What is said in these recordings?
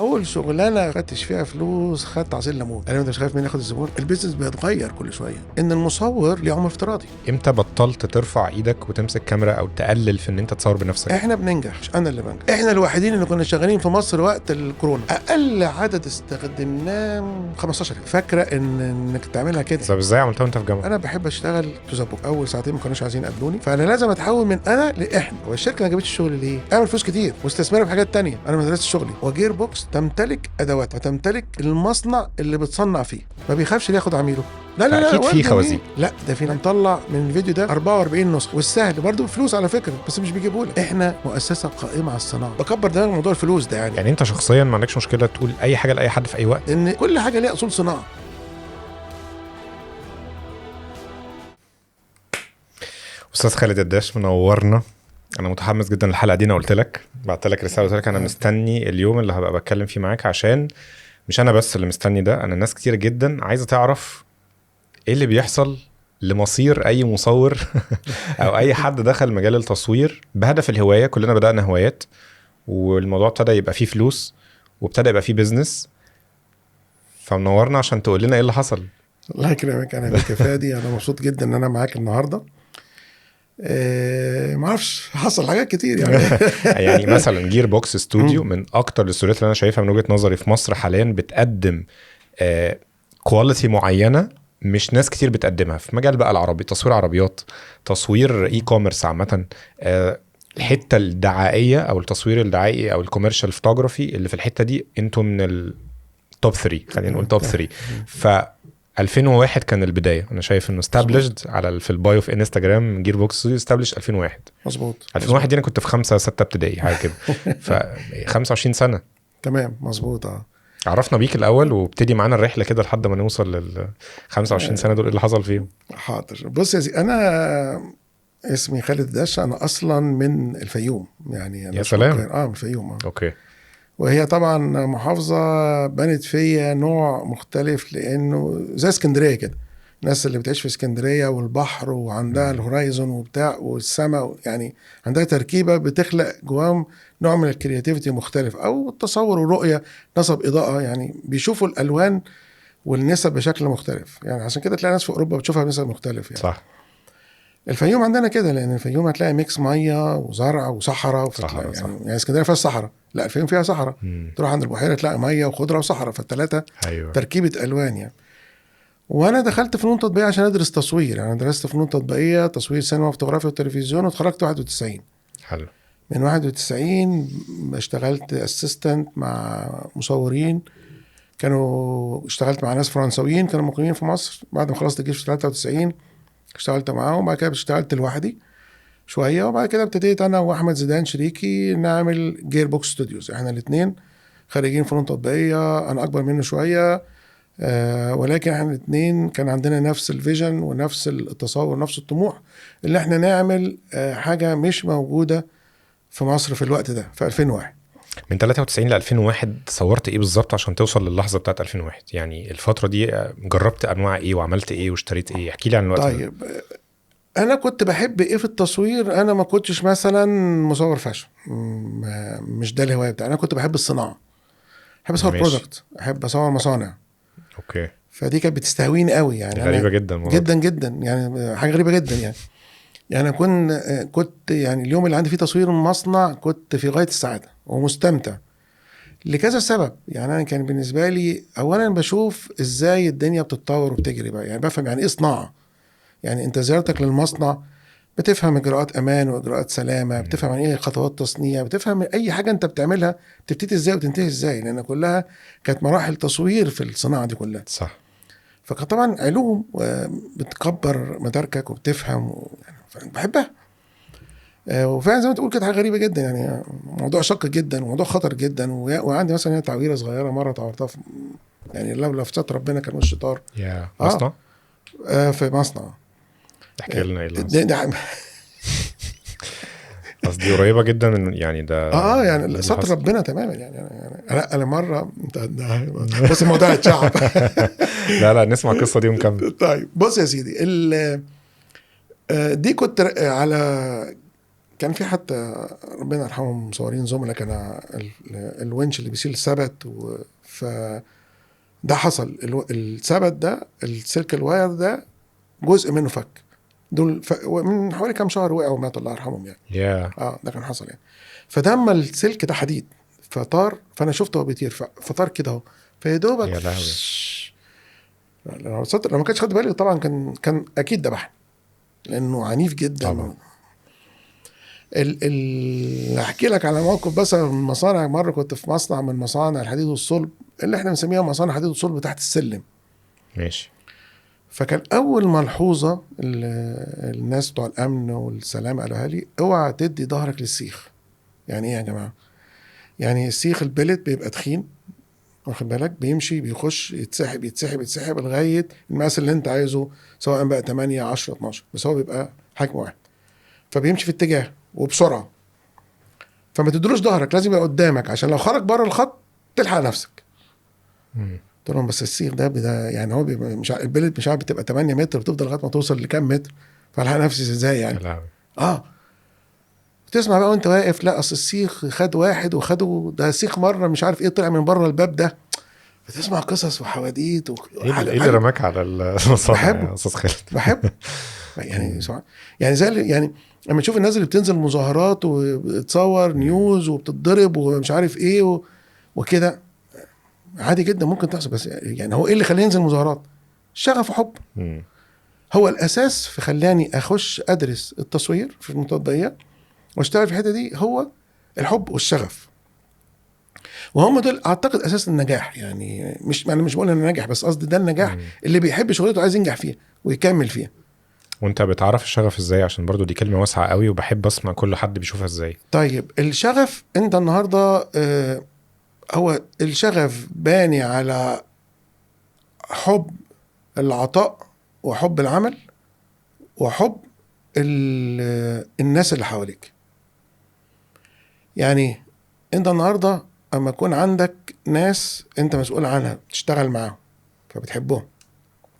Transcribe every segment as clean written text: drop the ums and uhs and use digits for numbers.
اول شغلانه خدتش فيها فلوس خدت عصير ليمون. انا مش خايف من ياخد الزبون. البيزنس بيتغير كل شويه. ان المصور ليه عمر افتراضي. امتى بطلت ترفع ايدك وتمسك كاميرا او تقلل في ان انت تصور بنفسك؟ احنا بننجح، مش انا اللي بنجح. احنا الوحيدين اللي كنا شغالين في مصر وقت الكورونا. اقل عدد استخدمناه 15. فاكره انك تعملها كده. طب ازاي عملتها وانت في جامعه؟ انا بحب اشتغل تزبط. اول ساعتين ما كانوش عايزين يقابلوني، فانا لازم اتحول من انا لاحنا. والشركه ما جابتش الشغل ليه؟ اعمل فلوس كتير واستثمرها في حاجات تانية. انا ما درستش شغلي. وجير بوكس تمتلك ادوات وتمتلك المصنع اللي بتصنع فيه، ما بيخافش ياخد عميله. لا لا لا اكيد في خوازيق. لا ده فينا نطلع من الفيديو ده 44 نسخه، والسهل برضه بفلوس على فكره، بس مش بيجيبوا لك. احنا مؤسسه قائمه على الصناعه. بكبر دماغ موضوع الفلوس ده يعني انت شخصيا ما عندكش مشكله تقول اي حاجه لاي حد في اي وقت؟ ان كل حاجه ليها اصول صناعه. استاذ خالد الداش منورنا. انا متحمس جدا للحلقه دي. انا بعت لك رساله، قلت لك انا مستني اليوم اللي هبقى بتكلم فيه معاك، عشان مش انا بس اللي مستني ده، انا ناس كتير جدا عايزه تعرف ايه اللي بيحصل لمصير اي مصور او اي حد دخل مجال التصوير بهدف الهوايه. كلنا بدأنا هوايات والموضوع ابتدى يبقى فيه فلوس وابتدى يبقى فيه بيزنس، فمنورنا عشان تقول لنا ايه اللي حصل. الله يكرمك. انا بكفادي انا مبسوط جدا ان انا معاك النهارده. ما اعرفش، حصل حاجات كتير يعني. يعني مثلا جير بوكس استوديو من اكتر الاستوديوهات اللي انا شايفها من وجهة نظري في مصر حاليا، بتقدم كواليتي معينة مش ناس كتير بتقدمها في مجال بقى العربي، تصوير عربيات، تصوير اي كوميرس عامة، الحتة الدعائية او التصوير الدعائي او الكوميرشال فوتوغرافي اللي في الحتة دي انتم من التوب 3، خلينا نقول توب 3. ف 2001 كان البدايه. انا شايف انه استابلشد على في البايو في انستغرام جير بوكس استابلش 2001. مظبوط. 2001 دي انا كنت في 5-6 ابتدائي حاجه كده. ف 25 سنه. تمام مظبوط. عرفنا بيك الاول وابتدي معانا الرحله كده لحد ما نوصل لل 25 سنه دول. ايه اللي حصل فيهم؟ حاضر. بص يا سيدي، انا اسمي خالد داش. انا اصلا من الفيوم. يعني انا يا سلام. من الفيوم. اوكي. وهي طبعا محافظة بنت فيا نوع مختلف، لأنه زي اسكندرية كده. الناس اللي بتعيش في اسكندرية والبحر وعندها الهورايزون وبتاع والسماء، يعني عندها تركيبة بتخلق جواهم نوع من الكرياتيفيتي مختلف، أو التصور والرؤية، نسب إضاءة، يعني بيشوفوا الألوان والنسب بشكل مختلف. يعني عشان كده تلاقي ناس في أوروبا بتشوفها بنسب مختلف يعني. صح. الفيوم عندنا كده، لان الفيوم هتلاقي ميكس ميه وزرع وصحراء يعني اسكندريه فيها صحراء، لا الفيوم فيها صحراء. تروح عند البحيره تلاقي ميه وخضره وصحراء، فالثلاثه ايوه. تركيبه الوان يعني. وانا دخلت فنون تطبيقيه عشان ادرس تصوير. يعني درست فنون تطبيقيه، تصوير سينما وفوتوغرافيا وتلفزيون، واتخرجت 91. حلو. من 91 اشتغلت اسيستنت مع مصورين. اشتغلت مع ناس فرنساويين كانوا مقيمين في مصر. بعد ما خلصت الجيش في 93 اشتغلت معاهم. بعد كده اشتغلت لوحدي شويه، وبعد كده ابتديت انا واحمد زيدان شريكي نعمل جير بوكس ستوديوز. احنا الاثنين خريجين فنون تطبيقيه، انا اكبر منه شويه. ولكن احنا الاثنين كان عندنا نفس الفيجن ونفس التصور ونفس الطموح، اللي احنا نعمل حاجه مش موجوده في مصر في الوقت ده في 2001. من 93 ل 2001 صورت ايه بالظبط عشان توصل للحظه بتاعت 2001؟ يعني الفتره دي جربت انواع ايه وعملت ايه واشتريت ايه؟ احكي لي عن الوقت. طيب انا كنت بحب ايه في التصوير؟ انا ما كنتش مثلا مصور فاشن، مش ده الهوايه بتاعي. انا كنت بحب الصناعه، بحب اصور برودكت، احب اصور مصانع. اوكي. فدي كانت بتستهويني قوي يعني. غريبه جدا جدا جدا يعني، حاجه غريبه جدا يعني. يعني كنت يعني اليوم اللي عندي فيه تصوير مصنع كنت في غايه السعاده ومستمتع لكذا سبب. يعني انا كان بالنسبه لي اولا بشوف ازاي الدنيا بتتطور وبتجري بقى، يعني بفهم يعني ايه صناعه. يعني انت زيارتك للمصنع بتفهم اجراءات امان واجراءات سلامه، بتفهم يعني ايه خطوات تصنيع، بتفهم اي حاجه انت بتعملها بتبتدي ازاي وتنتهي ازاي، لان كلها كانت مراحل تصوير في الصناعه دي كلها. صح. فكان طبعا علوم بتكبر مداركك وبتفهم يعني بحبها. وفعلا زي ما تقول كده حاجه غريبه جدا يعني، موضوع شق جدا وموضوع خطر جدا. وعندي مثلا تعويره صغيره مره تعورتها يعني لو لفتت ربنا كان وش طار. يا مصنع. في مصنع. احكي لنا ايه اللي قصدي قريبه جدا من يعني ده. يعني ستر ربنا تماما يعني انا مره بس الموضوع اتشعب. لا نسمع القصه دي ونكمل. طيب بص يا سيدي، دي كنت على كان في حتى ربنا يرحمهم مصورين زملاء كان الونش اللي بيشيل الثبت ده حصل الثبت ده السلك الواير ده جزء منه فك دول من حوالي كام شهر وقعوا وماتوا الله يرحمهم يعني. ده كان حصل يعني. فدم السلك ده حديد فطار، فانا شفته هو بيطير فطار كده اهو فيدوبك يا لهوي. لو ما كانش خد بالي طبعا كان اكيد ذبحني لانه عنيف جدا طبعا. احكي لك على موقف بس من مصانع. مره كنت في مصنع من مصانع الحديد والصلب اللي احنا بنسميها مصانع حديد والصلب تحت السلم. ماشي. فكان اول ملحوظه الناس بتوع الامن والسلام قالوها لي اوعى تدي ظهرك للسيخ. يعني ايه يا جماعه؟ يعني السيخ البلت بيبقى تخين واخد بالك، بيمشي بيخش يتسحب لغايه المقاس اللي انت عايزه سواء بقى 8 10 12 بس هو بيبقى حجم واحد فبيمشي في اتجاه وبسرعه. فما تدروش ظهرك، لازم يبقى قدامك عشان لو خرج بره الخط تلحق نفسك. قلت لهم بس السيخ ده يعني هو مش البلد مش عارف بتبقى 8 متر بتفضل لغايه ما توصل لكام متر، فالحق نفسي ازاي يعني. تسمع بقى وانت واقف لا اصل السيخ خد واحد وخده ده السيخ مره مش عارف ايه طلع من بره الباب ده، فتسمع قصص وحواديت ايه اللي رماك على المصانع يا استاذ خالد؟ بحب يعني زي يعني لما تشوف الناس اللي بتنزل مظاهرات وبتصور نيوز وبتتضرب ومش عارف ايه وكده عادي جدا ممكن تحصل، بس يعني هو ايه اللي خلاني ينزل مظاهرات؟ شغف وحب. هو الاساس في خلاني اخش ادرس التصوير في المنطقه الضيقه واشتغل في الحته دي هو الحب والشغف، وهم دول اعتقد اساس النجاح. يعني انا مش بقول ان انا ناجح بس قصدي ده النجاح اللي بيحب شغلته عايز ينجح فيها ويكمل فيها. وانت بتعرف الشغف ازاي؟ عشان برضو دي كلمه واسعه قوي وبحب اسمع كل حد بيشوفها ازاي. طيب الشغف انت النهارده هو الشغف باني على حب العطاء وحب العمل وحب الناس اللي حواليك. يعني انت النهارده اما يكون عندك ناس انت مسؤول عنها بتشتغل معاهم فبتحبهم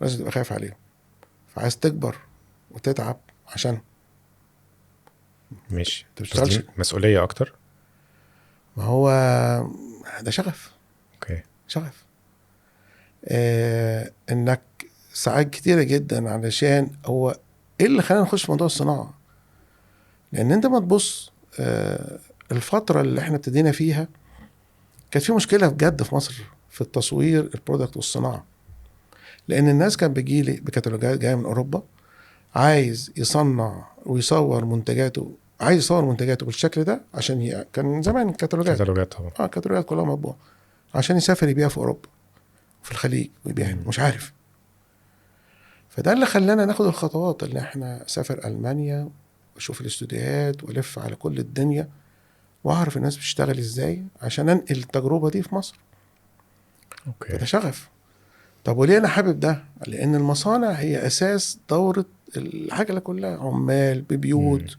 لازم تبقى خايف عليهم فعايز تكبر وتتعب عشان مش مسؤوليه اكتر. ما هو ده شغف. اوكي. شغف انك ساعات كتيرة جدا علشان هو ايه اللي خلينا نخش في موضوع الصناعة. لان انت ما تبص الفترة اللي احنا ابتدينا فيها كانت في مشكلة بجد في مصر في التصوير البرودكت والصناعة، لان الناس كان بيجيلي بكتالوجات جاية من اوروبا عايز يصنع ويصور منتجاته، عايز يصور منتجاته بالشكل ده عشان كان زمان كتالوجات طبعا كتالوجات كلها مطبوعة عشان يسافر يبيع في اوروبا في الخليج ويبيع مش عارف. فده اللي خلانا ناخد الخطوات اللي احنا سافر ألمانيا واشوف الاستوديوهات والف على كل الدنيا واعرف الناس بتشتغل ازاي عشان انقل التجربة دي في مصر. اوكي. ده شغف. طب وليه انا حابب ده؟ لان المصانع هي اساس دورة الحاجة كلها، عمال ببيوت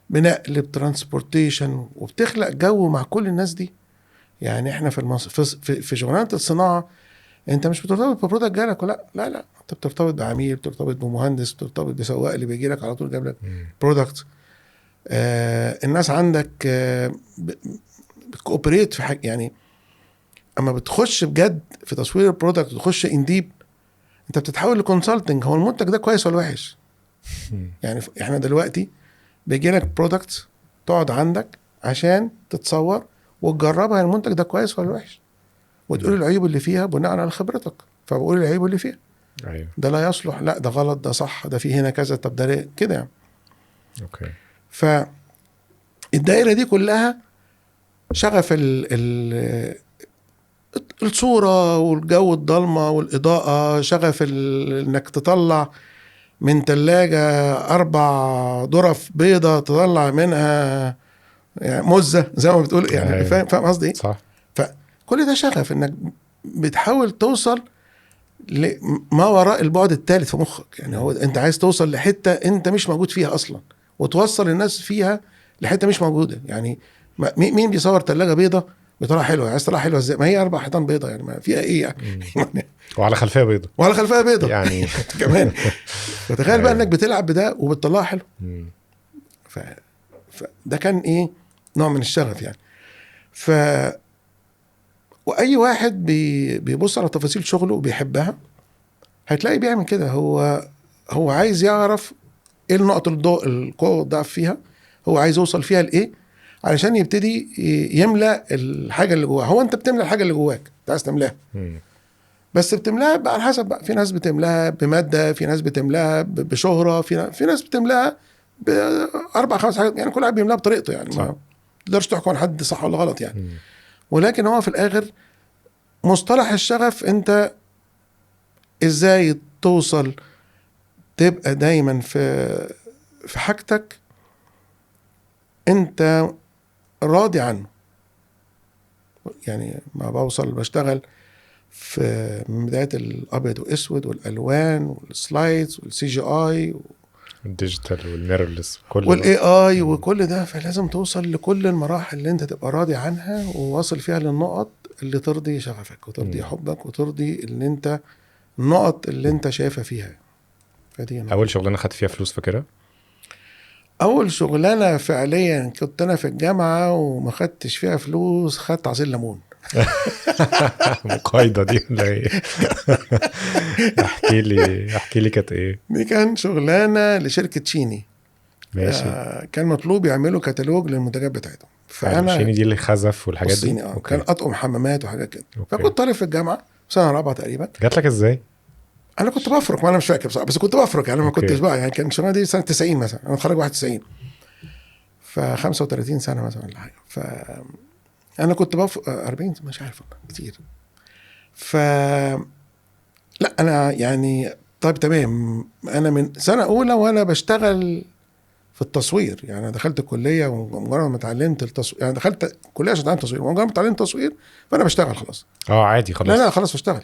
بنقل بترانسبورتيشن وبتخلق جو مع كل الناس دي. يعني احنا في شغلانة الصناعة انت مش بترتبط ببرودكت جالك لا انت بترتبط بعميل، بترتبط بمهندس، بترتبط بسواق اللي بيجي لك على طول جايب لك برودكت. الناس عندك بتكوبريت في حاجه. يعني اما بتخش بجد في تصوير البرودكت وتخش انديب انت بتتحول لكونسلتنج، هو المنتج ده كويس ولا وحش. يعني احنا دلوقتي بيجي لك برودكت تقعد عندك عشان تتصور وتجربها المنتج ده كويس ولا وحش وتقول العيوب اللي فيها بناء على خبرتك. فبقول العيوب اللي فيها أيوه. ده لا يصلح، لا ده غلط، ده صح، ده فيه هنا كذا، طب ده كده يعني. اوكي. فالدائرة دي كلها شغف الصورة والجو الضلمة والإضاءة، شغف انك تطلع من تلاجة 4 ظرف بيضة تطلع منها يعني مزة زي ما بتقول يعني. أيوه. فاهم قصدي ايه؟ صح. فكل ده شغف انك بتحاول توصل ما وراء البعد الثالث في مخك. يعني هو انت عايز توصل لحتة انت مش موجود فيها اصلا وتوصل الناس فيها لحتة مش موجودة. يعني مين بيصور تلاجة بيضة بيطلع حلوة؟ عايز تطلع حلوة ازاي؟ ما هي 4 حيطان بيضة يعني ما فيها ايه يعني. وعلى خلفية بيضة يعني كمان فتخيل بقى انك بتلعب بده وبتطلعها حلو. فده كان ايه نوع من الشغف يعني. واي واحد بيبص على تفاصيل شغله وبيحبها هتلاقي بيعمل كده. هو عايز يعرف ايه النقط القوه والضعف فيها، هو عايز يوصل فيها لايه علشان يبتدي يملى الحاجه اللي جواه. هو انت بتملى الحاجه اللي جواك انت عايز تملاها، بس بتملاها بقى على حسب بقى. في ناس بتملاها بماده، في ناس بتملاها بشهره، في ناس بتملاها باربع خمس حاجات يعني. كل واحد بيملاها بطريقته يعني، ما تقدرش تحكم على حد صح ولا غلط يعني. ولكن هو في الاخر مصطلح الشغف انت ازاي توصل تبقى دايما في حاجتك انت راضي عنه. يعني ما بوصل بشتغل في بداية الابيض واسود والالوان والسلايدز والسي جي اي الديجيتال والميرورلس والاي اي وكل ده، فلازم توصل لكل المراحل اللي انت تبقى راضي عنها وواصل فيها للنقط اللي ترضي شغفك وترضي حبك وترضي اللي انت النقط اللي انت شايفها فيها. فدي اول شغلانه خدت فيها فلوس فاكرها؟ اول شغلانه فعليا كنت انا في الجامعه وما خدتش فيها فلوس، خدت عصير ليمون. مقايضه دي ولا ايه؟ احكي لي كانت ايه؟ دي كان شغلانه لشركه شيني. ماشي. كان مطلوب يعملوا كتالوج للمنتجات بتاعتهم. فانا شيني دي اللي خزف والحاجات دي. كان اطقم حمامات وحاجات كده. فكنت طالب في الجامعه سنه رابعه تقريبا. جات لك ازاي؟ انا كنت بفرق، ما انا مش فاكر بصراحه، بس كنت بفرق يعني. ما كنتش بقى يعني. كان الشغلانه دي سنه 90 مثلا، انا اتخرج 91، ف 35 سنه مثلا ولا حاجه. انا كنت 40 مش عارف كتير. لا انا يعني طيب تمام. انا من سنه اولى وانا بشتغل في التصوير يعني. انا دخلت الكليه ومجرد ما اتعلمت التصوير يعني، دخلت الكليه عشان اتعلم تصوير، ومجرد ما اتعلمت تصوير فانا بشتغل خلاص. عادي خلاص. لا خلاص بشتغل.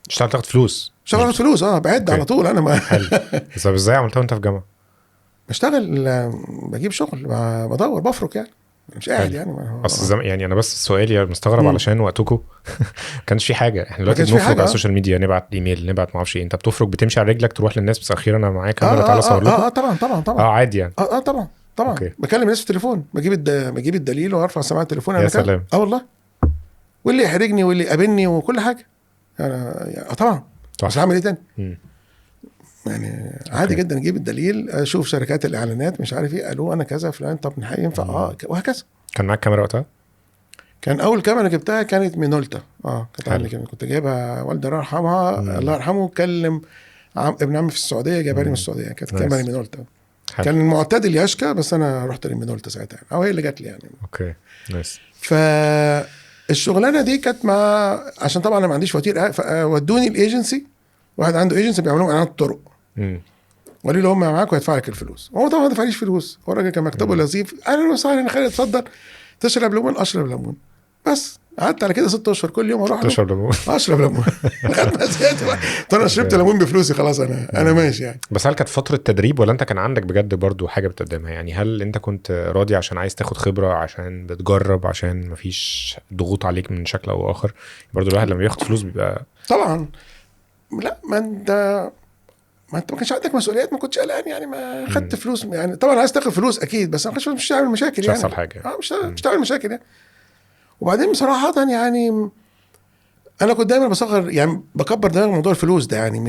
اشتغلت تاخد فلوس؟ اشتغل فلوس بعد على طول. انا ما حلو. بس ازاي عملتها وانت في جامعه؟ بشتغل، بجيب شغل، بدور بفرك يعني، مش قاعد يعني. اصل يعني انا بس سؤالي مستغرب علشان وقتكم كانش في حاجه. احنا دلوقتي بنفرج على السوشيال ميديا، نبعت ايميل، نبعت ما اعرفش ايه. انت بتفرج بتمشي على رجلك تروح للناس بس اخيرا انا معايا كاميرا تعالى صور لكم؟ طبعا عادي يعني. طبعا أوكي. بكلم الناس في التليفون، بجيب الدليل وارفع سماعه التليفون. يا سلام. والله. واللي يحرجني واللي يقابلني وكل حاجه انا طبعا. بس هعمل ايه تاني؟ يعني عادي جدا اجيب الدليل، اشوف شركات الاعلانات مش عارف ايه، قالوا انا كذا فلان، طب ينفع وهكذا. كان معاك كاميرا وقتها؟ كان اول كاميرا جبتها كانت مينولتا. كانت عندي كنت جايبها والدي الله يرحمها. الله يرحمه كلم ابن عمي في السعوديه، جابها لي من السعوديه. كانت كاميرا مينولتا. كان المعتدل ياشكا بس انا رحت للمينولتا ساعتها او هي اللي جات لي يعني. اوكي نايس. فالشغلانه دي كانت عشان طبعا انا ما عنديش فواتير، ودوني الايجنسي. واحد عنده ايجنسي بيعملوا اعلانات الطرق. وقالوا له هم معاك وهيدفع لك الفلوس. هو طبعا ما دفعليش فلوس. هو الراجل كان مكتبه لطيف، قال له صحيح انا خالد اتفضل تشرب ليمون. اشرب ليمون بس. قعدت على كده 6 اشهر كل يوم اروح تشرب ليمون. اشرب ليمون. انا شربت ليمون بفلوسي خلاص. انا ماشي يعني. بس هل كانت فتره تدريب ولا انت كان عندك بجد برضو حاجه بتقدمها يعني؟ هل انت كنت راضي عشان عايز تاخد خبره، عشان بتجرب، عشان مفيش ضغوط عليك من شكل او اخر؟ برضو الواحد لما بياخد فلوس بيبقى طبعا. لا ما انت ما كانش عندك مسؤوليات، ما كنتش قلقان يعني. ما خدت فلوس يعني. طبعا عايز تاخد فلوس اكيد، بس ما كنتش مش تعمل مشاكل يعني. مش هيحصل حاجه. مش تعمل مشاكل يعني. وبعدين بصراحه يعني انا كنت دايما بصغر يعني، بكبر دماغي موضوع الفلوس ده يعني.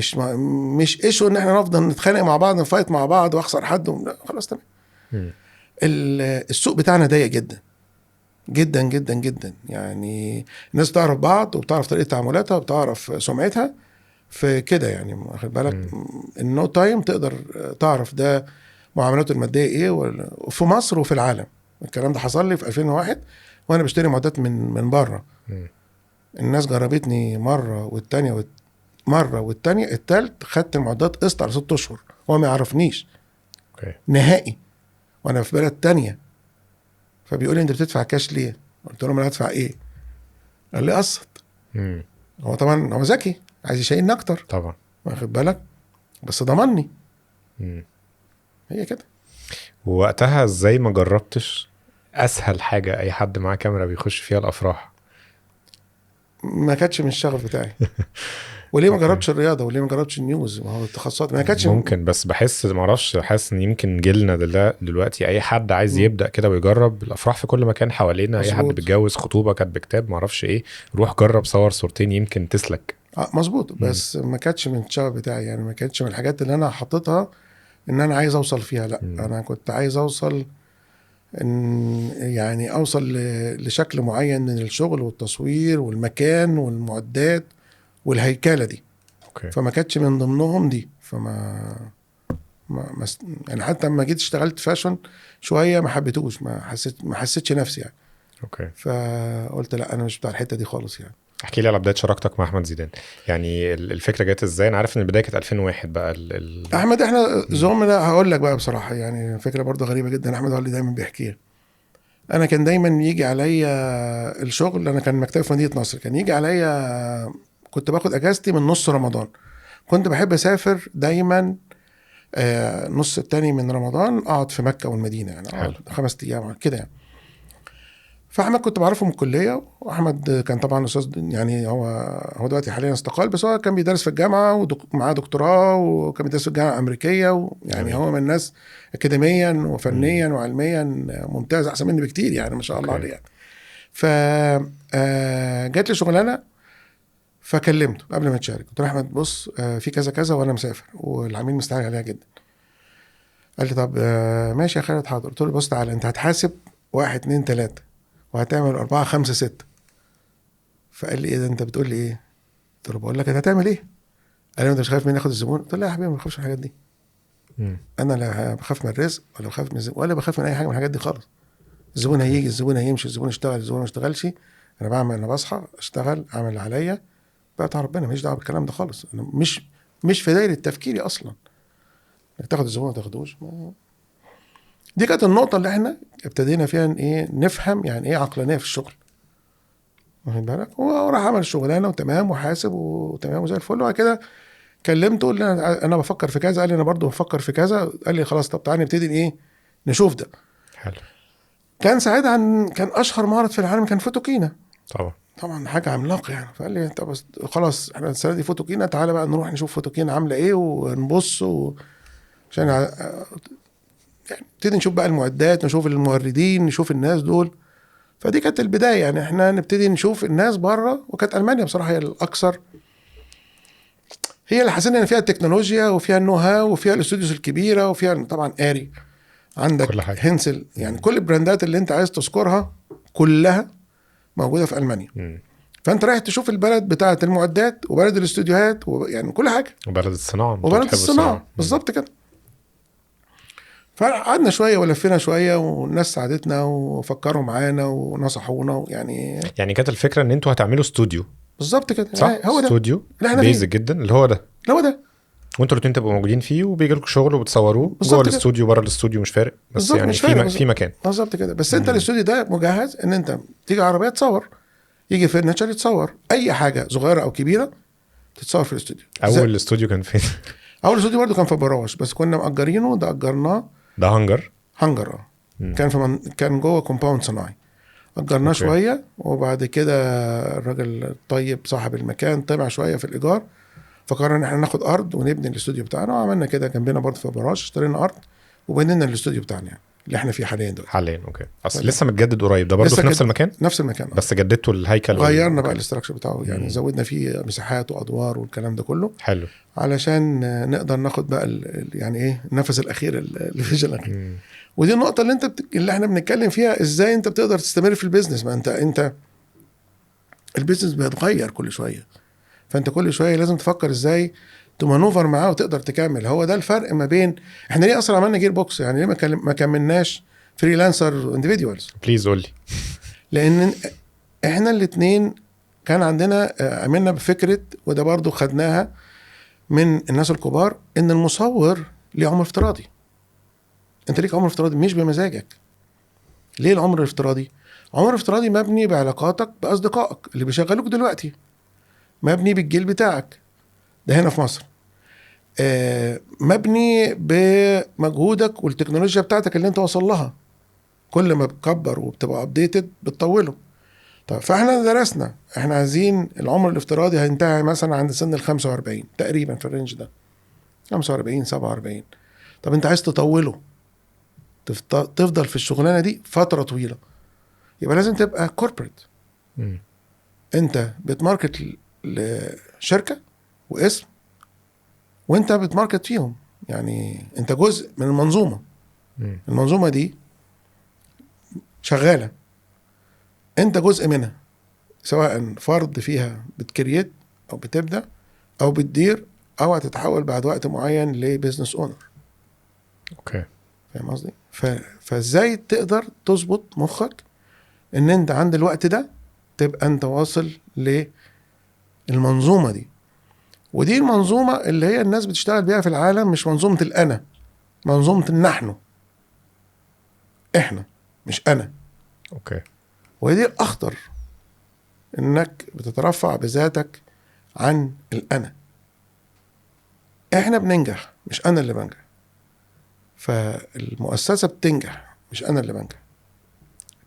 مش ايشو ان احنا نفضل نتخانق مع بعض، نفايت مع بعض واخسر حد لا خلاص تمام. السوق بتاعنا ضيق جدا جدا جدا جدا يعني. الناس تعرف بعض وبتعرف طريقه تعاملاتها وبتعرف سمعتها في كده يعني. واخد بالك النو تايم تقدر تعرف ده معاملاته الماديه ايه وفي مصر وفي العالم. الكلام ده حصل لي في 2001 وانا بشتري معدات من بره. الناس جربتني مره والتانيه مره والتانيه، التالت خدت المعدات قسط على 6 اشهر. هو ما يعرفنيش نهائي وانا في بلد تانية. فبيقول لي انت بتدفع كاش ليه؟ قلت له انا هدفع ايه؟ قال لي قسط. هو طبعا هو ذكي، عايز يشيلني اكتر طبعا، واخد بالك، بس ضمني. هي كده. ووقتها ازاي ما جربتش اسهل حاجه اي حد معاه كاميرا بيخش فيها الافراح؟ ما كانتش من الشغف بتاعي. وليه ما أوكي. جربتش الرياضه، وليه ما جربتش النيوز؟ ما هو التخصصات ما كانتش ممكن، بس بحس ما اعرفش، حاسس ان يمكن جيلنا دلوقتي اي حد عايز يبدا كده ويجرب. الافراح في كل مكان حوالينا، اي حد مظبوط. بيتجوز، خطوبه كانت بكتاب، ما اعرفش ايه، روح جرب صور صورتين يمكن تسلك. مظبوط، بس ما كانتش من الشغف بتاعي يعني، ما كانتش من الحاجات اللي انا حطيتها ان انا عايز اوصل فيها. لا انا كنت عايز اوصل ان يعني اوصل لشكل معين من الشغل والتصوير والمكان والمعدات والهيكله دي. اوكي. فما كانتش من ضمنهم دي. ما يعني حتى لما جيت اشتغلت فاشن شويه ما حبيتوش، ما حسيتش نفسي يعني. اوكي. فقلت لا انا مش بتاع الحته دي خالص يعني. احكي لي على بدايه شراكتك مع احمد زيدان، يعني الفكره جت ازاي؟ انا عارف ان البدايه كانت 2001 بقى احمد احنا زملاء. هقول لك بقى بصراحه يعني فكره برضه غريبه جدا، احمد هو اللي دايما بيحكيها. انا كان دايما يجي عليا الشغل، انا كان مكتبي في مدينه نصر، كان يجي عليا كنت باخد اجازتي من نص رمضان. كنت بحب اسافر دايما نص التاني من رمضان اقعد في مكه والمدينه يعني، اقعد 5 ايام كده يعني. فاحمد كنت بعرفه من الكليه، واحمد كان طبعا استاذ يعني، هو دلوقتي حاليا استقال، بس هو كان بيدرس في الجامعه ومعاه دكتوراه، وكان بيدرس في الجامعه الامريكيه، يعني هو من الناس اكاديميا وفنيا وعلميا ممتاز، احسن مني بكتير يعني، ما شاء الله عليه يعني. ف جات لي شغلانه، فكلمته قبل ما تشارك، قلت له احمد بص في كذا كذا وانا مسافر والعميل مستعجل عليها جدا. قال لي طب ماشي يا خالد حاضر. قلت له بص تعالى، انت هتحاسب 1 2 3 وهتعمل 4 5 6. فقال لي ايه ده انت بتقول لي ايه؟ قلت له بقول لك انت هتعمل ايه. قال لي انت مش خايف مني اخد الزبون؟ قلت له لا يا حبيبي ما بخافش من الحاجات دي. انا لا بخاف من الرزق ولا بخاف من الزبون ولا بخاف من اي حاجه من الحاجات دي خالص. الزبون هيجي، الزبون هيمشي، الزبون يشتغل، الزبون ما يشتغلش، انا بعمل، انا بصحى اشتغل اعمل اللي عليا بقى بتاع ربنا، ماليش دعوه بالكلام ده خالص. انا مش في دايره تفكيري اصلا انك تاخد الزبون ما تاخدوش. دي كانت النقطه اللي احنا ابتدينا فيها ايه، نفهم يعني ايه عقلانيه في الشغل، واخد بالك. وراح عمل الشغلانه وتمام وحاسب وتمام وزي الفل. وبعد كده كلمته قلت له انا بفكر في كذا، قال لي انا برضو بفكر في كذا. قال لي خلاص طب تعالى نبتدي ايه نشوف ده. حلو. كان ساعتها كان اشهر معرض في العالم كان فوتوكينا، طبعا حاجه عملاقه يعني. فقال لي طب خلاص احنا السنه دي فوتوكينا، تعالى بقى نروح نشوف فوتوكينا عامله ايه ونبص عشان يعني نبتدي نشوف بقى المعدات، نشوف الموردين، نشوف الناس دول. فدي كانت البدايه يعني، احنا نبتدي نشوف الناس بره. وكانت المانيا بصراحه هي الاكثر، هي اللي حسينا ان فيها التكنولوجيا وفيها النو هاو وفيها الاستوديوز الكبيره وفيها طبعا اري، عندك كل حاجة. هنسل، يعني كل البراندات اللي انت عايز تذكرها كلها موجوده في المانيا. فانت رايح تشوف البلد بتاعه المعدات وبلد الاستوديوهات يعني كل حاجه، وبلد الصناعه، وبلد الصناعه بالظبط كده. فقعدنا شويه ولفينا شويه، والناس ساعدتنا وفكروا معانا ونصحونا يعني كانت الفكره ان انتوا هتعملوا استوديو. بالظبط كده، صح؟ هو ده استوديو اللي بيزك جدا اللي هو ده، وانتوا الاثنين تبقوا موجودين فيه وبيجي لكم شغل وبتصوروه جوه الاستوديو بره الاستوديو، مش فارق، بس يعني في مكان بالظبط كده. بس انت الاستوديو ده مجهز ان انت تيجي عربيه تصور، يجي فرنتشر يتصور، اي حاجه صغيره او كبيره تتصور في الاستوديو. اول استوديو كان فين؟ اول استوديو برضه كان في براوش، بس كنا مأجرينه، ده اجرناه، ده هنجر كان كان جوه كومباوند صناعي، اجرناه شويه. وبعد كده الراجل الطيب صاحب المكان طمع شويه في الايجار، فقررنا ان احنا ناخد ارض ونبني الاستوديو بتاعنا، وعملنا كده جنبنا برضه في براوش، اشترينا ارض وبنينا الاستوديو بتاعنا يعني اللي احنا فيه حاليا دلوقتي. اوكي. اصل لسه متجدد قريب ده برضه في نفس المكان؟ نفس المكان بس جددتوا الهيكل وغيرنا بقى الاستراكشر بتاعه يعني، زودنا فيه مساحات وادوار والكلام ده كله. حلو. علشان نقدر ناخد بقى يعني ايه النفس الاخير، الفيجن الاخير. ودي النقطه اللي اللي احنا بنتكلم فيها، ازاي انت بتقدر تستمر في البيزنس. ما انت البيزنس بيتغير كل شويه، فانت كل شويه لازم تفكر ازاي تمانوفر معاه وتقدر تكمل. هو ده الفرق ما بين احنا ليه اصلا عملنا جير بوكس يعني، ليه ما كملناش فريلانسر انديفيدوالز؟ بليز قول لي. لان احنا الاثنين كان عندنا عملنا بفكره، وده برضو خدناها من الناس الكبار، ان المصور ليه عمر افتراضي. انت ليك عمر افتراضي مش بمزاجك. ليه العمر الافتراضي؟ عمر افتراضي مبني بعلاقاتك باصدقائك اللي بيشغلوك دلوقتي، مبني بالجيل بتاعك ده هنا في مصر، مبني بمجهودك والتكنولوجيا بتاعتك اللي انت وصل لها. كل ما بتكبر وبتبقى ابديتد بتطوله. طيب فاحنا درسنا احنا عايزين العمر الافتراضي هينتهي مثلا عند سن ال 45 تقريبا في الرينج ده، 45 47. طب انت عايز تطوله تفضل في الشغلانه دي فتره طويله، يبقى لازم تبقى كوربريت. انت بتماركت لشركه واسم، وانت بتماركت فيهم، يعني انت جزء من المنظومه. المنظومه دي شغاله، انت جزء منها، سواء فرد فيها بتكريت او بتبدا او بتدير او هتتحول بعد وقت معين لبزنس اونر. اوكي فاهم قصدي؟ فازاي تقدر تظبط مخك ان انت عند الوقت ده تبقى انت واصل للمنظومه دي. ودي المنظومه اللي هي الناس بتشتغل بيها في العالم، مش منظومه الانا، منظومه النحن، احنا مش انا. اوكي. وهي دي الاخطر، انك بتترفع بذاتك عن الانا. احنا بننجح، مش انا اللي بنجح. فالمؤسسه بتنجح، مش انا اللي بنجح.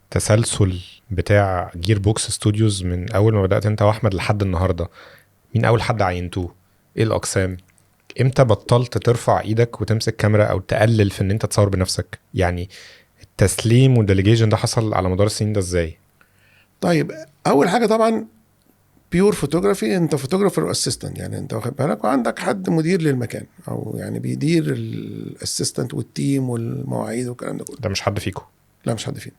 التسلسل بتاع جير بوكس ستوديوز من اول ما بدات انت واحمد لحد النهارده، مين اول حد عينتوه؟ ايه الاقسام؟ امتى بطلت ترفع ايدك وتمسك كاميرا او تقلل في ان انت تصور بنفسك؟ يعني التسليم والديليجيشن ده حصل على مدار السنين ده ازاي؟ طيب اول حاجه طبعا بيور فوتوغرافي، انت فوتوغرافر واسيستنت، يعني انت واخد بالك وعندك حد مدير للمكان او يعني بيدير الاسيستنت والتيم والمواعيد والكلام ده كله. ده مش حد فيكم؟ لا مش حد فينا.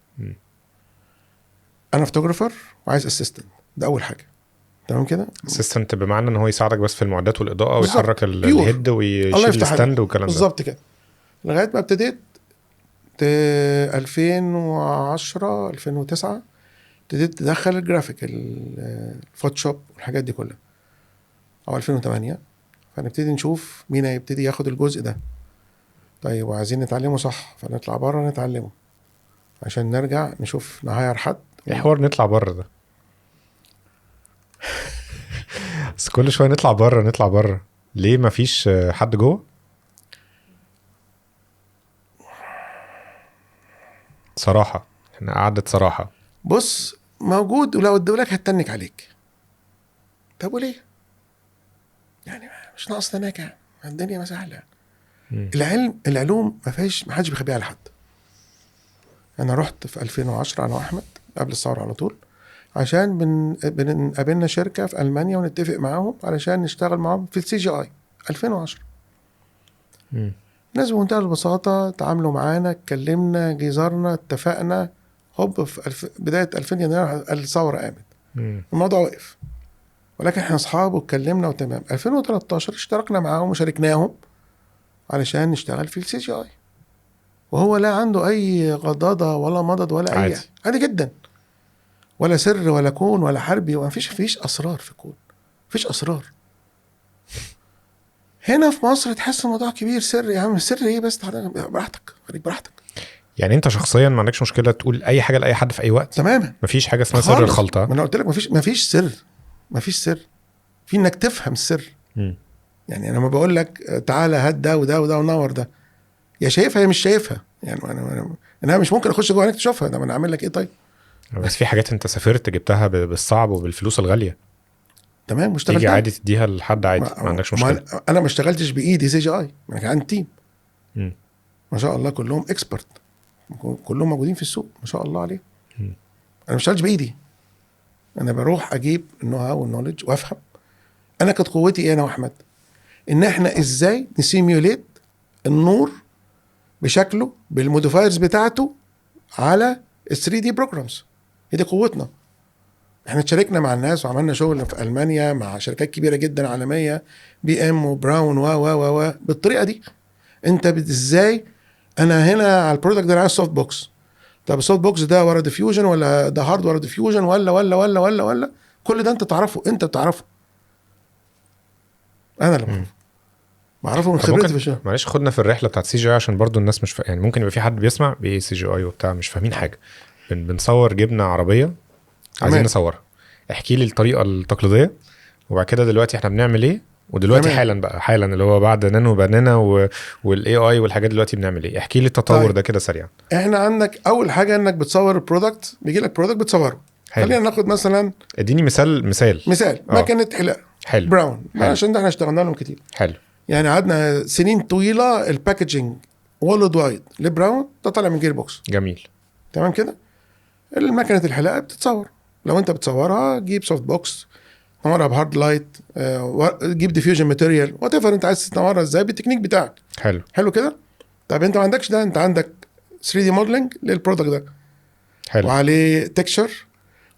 انا فوتوغرافر وعايز اسيستنت، ده اول حاجه. تمام كده. اسيستنت بمعنى ان هو يساعدك بس في المعدات والاضاءه ويحرك الهيد الله ويشيل يفتح الستاند والكلام ده. بالظبط كده. لغايه ما ابتديت 2010 2009 ابتديت تدخل الجرافيك، الفوتوشوب والحاجات دي كلها، او 2008. فنبتدي نشوف مين هيبتدي ياخد الجزء ده. طيب وعايزين نتعلمه صح، فنطلع بره نتعلمه عشان نرجع نشوف نهاير حد. ايه حوار نطلع بره ده؟ بس كل شويه نطلع بره ليه؟ ما فيش حد جوه؟ صراحه احنا قعدة صراحه. بص موجود، ولو ادولك هتنك عليك. طب وليه؟ يعني مش ناقص تناكة، الدنيا ما سهله. العلوم ما فيش، ما حدش بيخبيها على حد. انا رحت في 2010 انا واحمد قبل الثوره على طول، عشان بنقابلنا شركه في المانيا ونتفق معاهم علشان نشتغل معاهم في السي جي اي 2010. ناس بمنتهى البساطه تعاملوا معانا، اتكلمنا، جزرنا، اتفقنا، هوب في بدايه 2000 يناير الثوره قامت. الموضوع وقف، ولكن احنا اصحاب واتكلمنا وتمام. 2013 اشتركنا معاهم وشاركناهم علشان نشتغل في السي جي اي، وهو لا عنده اي غضاضه ولا مضض ولا عادي. اي عادي جدا، ولا سر ولا كون ولا حربي، وما فيش اسرار في كون، فيش اسرار. هنا في مصر تحس الموضوع كبير، سر يا عم، سر ايه بس، براحتك خليك براحتك. يعني انت شخصيا ما عندكش مشكله تقول اي حاجه لاي حد في اي وقت؟ تماما، مفيش حاجه اسمها سر الخلطه. ما انا قلت لك مفيش سر، مفيش سر، في انك تفهم السر. يعني انا ما بقول لك تعالى هات ده وده وده ونور ده، يا شايفها يا مش شايفها. يعني انا مش ممكن اخش جوه عينك تشوفها، ده انا اعمل لك ايه؟ طيب بس في حاجات انت سافرت جبتها بالصعب وبالفلوس الغاليه، تمام، واشتغلت تيجي عادي تديها لحد عادي، ما عندكش مشكله. انا ما اشتغلتش بايدي سي جي اي، انا كان عندي تيم ما شاء الله كلهم اكسبرت، كلهم موجودين في السوق ما شاء الله عليه. انا ما اشتغلتش بايدي، انا بروح اجيب النو هاو والنولج وافهم. انا كانت قوتي ايه انا واحمد؟ ان احنا ازاي نسيميوليت النور بشكله بالموديفايرز بتاعته على ال 3 دي بروجرامز. هي دي قوتنا. احنا اتشاركنا مع الناس وعملنا شغل في المانيا مع شركات كبيره جدا عالميه، بي ام وبراون و بالطريقه دي. انت ازاي؟ انا هنا على البرودكت ده انا عايز سوفت بوكس. طب السوفت بوكس ده ورا ديفيوجن ولا ده هارد ورا ديفيوجن ولا كل ده انت تعرفه، انت بتعرفه، انا اللي بعرفه من خبرتي في الشغل. معلش خدنا في الرحله بتاعت سي جي اي عشان برضو الناس مش يعني ممكن يبقى في حد بيسمع بايه سي جي اي وبتاع مش فاهمين حاجه. بنصور جبنا عربيه عايزين نصورها، احكي لي الطريقه التقليديه وبعد كده دلوقتي احنا بنعمل ايه، ودلوقتي حالا اللي هو بعد نانو بنانا والاي اي والحاجات دلوقتي بنعمل ايه. احكي لي التطور ده كده سريعا. احنا عندك اول حاجه انك بتصور البرودكت، بيجي لك برودكت بتصوره. خلينا ناخد مثلا اديني مثال مكنه حلاقه حلو براون، حلو. عشان ده احنا اشتغلنا لهم كتير. حلو. يعني قعدنا سنين طويله الباكجينج وورلد وايد لبراون ده طالع من جير بوكس. جميل. تمام كده. المكنه الحلاقه بتتصور، لو انت بتصورها جيب سوفت بوكس، تنورها بهارد لايت، جيب ديفيوجن ماتيريال وات ايفر انت عايز تنورها ازاي بالتكنيك بتاعك. حلو كده. طب انت ما عندكش ده، انت عندك 3 دي موديلنج للبرودكت ده، حلو. وعليه تكشر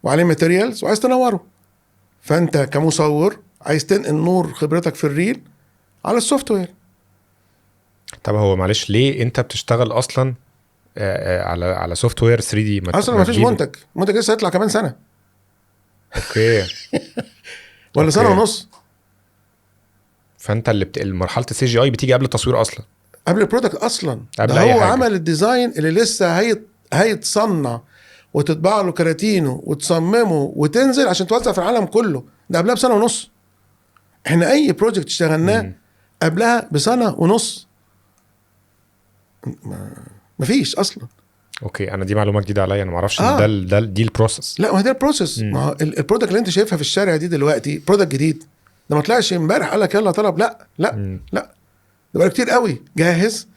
وعليه ماتيريالز وعايز تنوره. فانت كمصور عايز تنقل نور خبرتك في الريل على السوفت وير. طب هو معلش ليه انت بتشتغل اصلا على سوفت وير 3 دي؟ اصلا ما فيش منتج لسه هيطلع كمان سنه. اوكي. ولا سنه ونص. فانت اللي مرحله السي جي اي بتيجي قبل التصوير اصلا، قبل البرودكت اصلا. قبل ده أي هو حاجة. عمل الديزاين اللي لسه هيتصنع وتطبع له كراتينه وتصممه وتنزل عشان توزع في العالم كله، ده قبلها بسنه ونص. احنا اي بروجكت اشتغلناه قبلها بسنه ونص مفيش اصلا. اوكي. انا دي معلومه جديده عليا، انا ما اعرفش ان دي البروسيس. لا، ما ده البروسيس. ما هو البرودكت اللي انت شايفها في الشارع دي دلوقتي برودكت جديد، ده ما طلعش امبارح قال لك يلا طلب. لا ده بقى كتير قوي جاهز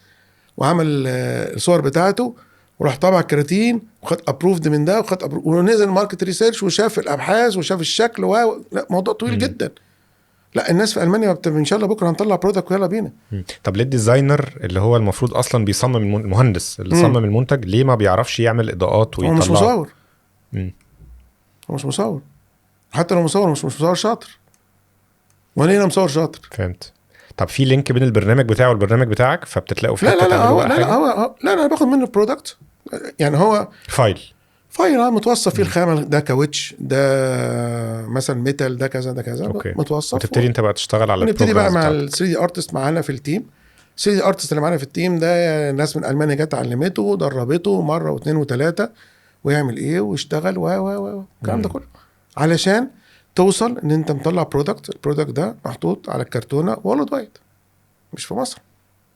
وعمل الصور بتاعته وراح طبع الكراتين وخد ابروفد من ده ونزل ماركت ريسيرش وشاف الابحاث وشاف الشكل لا موضوع طويل جدا. لا الناس في المانيا ان شاء الله بكره هنطلع برودكت ويلا بينا. طب ليه الديزاينر اللي هو المفروض اصلا بيصمم المهندس اللي صمم المنتج ليه ما بيعرفش يعمل اضاءات ويطلع؟ هو مش مصور. هو مش مصور. حتى لو مصور مش مصور شاطر. وانا هنا مصور شاطر. فهمت. طب في لينك بين البرنامج بتاعه والبرنامج بتاعك فبتتلاقوا في حته تعملوا بقى حاجه؟ لا انا باخد منه البرودكت. يعني هو فايل متوصف فيه الخامه، ده كاوتش، ده مثلا ميتال، ده كذا ده كذا. أوكي. متوصف. وتبتدي انت بقى تشتغل على نبتدي بقى مع ال 3 دي ارتست معانا في التيم. 3 دي ارتست اللي معانا في التيم ده ناس من المانيا جت علمته ودربته مره واثنين وثلاثه ويعمل ايه ويشتغل الكلام ده كله علشان توصل ان انت مطلع البرودكت ده محطوط على الكرتونه وورلد وايد، مش في مصر،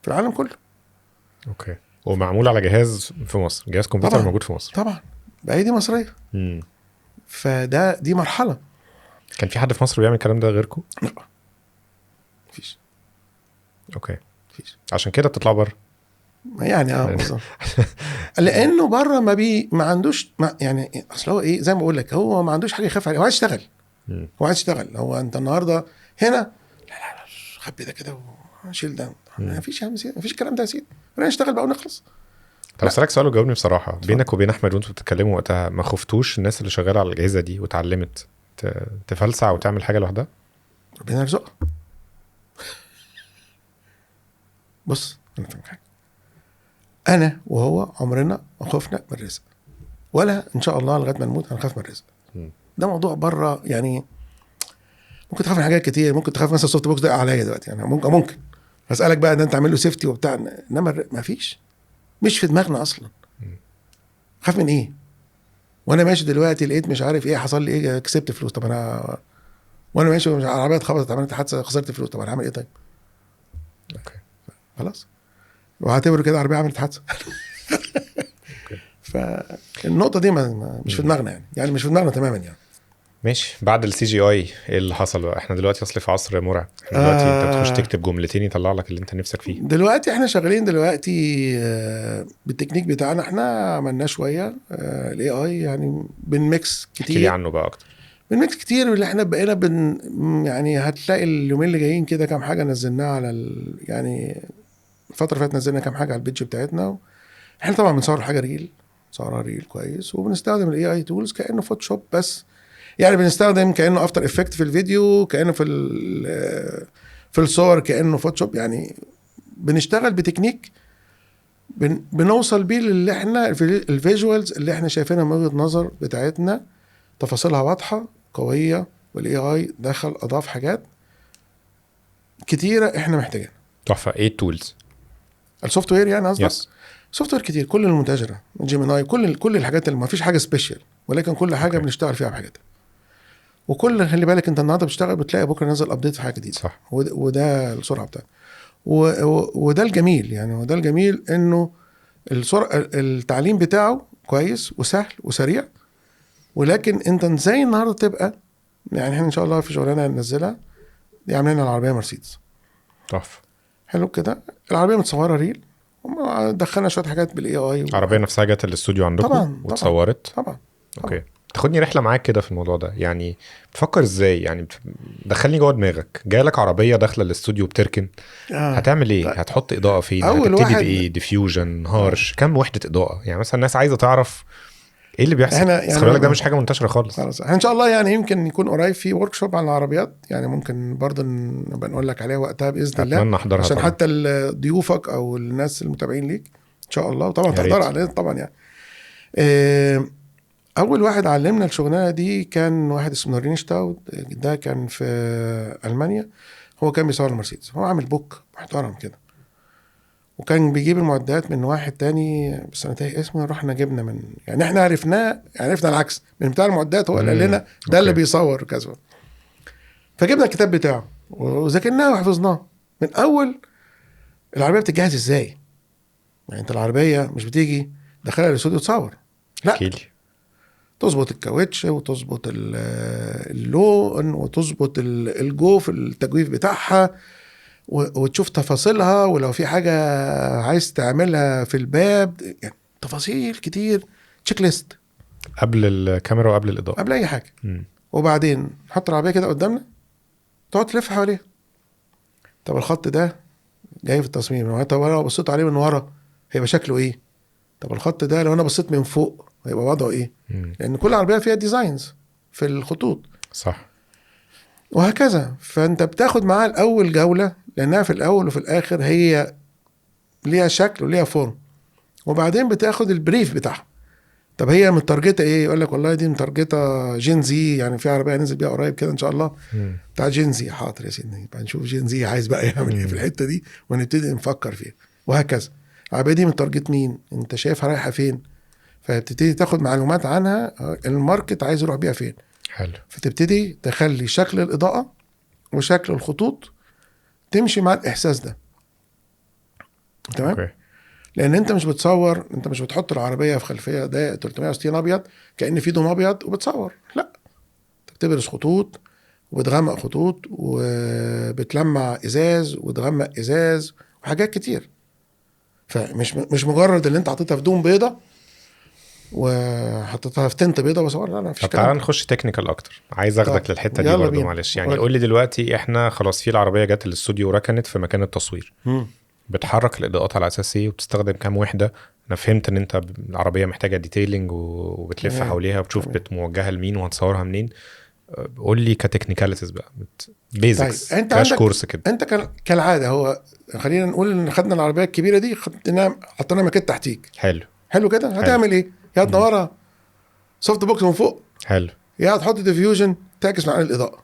في العالم كله. اوكي. ومعمول على جهاز في مصر، جهاز كمبيوتر موجود في مصر طبعا بايدي مصريه. دي مرحله. كان في حد في مصر بيعمل الكلام ده غيركم؟ لا مفيش. اوكي. مفيش. عشان كده بتطلعوا بره يعني بالظبط. لانه بره ما عندوش يعني اصل هو ايه زي ما بقول لك، هو ما عندوش حاجه يخاف عليها، هو عايز يشتغل. هو انت النهارده هنا لا خبي ده كده وشيل ده، ما فيش الكلام ده يا سيدي، خلينا نشتغل بقى ونخلص. طب اسالك سؤال وجاوبني بصراحه. بينك وبين احمد وانتوا بتتكلموا وقتها ما خفتوش الناس اللي شغاله على الاجهزه دي وتعلمت تفلسع وتعمل حاجه لوحدها؟ ربنا يرزقها. بص انا فاهم حاجه، انا وهو عمرنا ما خفنا من الرزق، ولا ان شاء الله لغايه ما نموت هنخاف من الرزق. ده موضوع بره. يعني ممكن تخاف من حاجات كتير، ممكن تخاف مثلا السوفت بوكس ده عليا دلوقتي، يعني ممكن اسالك بقى ده انت عامل له سيفتي وبتاع، انما ما فيش، مش في دماغنا اصلا. خاف من ايه؟ وانا ماشي دلوقتي لقيت مش عارف ايه حصل لي ايه، كسبت فلوس، طب انا وانا ماشي العربيه اتخبطت عملت حادثه خسرت فلوس، طب انا هعمل ايه طيب؟ اوكي خلاص وهعتبره كده عربيه عملت حادثه. فالنقطه دي مش في دماغنا، يعني مش في دماغنا تماما يعني. ماشي. بعد السي جي اي ايه اللي حصل بقى؟ احنا دلوقتي اصل في عصر مرعب. احنا دلوقتي انت بتخش تكتب جملتين يطلع لك اللي انت نفسك فيه. دلوقتي احنا شغالين بالتكنيك بتاعنا، احنا عملناه شويه الاي اي، يعني بنميكس كتير. احكي لي عنه بقى اكتر. بنميكس كتير اللي احنا بقينا يعني هتلاقي اليومين اللي جايين كده كام حاجه نزلناها على يعني الفتره اللي فاتت نزلنا كام حاجه على البيج بتاعتنا. احنا طبعا بنصور حاجه صورها ريل كويس، وبنستخدم الاي اي تولز كانه فوتوشوب، بس يعني بنستخدم كانه افتر افكت في الفيديو، كانه في الصور كانه فوتوشوب. يعني بنشتغل بتكنيك بنوصل بيه اللي احنا الفيجوالز اللي احنا شايفينها من وجهة نظر بتاعتنا، تفاصيلها واضحة قوية، والاي اي دخل اضاف حاجات كتيرة احنا محتاجين. تحفة. ايه التولز؟ السوفت وير يعني قصدك؟ yes. سوفت وير كتير، كل المتاجرة جيميناي، كل الحاجات اللي ما فيش حاجة سبيشال، ولكن كل حاجة بنشتغل فيها بحاجات. وكل خلي بالك انت النهارده بتشتغل بتلاقي بكره نزل ابديت في حاجه جديده، صح. وده السرعه بتاعته، وده الجميل يعني. وده الجميل انه التعليم بتاعه كويس وسهل وسريع، ولكن انت ازاي النهارده تبقى، يعني احنا ان شاء الله في شغلانه هننزلها دي، عاملين العربيه مرسيدس. تحفه. حلو كده، العربيه متصوره ريل، دخلنا شويه حاجات بالاي اي العربيه نفسها جت الاستوديو عندكم طبعا واتصورت؟ طبعا. اوكي، تاخدني رحله معاك كده في الموضوع ده. يعني بتفكر ازاي؟ يعني دخلني جوه دماغك، جايلك عربيه داخله الاستوديو بتركن، هتعمل ايه؟ هتحط اضاءه فين؟ أول هتبتدي واحد بايه؟ ديفيوجن، هارش، كم وحده اضاءه؟ يعني مثلا الناس عايزه تعرف ايه اللي بيحصل. احنا بس يعني خلي بالك ده مش حاجه منتشره خالص. خلاص احنا ان شاء الله يعني يمكن يكون قريب في ورك شوب عن العربيات، يعني ممكن برضه نبقى نقول لك عليها وقتها باذن الله، اتمنى احضرها عشان طبعا. حتى ضيوفك او الناس المتابعين ليك ان شاء الله، وطبعا يا تقدر ريت. علينا طبعا يعني. اول واحد علمنا الشغلانه دي كان واحد اسمه رينشتاود، ده كان في المانيا، هو كان بيصور المرسيدس، هو عامل بوك محترم كده، وكان بيجيب المعدات من واحد تاني بس انا تايه اسمه، رحنا جبنا من، يعني احنا عرفنا العكس من بتاع المعدات، هو اللي قال لنا ده اللي بيصور كذا. فجبنا الكتاب بتاعه وذاكرناه وحفظناه من اول العربيه بتتجهز ازاي. يعني انت العربيه مش بتيجي دخلها الاستوديو تصور، لا، احكيلي. تظبط الكاوتش وتظبط اللون وتظبط الجوف التجويف بتاعها وتشوف تفاصيلها، ولو في حاجة عايز تعملها في الباب، يعني تفاصيل كتير، تشيك ليست قبل الكاميرا وقبل الاضاءه، قبل اي حاجة. وبعدين نحط العربية كده قدامنا، تقعد تلف حواليها. طب الخط ده جاي في التصميم، طب لو بصيت عليه من ورا هيبقى شكله ايه؟ طب الخط ده لو انا بصيت من فوق هيبقى وضعه ايه؟ لان كل عربية فيها ديزاينز في الخطوط، صح، وهكذا. فانت بتاخد معاه الاول جولة، لانها في الاول وفي الاخر هي ليها شكل وليها فورم، وبعدين بتاخد البريف بتاعها. طب هي متارجته ايه؟ يقول لك والله دي متارجته جين زي، يعني في عربيه هننزل بيها قريب كده ان شاء الله بتاع جين زي. حاضر يا سيدي، يبقى نشوف جين زي عايز بقى يعمل ايه في الحته دي ونبتدي نفكر فيها، وهكذا. العربيه دي متارجت مين؟ انت شايفها رايحه فين؟ فبتبتدي تاخد معلومات عنها، الماركت عايز يروح بيها فين. حلو. فتبتدي تخلي شكل الاضاءه وشكل الخطوط تمشي مع الاحساس ده. تمام. اوكي. لان انت مش بتصور، انت مش بتحط العربيه في خلفيه ده 360 ابيض كأن في دون ابيض وبتصور، لا، انت بتبرز خطوط وبتغمق خطوط وبتلمع ازاز وتغمق ازاز وحاجات كتير. فمش مش مجرد اللي انت حطيتها في دون بيضه وحطيتها في تنت بيضه وصور، لا مفيش طب كلام. تعال نخش تكنيكال اكتر، عايز اخدك للحته دي برضو معلش. يعني قول لي دلوقتي احنا خلاص في العربيه جت الاستوديو وركنت في مكان التصوير، بتحرك الاضاءات على اساس ايه وبتستخدم كام وحده؟ انا فهمت ان انت العربيه محتاجه ديتيلنج وبتلف حواليها وبتشوف موجهه لمين وهتصورها منين. قول لي كتكنيكاليتيز بقى، بيزكس، طيب. انت كراش عندك كورس كده. انت كالعاده، هو خلينا نقول ان خدنا العربيه الكبيره دي حطينا ماكيت تحتيك. حلو كده. هتعمل ايه؟ يا تنورها سوفت بوكس من فوق، حلو، يا هتحط ديفيوجن تعكس مع الاضاءه،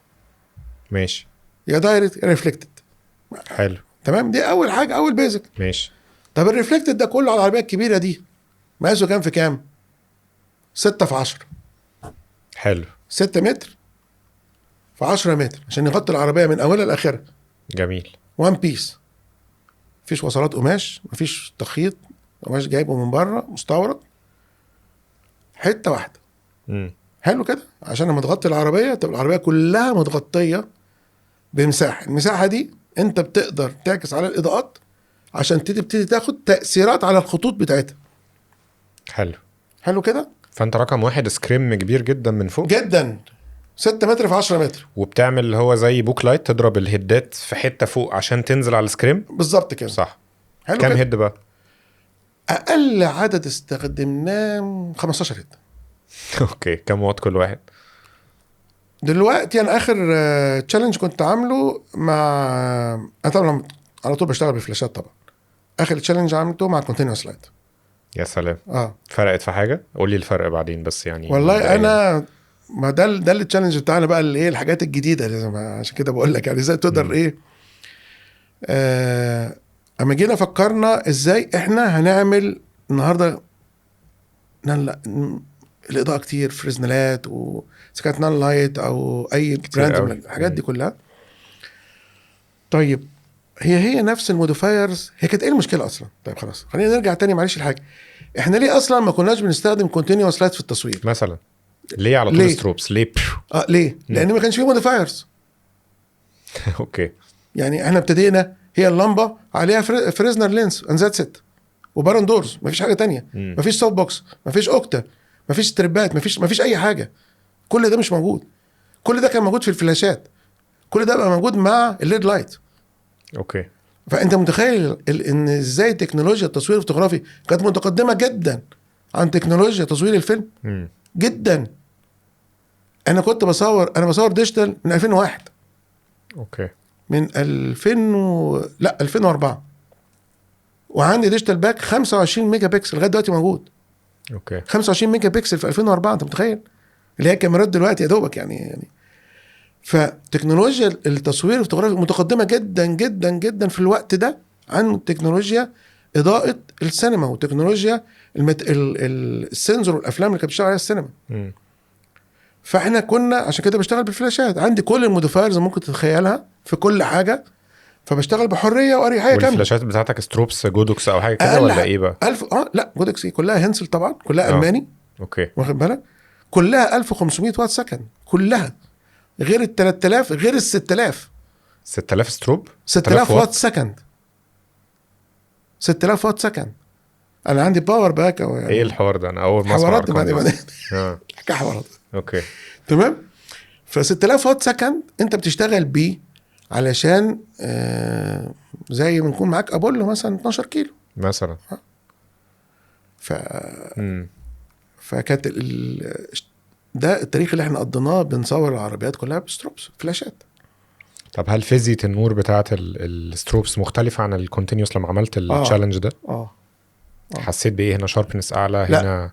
ماشي، يا دايركت يا ريفلكتد. حلو، تمام، دي اول حاجه، اول بيزك. ماشي. طب الريفلكتد ده كله على العربيه الكبيره دي مقاسه كام في كام؟ 6 في 10. حلو، 6 متر في 10 متر عشان يغطي العربيه من اولها لاخرها. جميل. وان بيس، مفيش وصلات قماش، مفيش تخيط قماش جايبه من بره مستورد، حته واحده. حلو كده، عشان لما تغطي العربيه تبقى العربيه كلها متغطيه بمساحه. المساحه دي انت بتقدر تعكس على الاضاءات عشان تبتدي تاخد تاثيرات على الخطوط بتاعتها. حلو كده. فانت رقم واحد سكريم كبير جدا من فوق جدا، 6 متر في 10 متر، وبتعمل اللي هو زي بوك لايت، تضرب الهيدات في حته فوق عشان تنزل على السكريم. بالظبط كده، صح. حلو كام كده. هيد بقى؟ اقل عدد استخدمناه 15 هيد. اوكي، كام واط كل واحد؟ دلوقتي انا اخر تشالنج كنت عامله مع، انا طبعا على طول بشتغل بفلاشات طبعا، اخر تشالنج عملته مع كونتينوس لايت. يا سلام. فرقت في حاجه؟ قول لي الفرق بعدين بس يعني. والله انا ما ده التشالنج بتاعنا بقى، اللي ايه الحاجات الجديده لازم، عشان كده بقول لك يعني ازاي تقدر ايه. اما جينا فكرنا ازاي احنا هنعمل النهارده الاضاءه كتير، فريزنالات وسكات نان لايت او اي براند من الحاجات دي كلها. طيب هي نفس الموديفايرز، هي كانت ايه المشكله اصلا؟ طيب خلاص خلينا نرجع تاني معلش الحاجه، احنا ليه اصلا ما كناش بنستخدم كونتينوس لايت في التصوير مثلا؟ ليه على طول ليه؟ ستروبس ليه؟ ليه؟ لان ما كانش فيه موديفايرز. اوكي. يعني احنا ابتدينا هي اللمبه عليها فريزنر لينس انزات 6 وبارن دورز، مفيش حاجه تانية، مفيش سوفت بوكس، مفيش اوكتا، مفيش ستريبات، مفيش اي حاجه. كل ده مش موجود. كل ده كان موجود في الفلاشات، كل ده بقى موجود مع الليد لايت. اوكي. فانت متخيل ان ازاي تكنولوجيا التصوير الفوتوغرافي كانت متقدمه جدا عن تكنولوجيا تصوير الفيلم. جدا. انا بصور ديجيتال من 2001. اوكي. من 2004 وعندي ديجيتال باك 25 ميجا بكسل لغايه دلوقتي موجود. اوكي. 25 ميجا بكسل في 2004، انت متخيل؟ اللي هي كاميرات دلوقتي يا دوبك يعني. فتكنولوجيا التصوير الفوتوغرافي متقدمه جدا جدا جدا في الوقت ده عن تكنولوجيا اضاءه السينما وتكنولوجيا السنسور والافلام اللي كانت بتشتغل عليها السينما. فاحنا كنا عشان كده بشتغل بالفلاشات، عندي كل الموديفايرز ممكن تتخيلها في كل حاجه، فبشتغل بحريه واريحيه كامله. والفلاشات بتاعتك ستروبس جودوكس او حاجه كده ولا ايه بقى؟ 1000 لا جودوكس كلها هنسل طبعا، كلها الماني. اوكي. واخد بالك؟ كلها 1500 وات سكند كلها، غير ال 3000 غير ال 6000. 6000 ستروب 6000 وات سكند. 6000 وات سكند. انا عندي باور باك او يعني ايه الحوار ده؟ انا اول ما اسمع حوارات بعدين حكى حوارات. اوكي. تمام. ف 6000 وات سكند انت بتشتغل بيه علشان زي ما يكون معاك ابولو مثلا 12 كيلو مثلا. فكانت ده التاريخ اللي احنا قضيناه بنصور العربيات كلها بستروبس فلاشات. طب هل فيزية النور بتاعه الستروبس مختلفة عن الكونتينيوس لما عملت التشالنج ده؟ حسيت بايه هنا؟ شاربنس اعلى؟ لا. هنا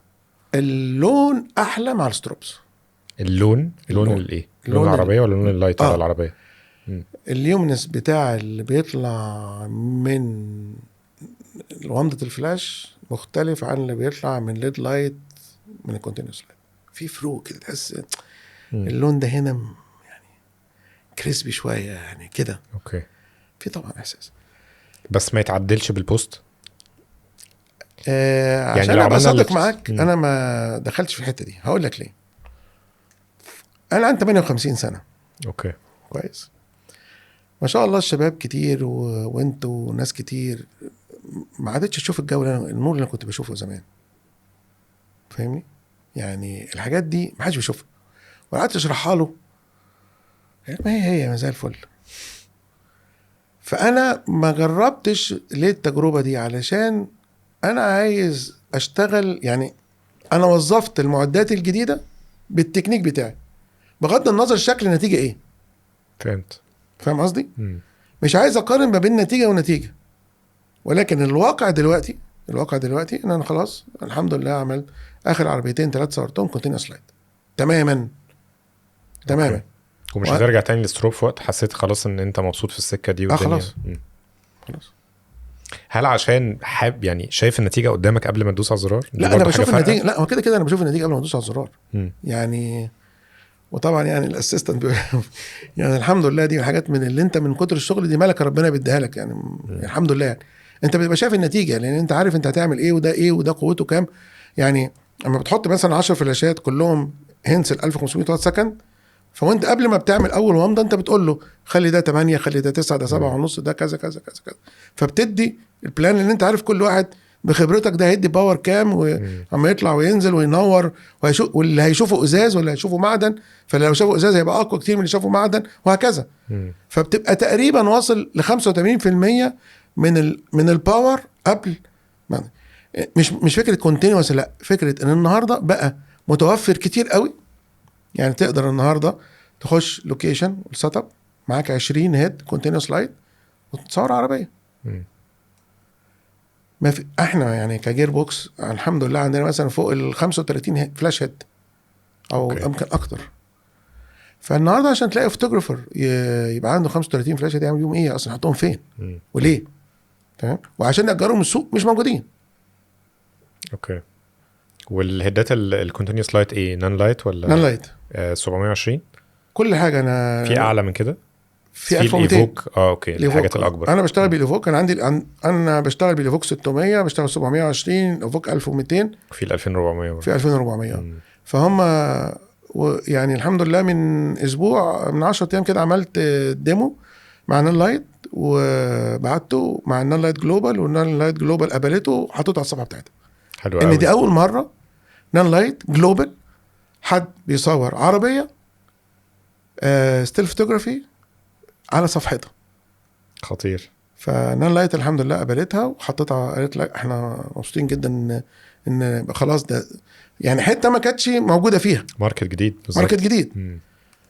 اللون احلى مع الستروبس. اللون الايه؟ لون العربية ولا لون اللايت على العربية؟ اليومنس بتاع اللي بيطلع من ومضة الفلاش مختلف عن اللي بيطلع من ليد لايت من الكونتينوس لايت. في فروق كده تحس اللون ده هنا يعني كريسبي شوية يعني كده. اوكي. في طبعا احساس بس ما يتعدلش بالبوست. يعني عشان ابقى صادق معاك انا ما دخلتش في الحتة دي. هقول لك ليه. انا عندي 58 سنة. اوكي. كويس ما شاء الله. الشباب كتير وانتوا ناس كتير ما عادتش تشوف الجو النور اللي انا كنت بشوفه زمان. فاهمني؟ يعني الحاجات دي ما حدش بيشوفها ولا قعدت اشرحها له. ما هي زي الفل. فانا ما جربتش ليه التجربة دي علشان انا عايز اشتغل. يعني انا وظفت المعدات الجديدة بالتكنيك بتاعي بغض النظر شكل النتيجة ايه. فهمت. فاهم قصدي؟ مش عايز اقارن ما بين نتيجة ونتيجة، ولكن الواقع دلوقتي ان انا خلاص الحمد لله عملت اخر عربيتين 3 صورتهم كونتينوس لايت تماما. ومش هترجع تاني للستروب في وقت حسيت خلاص ان انت مبسوط في السكة دي والدنيا؟ خلاص. هل عشان حاب يعني شايف النتيجة قدامك قبل ما تدوس على الزرار؟ لا انا بشوف النتيجة. لا هو كده انا بشوف النتيجة قبل ما ادوس على الزرار. يعني وطبعا يعني الاسيستنت يعني الحمد لله دي حاجات من اللي انت من كتر الشغل دي مالك ربنا بيديها لك يعني. الحمد لله يعني انت بتبقى شايف النتيجه لان انت عارف انت هتعمل ايه وده قوته كام. يعني اما بتحط مثلا 10 فلاشات كلهم هنسل 1500 وات سكند، فوانت قبل ما بتعمل اول ومضه انت بتقول له خلي ده 8 خلي ده 9 ده 7 ونص ده كذا كذا كذا كذا. فبتدي البلان اللي انت عارف كل واحد بخبرتك ده هيدي باور كام وعما يطلع وينزل وينور وهيشوف واللي هيشوفه ازاز ولا هيشوفه معدن. فلو شافوا ازاز هيبقى اقوى كتير من اللي شافوا معدن وهكذا. فبتبقى تقريبا واصل ل 85% من الباور قبل. مش فكره كونتينوس، لا فكره ان النهارده بقى متوفر كتير قوي. يعني تقدر النهارده تخش لوكيشن والسيت اب معاك 20 هيد كونتينوس لايت وتصور عربيه. ما في احنا يعني كجير بوكس الحمد لله عندنا مثلا فوق ال 35 فلاش هيد او يمكن اكتر. فالنهارده عشان تلاقي فوتوغرافر يبقى عنده 35 فلاش هيد يعمل بيهم ايه اصلا؟ يحطهم فين وليه؟ تمام. وعشان نأجرهم من السوق مش موجودين. اوكي. والهيدات الكونتينيوس لايت ايه؟ نان لايت ولا نان لايت 720 كل حاجه. انا في اعلى من كده في 1200. اوكي. الحاجات الاكبر انا بشتغل بالايفوك. انا بشتغل بالايفوك 600 بشتغل 720 ايفوك 1200 في 2400 في 2400 فهم يعني الحمد لله من اسبوع، من 10 ايام كده، عملت ديمو مع نان لايت وبعته مع نان لايت جلوبال، والنان لايت جلوبال قبلته وحطيته على الصفحه بتاعتها. حلو ان قوي. دي اول مره نان لايت جلوبال حد بيصور عربيه ستيل فوتوغرافي على صفحتها. خطير. فنان لايت الحمد لله قبلتها وحطيتها، قالت لا احنا مبسوطين جدا ان خلاص ده يعني حته ما كانتش موجوده فيها، ماركت جديد بالظبط. ماركت جديد.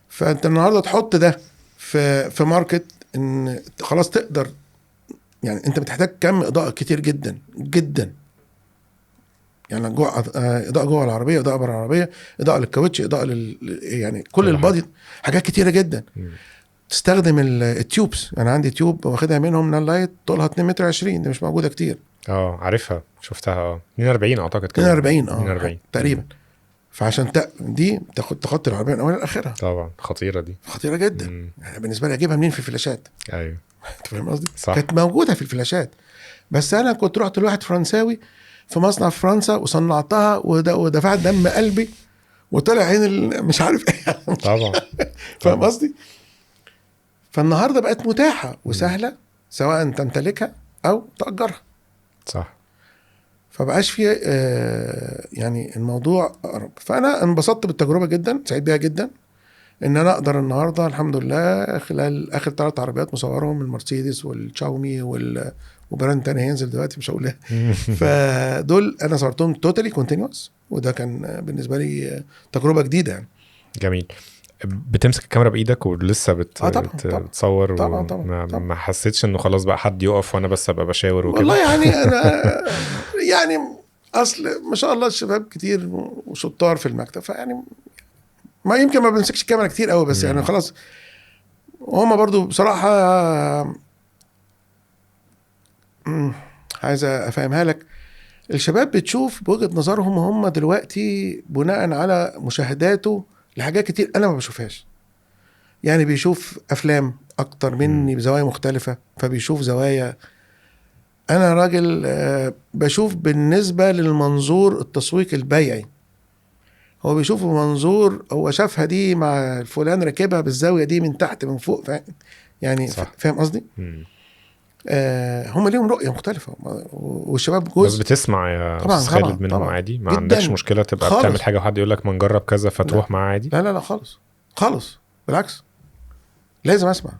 فانت النهارده تحط ده في ماركت ان خلاص تقدر، يعني انت بتحتاج كم اضاءه كتير جدا جدا، يعني جوه اضاءه جوه العربيه، اضاءه بره العربيه، اضاءه للكاوتش، اضاءه يعني كل البادي، حاجات كتيره جدا. تستخدم التيوبس. انا عندي تيوب واخدها منهم نان لايت طولها 2 متر 20، دي مش موجوده كتير. عارفها، شفتها 42 اعتقد، 42 تقريبا. فعشان دي تغطي العربيه من اولها لاخرها. طبعا خطيره دي، خطيره جدا. يعني بالنسبه لي اجيبها منين في الفلاشات؟ ايوه انت فاهم قصدي؟ صح. كانت موجوده في الفلاشات، بس انا كنت رحت لواحد فرنساوي في مصنع في فرنسا وصنعتها ودفعت دم قلبي وطلع عين مش عارف ايه. طبعا. فاهم قصدي؟ فالنهارده بقت متاحه وسهله، سواء تمتلكها او تاجرها. صح. فبقاش فيه يعني الموضوع أقرب. فانا انبسطت بالتجربه جدا، سعيد بيها جدا، ان انا اقدر النهارده الحمد لله خلال اخر 3 عربيات مصورهم، المرسيدس والتشاومي وبراند تاني هينزل دلوقتي مش هقولها. فدول انا صورتهم توتالي كونتينوس، وده كان بالنسبه لي تجربه جديده يعني. جميل. بتمسك الكاميرا بايدك ولسه بتصور؟ طبعا. ما حسيتش انه خلاص بقى حد يقف وانا بس ابقى بشاور وكده؟ والله يعني انا يعني اصل ما شاء الله الشباب كتير وشطار في المكتب، فيعني ما يمكن ما بمسكش الكاميرا كتير قوي، بس يعني خلاص. وهم برضو بصراحة عايز افهمها لك، الشباب بتشوف بوجهة نظرهم هم دلوقتي بناء على مشاهداته لحاجات كتير انا ما بشوفهاش. يعني بيشوف افلام اكتر مني بزوايا مختلفة، فبيشوف زوايا. انا راجل بشوف بالنسبة للمنظور التسويق البيعي، هو بيشوف منظور هو شافها دي مع الفلان ركبها بالزاوية دي من تحت من فوق، يعني فاهم قصدي؟ هم ليهم رؤية مختلفة، والشباب جزء. بس بتسمع يا أستاذ خالد منهم طبعًا. عادي ما عندكش مشكلة تبقى خالص. بتعمل حاجة وحد يقول لك ما نجرب كذا فتروح معاه عادي؟ لا خالص بالعكس، لازم اسمع.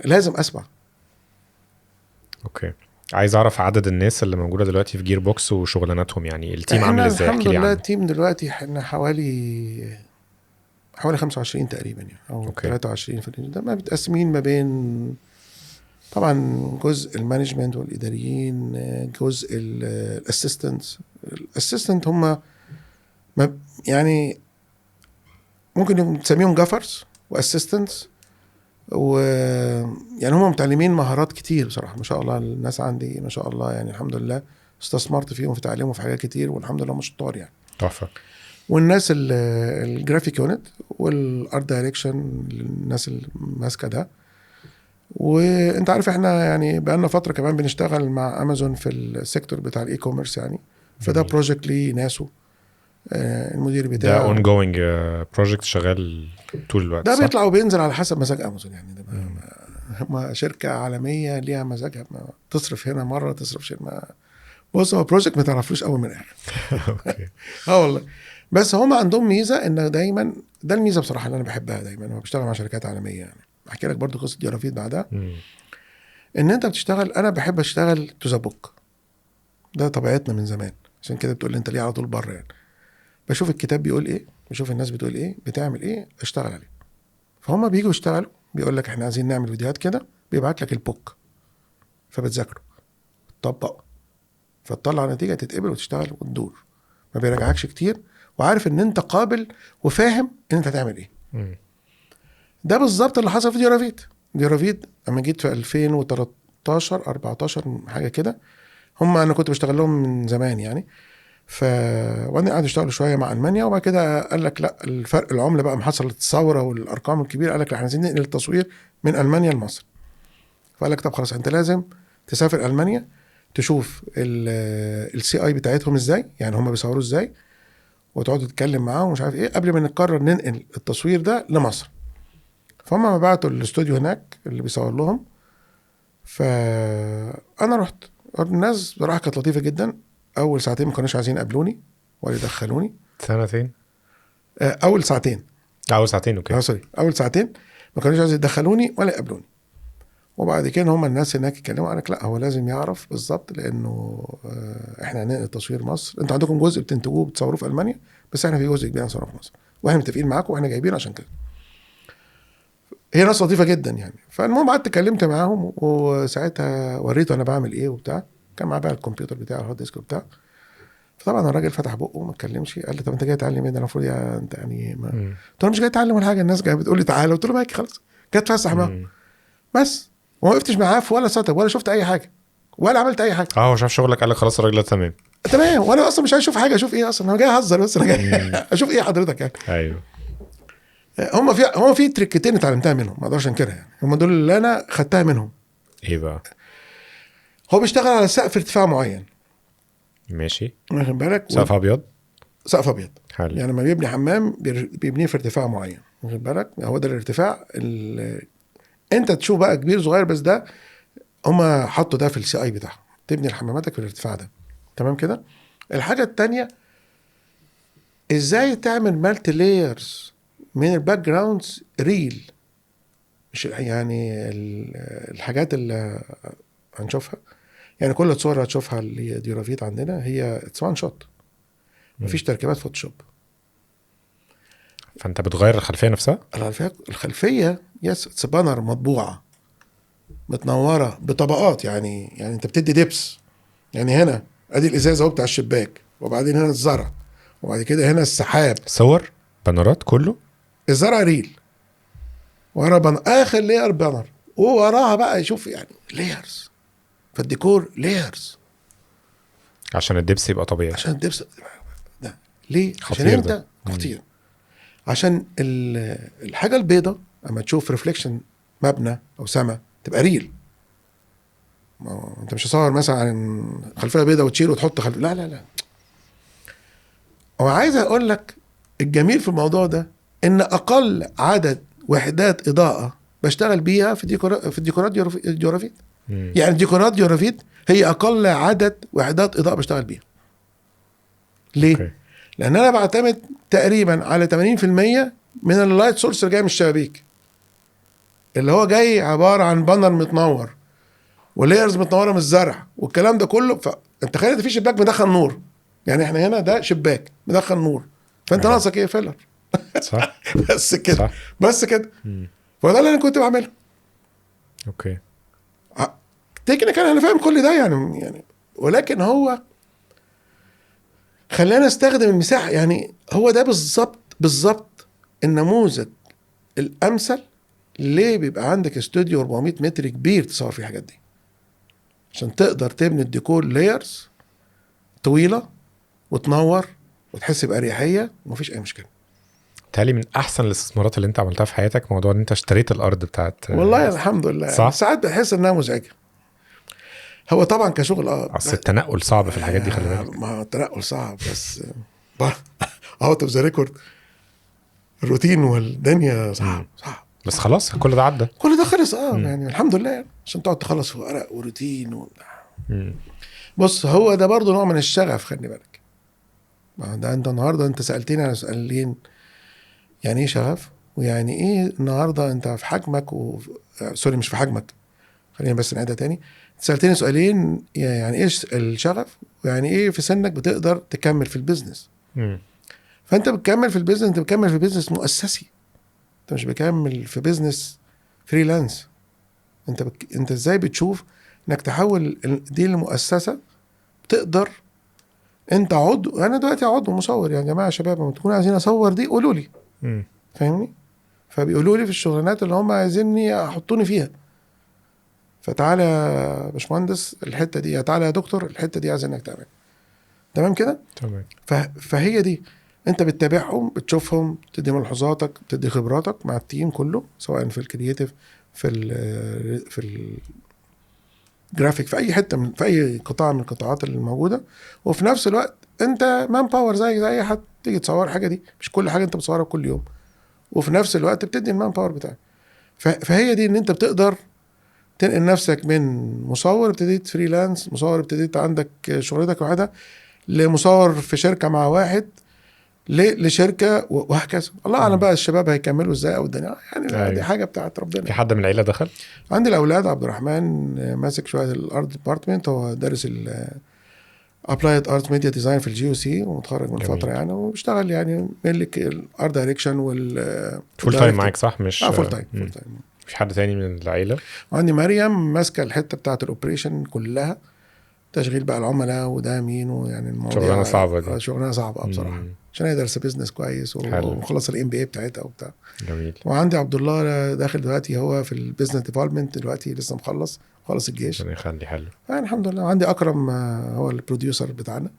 لازم اسمع. اوكي. عايز اعرف عدد الناس اللي موجودة دلوقتي في جير بوكس وشغلاناتهم، يعني التيم عامل ازاي؟ الحمد لله التيم دلوقتي احنا حوالي 25 تقريبا يعني، او 23 في الرينج ده. ما متقسمين ما بين طبعا جزء المانجمنت والاداريين، جزء الاسيستنت هم يعني ممكن تسميهم جافرز واسيستنتس، ويعني هم متعلمين مهارات كتير بصراحه ما شاء الله. الناس عندي ما شاء الله يعني الحمد لله استثمرت فيهم في تعليمهم في حاجات كتير، والحمد لله مش شطار يعني. تحفه. والناس الجرافيك يونت والارت دايركشن، الناس اللي ماسكه ده. وانت عارف احنا يعني بقالنا فتره كمان بنشتغل مع امازون في السيكتور بتاع الاي كوميرس يعني، فده بروجكت ليه ناسه المدير بتاعه. ده اون جوينج بروجكت شغال طول الوقت؟ ده بيطلع وبينزل على حسب مزاج امازون يعني. ده ما شركه عالميه ليها مزاجها، تصرف هنا مره تصرف هنا. بص هو بروجكت ما تعرفوش اول من اخر. اوكي. والله. بس هم عندهم ميزه ان دايما، ده الميزه بصراحه اللي انا بحبها دايما، انا بشتغل مع شركات عالميه يعني. احكي لك برضو قصه جرافيت بعدها. ان انت بتشتغل، انا بحب اشتغل تو ذا بوك، ده طبيعتنا من زمان. عشان كده بتقول لي انت ليه على طول بره يعني. بشوف الكتاب بيقول ايه، بشوف الناس بتقول ايه، بتعمل ايه، اشتغل عليه. فهم بييجوا يشتغلوا، بيقول لك احنا عايزين نعمل فيديوهات كده، بيبعت لك البوك، فبتذاكره تطبقه، فتطلع نتيجه تتقبل وتشتغل وتدور. ما بيراجعكش كتير، وعارف ان انت قابل وفاهم ان انت هتعمل ايه. ده بالظبط اللي حصل في ديورافيد اما جيت في 2013 14 حاجه كده. انا كنت بشتغل لهم من زمان يعني. وانا قاعد اشتغل شويه مع المانيا، وبعد كده قال لك لا، الفرق العمله بقى حصلت الثوره والارقام الكبيره، قال لك لا احنا عايزين ننقل التصوير من المانيا لمصر. فقال لك طب خلاص انت لازم تسافر المانيا، تشوف السي اي بتاعتهم ازاي، يعني هم بيصوروا ازاي، وتقعدوا تتكلم معاهم ومش عارف ايه قبل ما نقرر ننقل التصوير ده لمصر. فهم بعتوا الاستوديو هناك اللي بيصور لهم، فانا رحت. الناس بصراحه كانت لطيفه جدا. اول ساعتين ما كانوش عايزين يقابلوني ولا يدخلوني. سنتين اول ساعتين اوكي. سوري، اول ساعتين ما كانوش عايزين يدخلوني ولا يقابلوني. وبعد كده هم الناس هناك اتكلموا، قالك لا هو لازم يعرف بالظبط، لانه احنا هننقل تصوير مصر، انتوا عندكم جزء بتنتجوه بتصوروه في المانيا، بس احنا في جزء كبير هنصوره في مصر، واحنا متفقين معاكم واحنا جايبين عشان كده. هي ناس لطيفه جدا يعني. فالمهم قعدت اتكلمت معاهم، وساعتها وريته انا بعمل ايه وبتاع. كان معاه بقى الكمبيوتر بتاعه الهارد ديسك وبتاع. فطبعا الراجل فتح بقه وما اتكلمش. قال لي طب انت جاي تعلم ايه؟ ده المفروض انت يعني ما... قلت له مش جاي اتعلم ولا حاجه، الناس جايه بتقول لي تعالى. قلت له ماشي خلاص، جت اتفسح معاهم بس. وما وقفتش معاه في ولا سطر ولا شفت اي حاجه ولا عملت اي حاجه. هو شاف شغلك قال لك خلاص الراجل ده تمام. تمام. وانا اصلا مش عايز اشوف حاجه. اشوف ايه اصلا؟ انا جاي اهزر بس. انا جاي اشوف ايه حضرتك يعني. ايوه. هم في تريكتين اتعلمتها منهم، ما اقدرش انكرها يعني. هم دول اللي انا خدتها منهم. ايه بقى؟ هو بيشتغل على سقف ارتفاع معين. ماشي. واخد بالك؟ سقف ابيض. سقف ابيض. حلو. يعني لما بيبني حمام بيبنيه في ارتفاع معين. واخد بالك؟ هو ده الارتفاع انت تشوف بقى كبير صغير، بس ده هم حطوا ده في السي اي بتاعهم، تبني الحماماتك في الارتفاع ده. تمام كده. الحاجه الثانيه، ازاي تعمل مالتي لايرز من الباك جراوندز ريل. مش يعني الحاجات اللي هنشوفها يعني، كل الصور هتشوفها اللي ديورافيت عندنا هي اتس وان شوت، مفيش تركيبات فوتوشوب. فانت بتغير الخلفيه نفسها؟ الخلفيه يس اتس بانر مطبوعه متنوره بطبقات. يعني انت بتدي دبس. يعني هنا ادي الازازه اهو بتاع الشباك، وبعدين هنا الزرع، وبعد كده هنا السحاب. صور بانرات كله. الزرع ريل، ورا بانر، اخر لاير بانر، ووراها بقى يشوف يعني لايرز. فالديكور لايرز عشان الدبس يبقى طبيعي. عشان الدبس ده ليه؟ عشان خطير انت ده. خطير. عشان الحاجه البيضه اما تشوف ريفليكشن مبنى او سما تبقى ريل. انت مش هتصور مثلا عن خلفيه بيضه وتشيل وتحط لا لا لا. وعايز اقول لك الجميل في الموضوع ده ان اقل عدد وحدات اضاءه بشتغل بيها في الديكورات ديورافيت. يعني الديكورات ديورافيت هي اقل عدد وحدات اضاءه بشتغل بيها. ليه؟ أوكي. لان انا بعتمد تقريبا على 80% من اللايت سورس اللي جاي من الشبابيك، اللي هو جاي عباره عن بانر متنور ولايرز متنوره من الزرع والكلام ده كله. فانت تخيل في شباك مدخل نور. يعني احنا هنا ده شباك مدخل نور، فانت ناقصك ايه؟ فيلر. صح. بس كده. صح. بس كده. فده اللي انا كنت بعمله. اوكي. تكنيكال انا فاهم كل ده يعني ولكن هو خلينا نستخدم المساحه. يعني هو ده بالظبط النموذج الامثل. ليه بيبقى عندك استوديو 400 متر كبير تصور فيه الحاجات دي؟ عشان تقدر تبني الديكور لايرز طويله وتنور وتحس باريحيه ومفيش اي مشكله. تالي من احسن الاستثمارات اللي انت عملتها في حياتك موضوع ان انت اشتريت الارض بتاعت. والله الحمد لله. صح؟ ساعات بحس انها مزعجه. هو طبعا كشغل اصل التنقل صعب في الحاجات دي، خلي بالك. ما هو التنقل صعب بس اوت اوف ذا ريكورد. الروتين والدنيا صعب. بس خلاص كل ده عدى. كل ده خلص. يعني الحمد لله يعني. عشان تقعد تخلص في ورق وروتين بص هو ده برضو نوع من الشغف. خلي بالك. ما ده انت النهارده انت سالتني على سؤالين، يعني ايه شغف ويعني ايه النهارده انت في حجمك سوري مش في حجمك، خلينا بس نعيدها تاني. سألتني سؤالين، يعني ايه الشغف ويعني ايه في سنك بتقدر تكمل في البيزنس. فانت بتكمل في البيزنس، انت بتكمل في بيزنس مؤسسي، انت مش بتكمل في بيزنس فريلانس. انت ازاي بتشوف انك تحول دي لمؤسسة تقدر انت عضو. انا دلوقتي عضو مصور يا جماعة شباب، لما تكونوا عايزين اصور دي قولوا لي. فاهمني؟ فبيقولوا لي في الشغلانات اللي هم عايزيني احطوني فيها، فتعالى يا باشمهندس الحته دي، تعالى يا دكتور الحته دي عايز انك تعمل. تمام كده. تمام. فهي دي انت بتتابعهم، بتشوفهم، تدي ملحوظاتك، بتدي خبراتك مع التيم كله، سواء في الكرياتيف في جرافيك في اي حته في اي قطاع من القطاعات اللي موجوده. وفي نفس الوقت انت مان باور زي اي حد تيجي تصور حاجه، دي مش كل حاجه انت بتصورها كل يوم، وفي نفس الوقت بتدي المان باور بتاعك. فهي دي ان انت بتقدر تنقل نفسك من مصور ابتديت فريلانس، مصور ابتديت عندك شغلتك لوحدها، لمصور في شركه مع واحد، لشركه، وهكذا. الله اعلم بقى الشباب هيكملوا ازاي او الدنيا يعني. أيوة. دي حاجه بتاعت ربنا. في حد من العيله دخل؟ عندي الاولاد، عبد الرحمن ماسك شويه الارت ديبارتمنت، هو دارس ابلايد ارت ميديا ديزاين في الجي او سي ومتخرج من فتره يعني، وبيشتغل يعني ملك الارت دايركشن فول تايم معاك صح؟ مش فول تايم. فول تايم. مش حد تاني من العيله؟ وعندي مريم ماسكه الحته بتاعت الاوبريشن كلها، تشغيل بقى العملاء وده مين، ويعني المواضيع شغلانه صعبه دي. شغلانه صعبه بصراحه، عشان هي دارسه بيزنس كويس وخلص الام بي اي بتاعتها وبتاع. جميل. وعندي عبد الله داخل دلوقتي، هو في البيزنس ديفلوبمنت دلوقتي، لسه خلص الجيش يعني يخلي حلو يعني الحمد لله. وعندي اكرم هو البروديوسر بتاعنا.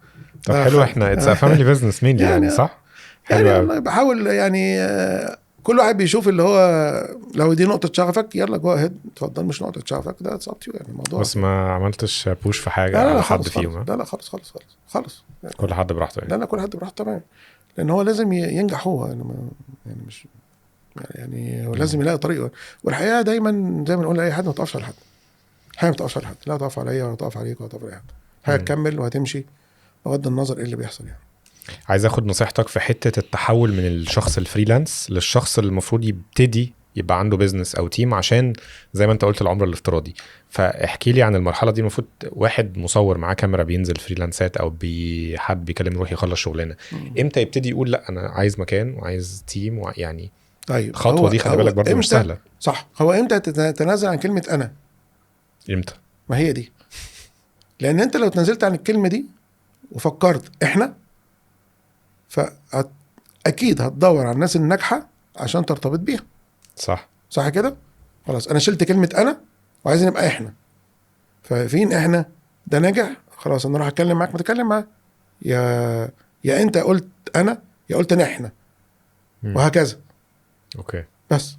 طب حلو، احنا اتس فاميلي بزنس مين يعني صح؟ حلو يعني والله بحاول يعني كل واحد بيشوف اللي هو لو دي نقطة شغفك يلا جو اهيد اتفضل، مش نقطة شغفك ده اتس يعني الموضوع. بس ما عملتش بوش في حاجة لا على حد فيهم؟ لا خالص يعني كل حد براحته يعني. لا كل حد براحته تمام، لأن هو لازم ينجح هو يعني مش يعني هو لازم يلاقي طريقه. والحقيقة دايما زي ما نقول أي حد ما تقفش على حد، حاجة ما تقفش على حد، لا تقف عليا ولا تقف عليك ولا تقف على حد، حاجة تكمل وهتمشي بغض النظر ايه اللي بيحصل يعني. عايز اخد نصيحتك في حتة التحول من الشخص الفريلانس للشخص اللي المفروض يبتدي يبقى عنده بيزنس او تيم، عشان زي ما انت قلت العمر الافتراضي. فاحكي لي عن المرحلة دي. المفروض واحد مصور معاه كاميرا بينزل فريلانسات او حد بيكلم يروح يخلص شغلانة، امتى يبتدي يقول لا انا عايز مكان وعايز تيم يعني؟ طيب الخطوة دي خلي بالك برضه مش سهلة. صح. هو امتى تتنازل عن كلمة انا؟ امتى؟ ما هي دي، لان انت لو تنزلت عن الكلمة دي وفكرت احنا، فاكيد هتدور على الناس الناجحة عشان ترتبط بيها. صح كده. خلاص انا شلت كلمة انا وعايزين نبقى احنا. ففين احنا ده ناجح، خلاص انا راح اتكلم معاك، ما تتكلم معاه، يا انت قلت انا يا قلت انا احنا، وهكذا. اوكي. بس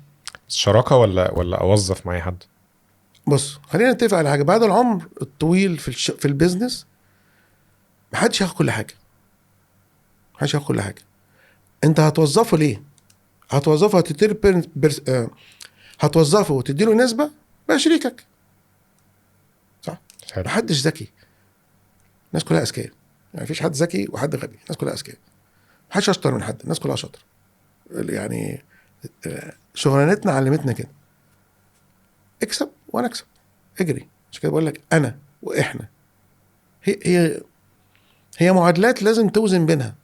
شراكة ولا اوظف معايا حد؟ بص خلينا نتفق على حاجة، بعد العمر الطويل في البيزنس محدش ياخد كل حاجة، محدش ياخد كل حاجة. انت هتوظفه ليه؟ هتوظفه هتوظفه وتديله نسبة بقى شريكك، صح؟ محدش ذكي، الناس كلها اذكياء يعني، مفيش حد ذكي وحد غبي، الناس كلها اذكياء، محدش اشطر من حد، الناس كلها شاطرة يعني. شغلانتنا علمتنا كده، اكسب وانا اكسب، اجري. مش كده بقول لك انا واحنا، هي معادلات لازم توزن بينها.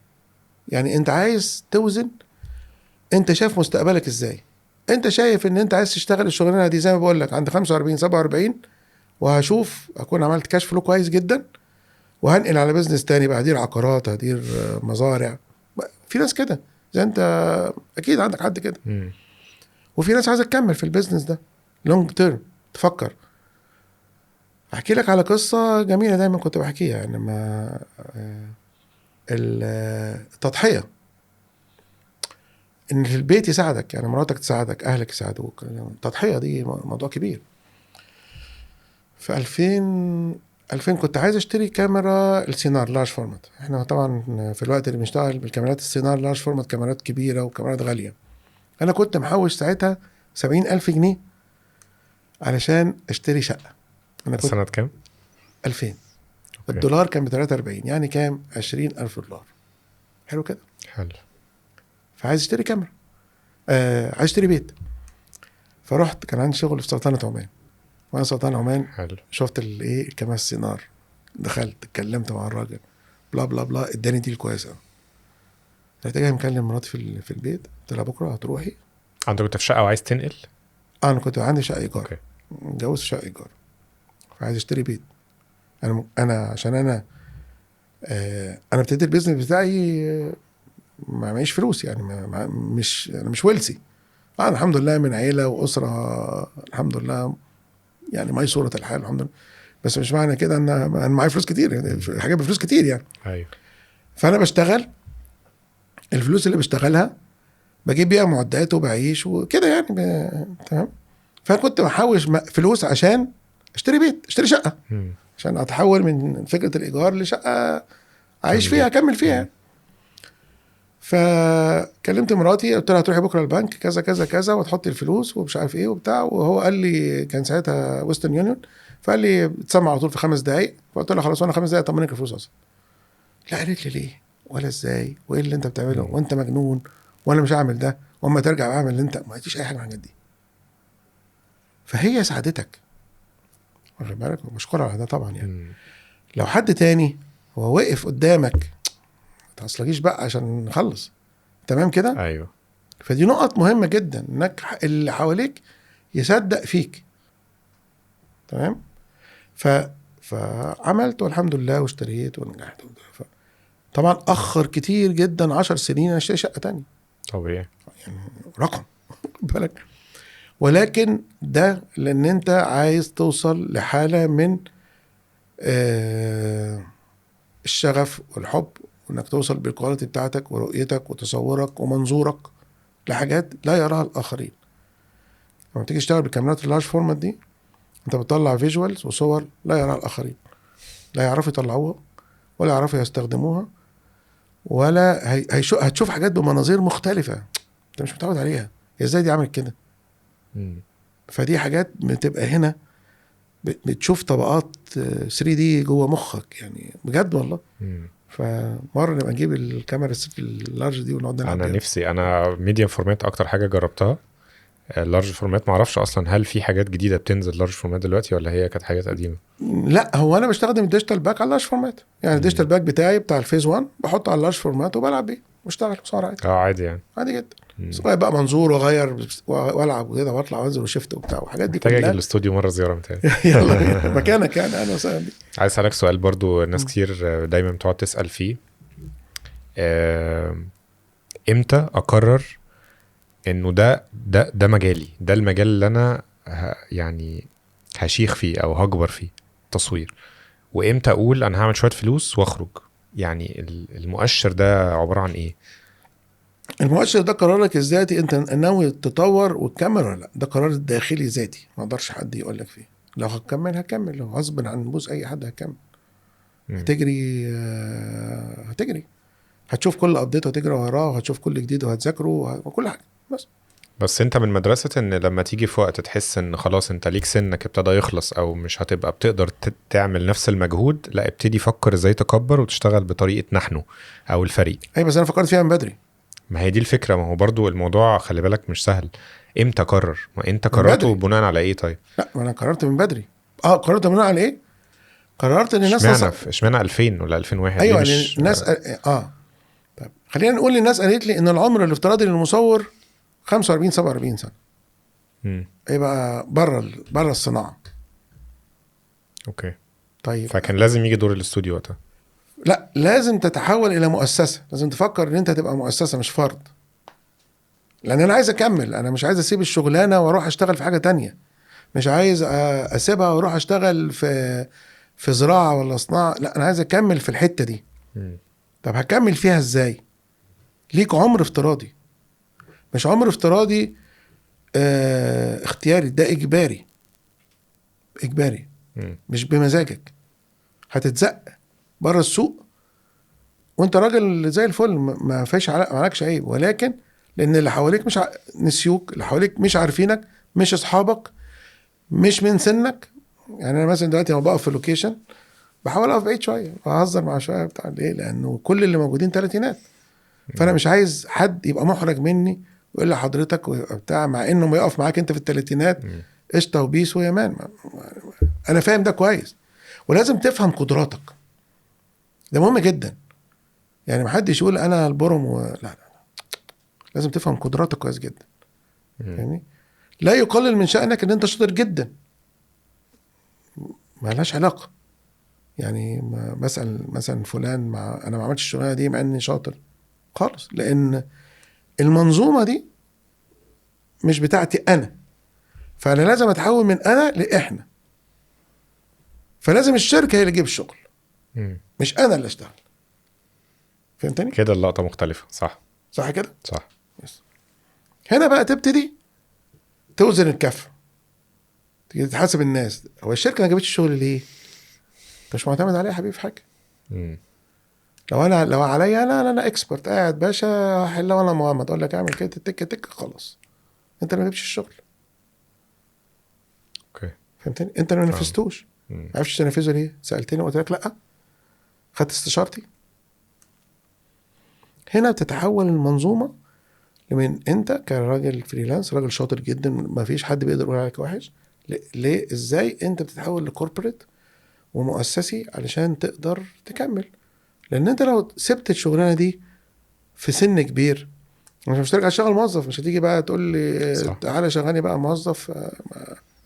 يعني انت عايز توزن، انت شايف مستقبلك ازاي؟ انت شايف ان انت عايز تشتغل الشغلانه دي زي ما بقول لك عند 45 47 وهشوف اكون عملت كاش فلو كويس جدا وهنقل على بيزنس تاني بقى، هدير عقارات، هدير مزارع. في ناس كده زي انت اكيد عندك حد كده. وفي ناس عايزه تكمل في البيزنس ده لونج تيرم، تفكر. احكي لك على قصه جميله دايما كنت بحكيها يعني، ما التضحيه ان في البيت يساعدك، يعني مراتك تساعدك، اهلك يساعدوك، التضحيه دي موضوع كبير. في 2000 كنت عايز اشتري كاميرا السينار لارج فورمات. احنا طبعا في الوقت اللي بنشتغل بالكاميرات السينار لارج فورمات كاميرات كبيره وكاميرات غاليه. انا كنت محوش ساعتها 70,000 جنيه علشان اشتري شقه. انا كنت سنه كام؟ 2000. الدولار كان ب43، يعني كام؟ 20,000 دولار. حلو كده. حلو. فعايز اشتري كاميرا، عايز اشتري بيت. فرحت، كان عندي شغل في سلطنة عمان، وانا سلطنة عمان حلو. شفت الايه الكاميرا السينار، دخلت اتكلمت مع الراجل بلا بلا بلا، اداني ديل كويس قوي. رحت جاي مكلم مراتي في البيت، قلت لها بكره هتروحي. انت كنت في شقه وعايز تنقل؟ انا كنت عندي شقه ايجار، متجوز شقه ايجار، فعايز اشتري بيت. انا عشان انا ابتديت البيزنس بتاعي ما معيش فلوس يعني، انا مش ويلسي. انا الحمد لله من عيله واسره الحمد لله يعني ميسوره الحال الحمد لله، بس مش معنى كده ان انا معايا فلوس كتير يعني، حاجات بفلوس كتير يعني. ايوه. فانا بشتغل، الفلوس اللي بشتغلها بجيب بيها معدات وبعيش وكده يعني تمام. فكنت بحوش فلوس عشان اشتري بيت، اشتري شقه مم. عشان اتحول من فكره الايجار لشقه اعيش فيها اكمل فيها. فكلمت مراتي قلت لها هتروحي بكره البنك كذا كذا كذا وتحطي الفلوس ومش عارف ايه وبتاع، وهو قال لي كان ساعتها ويسترن يونيون، فقال لي بتسمع على طول في 5 دقائق. فقلت لها خلاص، وانا 5 دقائق طمنك الفلوس اصلا. لا قالت لي ليه ولا ازاي وايه اللي انت بتعمله وانت مجنون وانا مش هعمل ده، واما ترجع بعمل اللي انت ما فيش اي حاجه من الحاجات دي. فهي ساعدتك، واخد بالك، ومشكور على ده طبعا يعني. مم. لو حد تاني هو وقف قدامك ما تعصلجيش بقى عشان نخلص، تمام كده. ايوه. فدي نقط مهمه جدا، انك اللي حواليك يصدق فيك، تمام. فعملت والحمد لله واشتريت ونجحت. طبعا اخر كتير جدا 10 سنين انا اشتري شقه تانية، طبيعي. يعني رقم بالك. ولكن ده لان انت عايز توصل لحاله من الشغف والحب، وانك توصل بالكواليتي بتاعتك ورؤيتك وتصورك ومنظورك لحاجات لا يراها الاخرين. لما تيجي تشتغل بالكاميرات اللارج فورمات دي، انت بتطلع فيجوالز وصور لا يراها الاخرين، لا يعرفوا يطلعوها ولا يعرفوا يستخدموها، ولا هتشوف حاجات بمناظير مختلفه انت مش متعود عليها. ازاي دي عملت كده؟ مم. فدي حاجات بتبقى هنا بتشوف طبقات 3D جوه مخك يعني، بجد والله. مم. فمره نبقى نجيب الكاميرا اللارج دي ونقعد نلعب انا بيها. نفسي، انا ميديم فورمات اكتر حاجه جربتها. اللارج فورمات ما اعرفش اصلا هل في حاجات جديده بتنزل لارج فورمات دلوقتي ولا هي كانت حاجات قديمه. لا هو انا بستخدم الديجيتال باك على اللارج فورمات، يعني الديجيتال باك بتاعي بتاع الفيز 1 بحطه على اللارج فورمات وبلعب بيه واشتغل بصراحه عادي. عادي يعني. عادي جدا. بس بقى منظور واغير والعب وكده واطلع وانزل وشفت وبتاع وحاجات دي محتاج اجي كلها. الاستوديو مره زياره متهيألي. يلا مكانك يعني، انا وسهلا بيك. عايز اسالك سؤال برضو ناس كتير دايما بتقعد تسال فيه. امتى اقرر انه ده مجالي، ده المجال اللي انا يعني هشيخ فيه او هكبر فيه تصوير، وامتى اقول انا هعمل شويه فلوس واخرج؟ يعني المؤشر ده عباره عن ايه؟ المؤشر ده قرارك الذاتي، انت ناوي تطور وتكمل ولا لا. ده قرار داخلي ذاتي، ما اقدرش حد يقول لك فيه. لو هتكمل هكمل، لو غصب عن بوز اي حد هكمل. هتجري هتجري، هتشوف كل ابديت وهتجري وراه، وهتشوف كل جديد وهتذاكره وكل حاجه. بس انت من مدرسة ان لما تيجي في وقت تحس ان خلاص انت ليك سنك ابتدى يخلص او مش هتبقى بتقدر تعمل نفس المجهود، لا ابتدي فكر ازاي تكبر وتشتغل بطريقة نحن او الفريق. اي بس انا فكرت فيها من بدري. ما هي دي الفكرة، ما هو برضو الموضوع خلي بالك مش سهل. امتى قرر؟ ما انت قررته بناء على ايه؟ طيب لا ما انا قررت من بدري. قررت بناء على ايه؟ قررت ان الناس اشمعنى 2000 ولا 2001؟ ايوه الناس طيب خلينا نقول الناس قالت لي ان العمر الافتراضي للمصور 45 47 سنه. ايه بقى بره الصناعه. اوكي طيب فكان لازم يجي دور الاستوديو وقتها. لا لازم تتحول الى مؤسسه، لازم تفكر ان انت تبقى مؤسسه مش فرد. لان انا عايز اكمل، انا مش عايز اسيب الشغلانه واروح اشتغل في حاجه تانية، مش عايز اسيبها واروح اشتغل في زراعه ولا صناعه، لا انا عايز اكمل في الحته دي. طب هكمل فيها ازاي؟ ليك عمر افتراضي، مش عمر افتراضي اختياري، ده اجباري. مش بمزاجك. هتتزق بره السوق وانت راجل زي الفل، ما فيش عليكش عيب، ولكن لان اللي حواليك مش نسيوك، اللي حواليك مش عارفينك، مش اصحابك، مش من سنك. يعني انا مثلا دلوقتي لما بقف في اللوكيشن بحاول اقف بعيد شويه واهزر مع شويه بتاع ليه، لانه كل اللي موجودين تلاتينات. فانا مش عايز حد يبقى محرج مني ويقول لي حضرتك وبتاع، مع انه ما يقف معاك انت في الثلاثينات قشطه وبيس ويمان. انا فاهم ده كويس، ولازم تفهم قدراتك، ده مهم جدا. يعني ما حدش يقول انا البرم لا لازم تفهم قدراتك كويس جدا. يعني لا يقلل من شأنك ان انت شاطر جدا، ما لهاش علاقه. يعني مثلا فلان انا ما عملتش الشغلانه دي مع اني شاطر خالص، لان المنظومه دي مش بتاعتي انا، فانا لازم اتحول من انا لاحنا. فلازم الشركه هي اللي تجيب الشغل، مش انا اللي اشتغل. فهمتني كده؟ اللقطه مختلفه. صح كده. صح. هنا بقى تبتدي توزن الكفه، تيجي تحاسب الناس، هو الشركه ما جابتش الشغل ليه؟ مش معتمد عليها يا حبيبي في حاجه. لو عليا انا اكسبرت قاعد باشا حلها وانا مغمض اقول لك اعمل كده تك خلاص. انت ما جبتش الشغل. اوكي فهمتني؟ انت ما نفذتوش. ما عرفتش تنفذه ليه؟ سالتني وقلت لك لا، خدت استشارتي. هنا بتتحول المنظومه من انت كراجل فريلانس راجل شاطر جدا ما فيش حد بيقدر يقول عليك وحش، ليه ازاي انت بتتحول لكوربريت ومؤسسي علشان تقدر تكمل. لان انت لو سبت الشغلانه دي في سن كبير مش هترجع تشتغل موظف. مش هتيجي بقى تقول لي تعالى شغلني بقى موظف.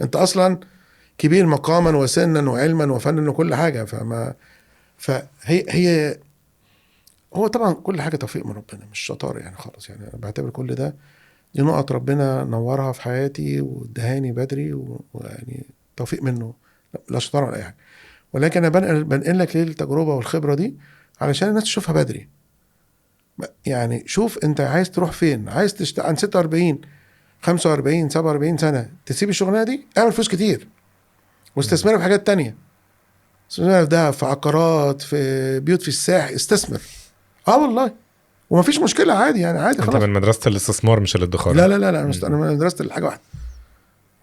انت اصلا كبير مقاما وسنا وعلما وفنا وكل حاجه. فهي هو طبعا كل حاجه توفيق من ربنا مش شطاره يعني خالص. يعني انا بعتبر كل ده دي نقط ربنا نورها في حياتي وادهاني بدري ويعني توفيق منه، لا شطاره ولا اي حاجه. ولكن انا بنقل لك ليه التجربه والخبره دي علشان الناس تشوفها بدري. يعني شوف انت عايز تروح فين. عايز تشتغل عن 46 45 47 سنه تسيب الشغلانه دي، اعمل فلوس كتير واستثمرها في حاجات تانية. استثمرها في دهب، في عقارات، في بيوت في الساحل. استثمر والله ومفيش مشكله عادي يعني عادي خلاص. انت من مدرسه الاستثمار مش الادخار. لا انا من مدرسه الحاجه واحده.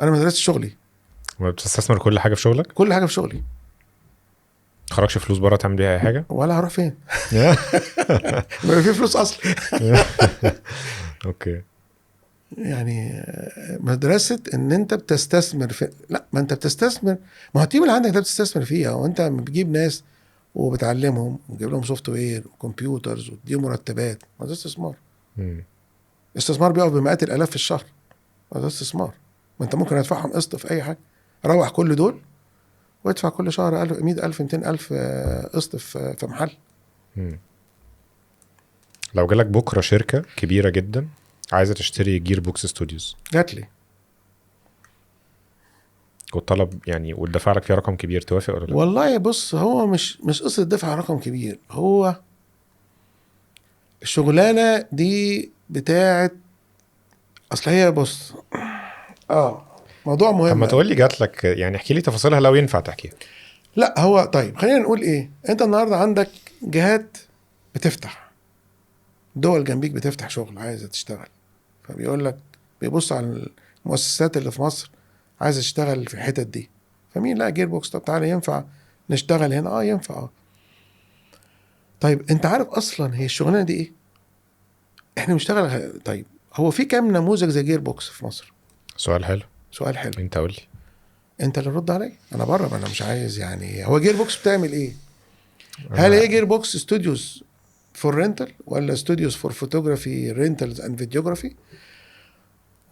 انا من مدرسه شغلي. بتستثمر كل حاجه في شغلك؟ كل حاجه في شغلي. تخرجش فلوس بره تعمل بيها اي حاجه؟ ولا هروح فين؟ ما في فلوس اصلا. اوكي. يعني مدرسه ان انت بتستثمر في، لا ما انت بتستثمر، ما هو التيم اللي عندك ده بتستثمر فيها. وانت بتجيب ناس وبتعلمهم وتجيب لهم سوفت وير وكمبيوترز وتديهم مرتبات، ما ده استثمار. استثمار بيقف بمئات الالاف في الشهر، ما ده استثمار. ما انت ممكن ادفعهم قسط في اي حاجه. روح كل دول وادفع كل شهر 1000 100,000 200,000 قسط في محل. لو جالك بكره شركه كبيره جدا عايزه تشتري جير بوكس ستوديوز، جات لي والطلب يعني والدفع لك فيها رقم كبير، توافق ولا لا؟ والله بص، هو مش قصه دفع رقم كبير. هو الشغلانه دي بتاعت اصل هي بص موضوع مهم. طب ما تقول لي جات لك يعني، احكي لي تفاصيلها لو ينفع تحكيها. لا هو طيب خلينا نقول ايه. انت النهارده عندك جهات بتفتح، دول جنبيك بتفتح شغل عايزه تشتغل، فبيقول لك بيبص على المؤسسات اللي في مصر عايزه تشتغل في الحتت دي. فمين لا جير بوكس، طب تعالى ينفع نشتغل هنا؟ ينفع. طيب انت عارف اصلا هي الشغلانه دي ايه؟ احنا بنشتغل. طيب هو في كام نموذج زي جير بوكس في مصر؟ سؤال حلو. انت قول لي، انت اللي رد علي. انا بره، ما انا مش عايز. يعني هو جير بوكس بتعمل ايه؟ هل هي جير بوكس ستوديوز فور رينتال، ولا ستوديوز فور فوتوغرافي رينتالز اند فيديوغرافي،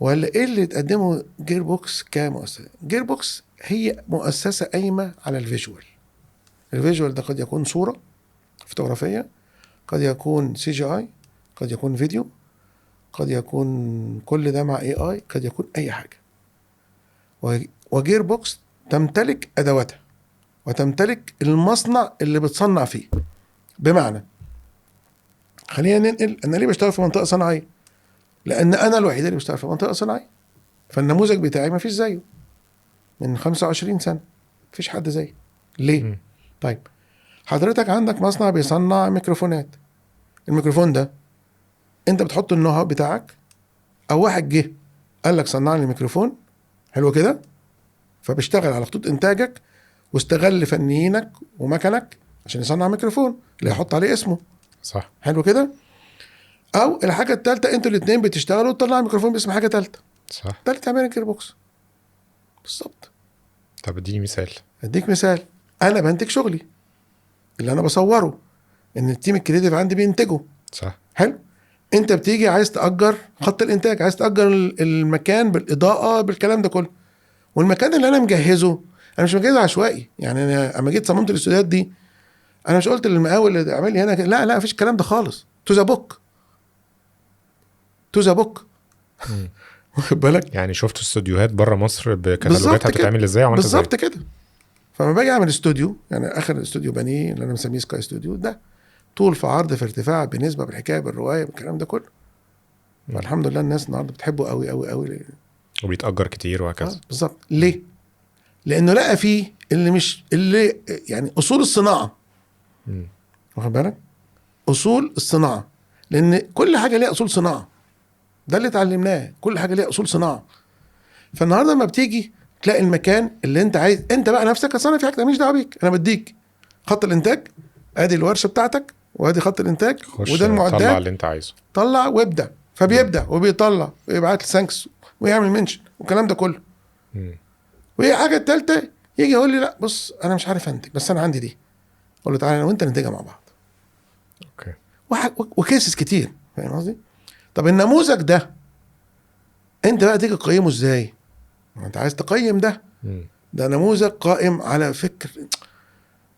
ولا ايه اللي تقدمه جير بوكس كمؤسسه؟ جير بوكس هي مؤسسه قايمه على الفيجوال. الفيجوال ده قد يكون صوره فوتوغرافيه، قد يكون CGI، قد يكون فيديو، قد يكون كل ده مع AI، قد يكون اي حاجه. وجير بوكس تمتلك ادواتها وتمتلك المصنع اللي بتصنع فيه. بمعنى خلينا ننقل، انا ليه بشتغل في منطقه صناعيه؟ لان انا الوحيد اللي بشتغل في منطقه صناعيه، فالنموذج بتاعي ما فيش زيه من 25 سنه، مفيش حد زيه. ليه؟ طيب حضرتك عندك مصنع بيصنع ميكروفونات. الميكروفون ده انت بتحط النو هاو بتاعك، او واحد جه قال لك صنع لي ميكروفون حلو كده، فبيشتغل على خطوط انتاجك واستغل فنيينك ومكنك عشان يصنع ميكروفون اللي يحط عليه اسمه. صح. حلو كده. او الحاجه الثالثه، انتوا الاثنين بتشتغلوا وتطلعوا ميكروفون باسم حاجه ثالثه. صح. ده اللي تعمل جير بوكس بالظبط. طب اديني مثال. اديك مثال. انا بنتج شغلي اللي انا بصوره، ان التيم الكريتيف عندي بينتجه. صح. حلو. انت بتيجي عايز تأجر خط الانتاج، عايز تأجر المكان بالاضاءه بالكلام ده كله. والمكان اللي انا مجهزه انا مش مجهزه عشوائي. يعني انا اما جيت صممت الاستوديوهات دي انا مش قلت للمقاول اللي عامل لي هنا لا مفيش الكلام ده خالص. تو ذا بوك واخد بالك؟ يعني شفت استوديوهات بره مصر بكتالوجاتها بتتعمل ازاي وعملت ازاي بالظبط كده. فما باجي اعمل استوديو، يعني اخر استوديو بنيه اللي انا مسميه سكاي استوديو ده، طول في عرض في ارتفاع بالنسبه بالحكايه بالروايه بالكلام ده كله. فالحمد لله الناس النهارده بتحبه قوي قوي قوي. وبيتأجر كتير وهكذا. بالظبط. ليه؟ لانه لقى فيه اللي مش اللي يعني اصول الصناعه. واخد بالك؟ اصول الصناعه، لان كل حاجه ليها اصول صناعه. ده اللي اتعلمناه، كل حاجه ليها اصول صناعه. فالنهارده لما بتيجي تلاقي المكان اللي انت عايز، انت بقى نفسك هتصنع في حاجه ماليش دعوه بيك، انا بديك خط الانتاج، ادي الورشه بتاعتك وادي خط الانتاج خش وده طلع المعدات، اللي انت عايزه. طلع وابدا. فبيبدا وبيطلع ويبعت سانكس ويعمل منشن والكلام ده كله. مم. وهي حاجه الثالثه يجي يقول لي لا بص انا مش عارف انتج بس انا عندي دي، اقول له تعالى انا وانت ننتجها مع بعض. اوكي. وكيسز كتير، فاهم قصدي؟ طب النموذج ده انت بقى تيجي تقيمه ازاي؟ ما انت عايز تقيم ده. مم. ده نموذج قائم على فكر.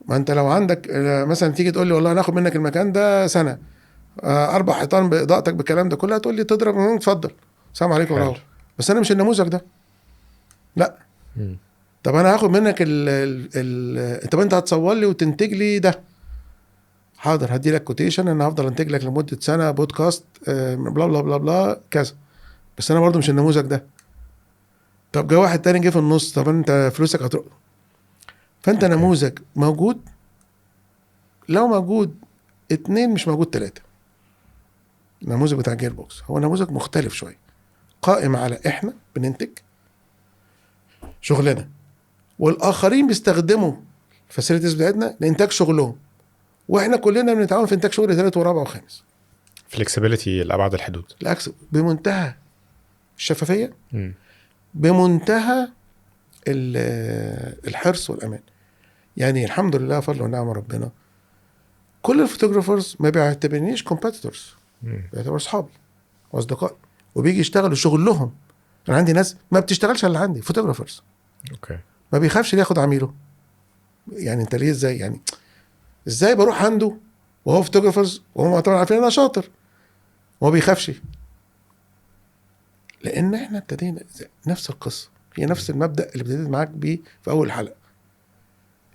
ما انت لو عندك مثلا تيجي تقول لي والله ناخد منك المكان ده سنه، 4 حيطان باضاءتك بالكلام ده كله، هتقول لي تضرب اتفضل السلام عليكم حلو. ورحمه. بس انا مش النموذج ده، لا. مم. طب انا هاخد منك طب انت هتصور لي وتنتج لي ده، حاضر هدي لك كوتيشن انا هفضل انتج لك لمده سنه بودكاست بلا بلا بلا بلا كذا، بس انا برضو مش النموذج ده. طب جه واحد تاني جه في النص، طب انت فلوسك هتروح. فانت أوكي. نموذج موجود، لو موجود 2 مش موجود 3. النموذج بتاع جير بوكس هو نموذج مختلف شويه، قائم على احنا بننتج شغلنا والاخرين بيستخدموا الفاسيلتيز بتاعتنا لانتاج شغلهم، واحنا كلنا بنتعاون في انتاج شغل 3 ورابع وخامس. فليكسبيليتي لابعد الحدود. بالعكس بمنتهى الشفافيه، مم. بمنتهى الحرص والامان. يعني الحمد لله فضل ونعم ربنا، كل الفوتوغرافرز ما بيعتبرنيش كومبيتيتورز، بيعتبروا اصحابي واصدقائي وبيجي يشتغلوا شغلهم. انا عندي ناس ما بتشتغلش الا عندي فوتوغرافرز، اوكي. ما بيخافش ياخد عميله. يعني انت ليه ازاي يعني ازاي بروح عنده وهو فوتوغرافرز وهم طبعا عارفين انا شاطر وما بيخافش؟ لان احنا ابتدينا نفس القصه، هي نفس المبدا اللي ابتديت معاك بيه في اول حلقه.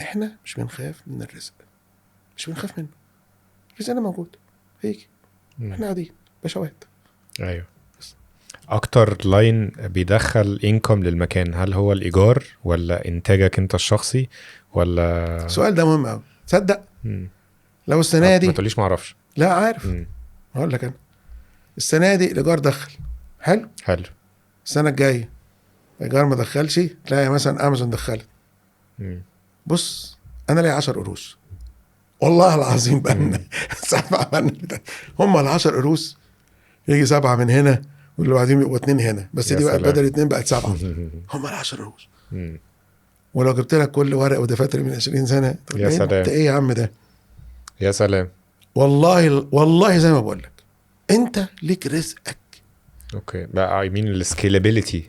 احنا مش بنخاف من الرزق، مش بنخاف منه، رزقنا موجود هيك، احنا قاعدين بشوات. ايوه. اكتر لاين بيدخل انكم للمكان، هل هو الايجار ولا انتاجك انت الشخصي ولا؟ السؤال ده مهم قوي، تصدق مم. لو السنه ما دي تقوليش ما اعرفش. لا عارف. مم. هقول لك انا السنه دي الايجار دخل حلو، حلو. السنه الجايه الايجار ما دخلش، تلاقي مثلا امازون دخلت. مم. بص انا لي 10 قروش والله العظيم بقى 7 هم ال 10 قروش، يجي 7 من هنا واللي بعدين يبقوا 2 هنا، بس يا دي بقى سلام. بدل 2 بقت 7. هم ال 10 قروش. مم. ولو جبت لك كل ورق ودفاتر من 20 سنه تقول يا لي سلام. انت ايه يا عم ده؟ يا سلام. والله زي ما بقول لك انت ليك رزقك. اوكي بقى اي مين السكيلابيلتي.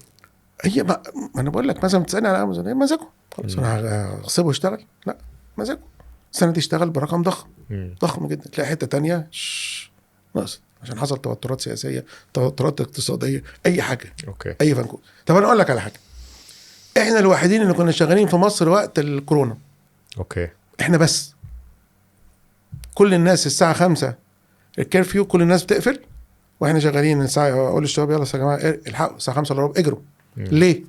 هي ما انا بقول لك مثلا بتسالني على امازون، هي مزاجه خلاص انا هغصبه يشتغل؟ لا، مزاجه السنه دي اشتغل برقم ضخم، ضخم جدا. تلاقي حته تانية ناقص عشان حصل توترات سياسيه، توترات اقتصاديه، اي حاجه. اوكي. اي فنكوش. طب انا اقول لك على حاجه، احنا الوحيدين اللي كنا شغالين في مصر وقت الكورونا. اوكي. احنا بس، كل الناس الساعه 5 الكيرفيو كل الناس بتقفل، واحنا شغالين الساعه، اقول للشباب يلا يا جماعه الحقوا الساعه 5 الا ربع اجروا. ليه؟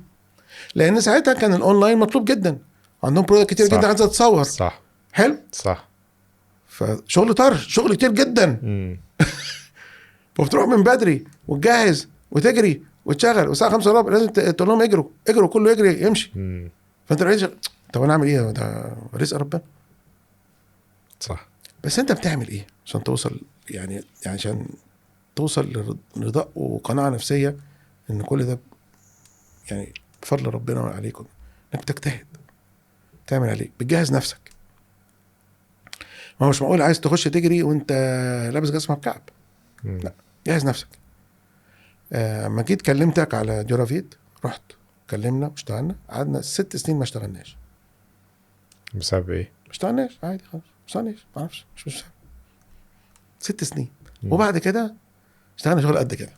لان ساعتها كان الاونلاين مطلوب جدا، عندهم برودكت كتير جدا عايزه تتصور. صح. حلو. صح. فشغل طرش، شغل كتير جدا. فبتروح من بدري وتجهز وتجري وتشغل، والساعه 5 الا ربع لازم تقول لهم اجروا اجروا، كله يجري يمشي. فانت رئيس، طب انا اعمل ايه؟ ده رزق ربنا. صح. بس انت بتعمل ايه عشان توصل يعني عشان توصل لرضاء وقناعه نفسيه ان كل ده يعني بفضل ربنا عليكم، انك بتجتهد تعمل عليك، بتجهز نفسك. ما هو مش معقول عايز تخش تجري وانت لابس جزمه بكعب، لا، جهز نفسك. اما جيت كلمتك على ديورافيت، رحت كلمنا واشتغلنا، قعدنا 6 سنين ما اشتغلناش. بسبب ايه؟ ما اشتغلناش عادي خالص، ما اشتغلناش، ما اعرفش، مش فاهم. 6 سنين. وبعد كده اشتغلنا شغل قد كده.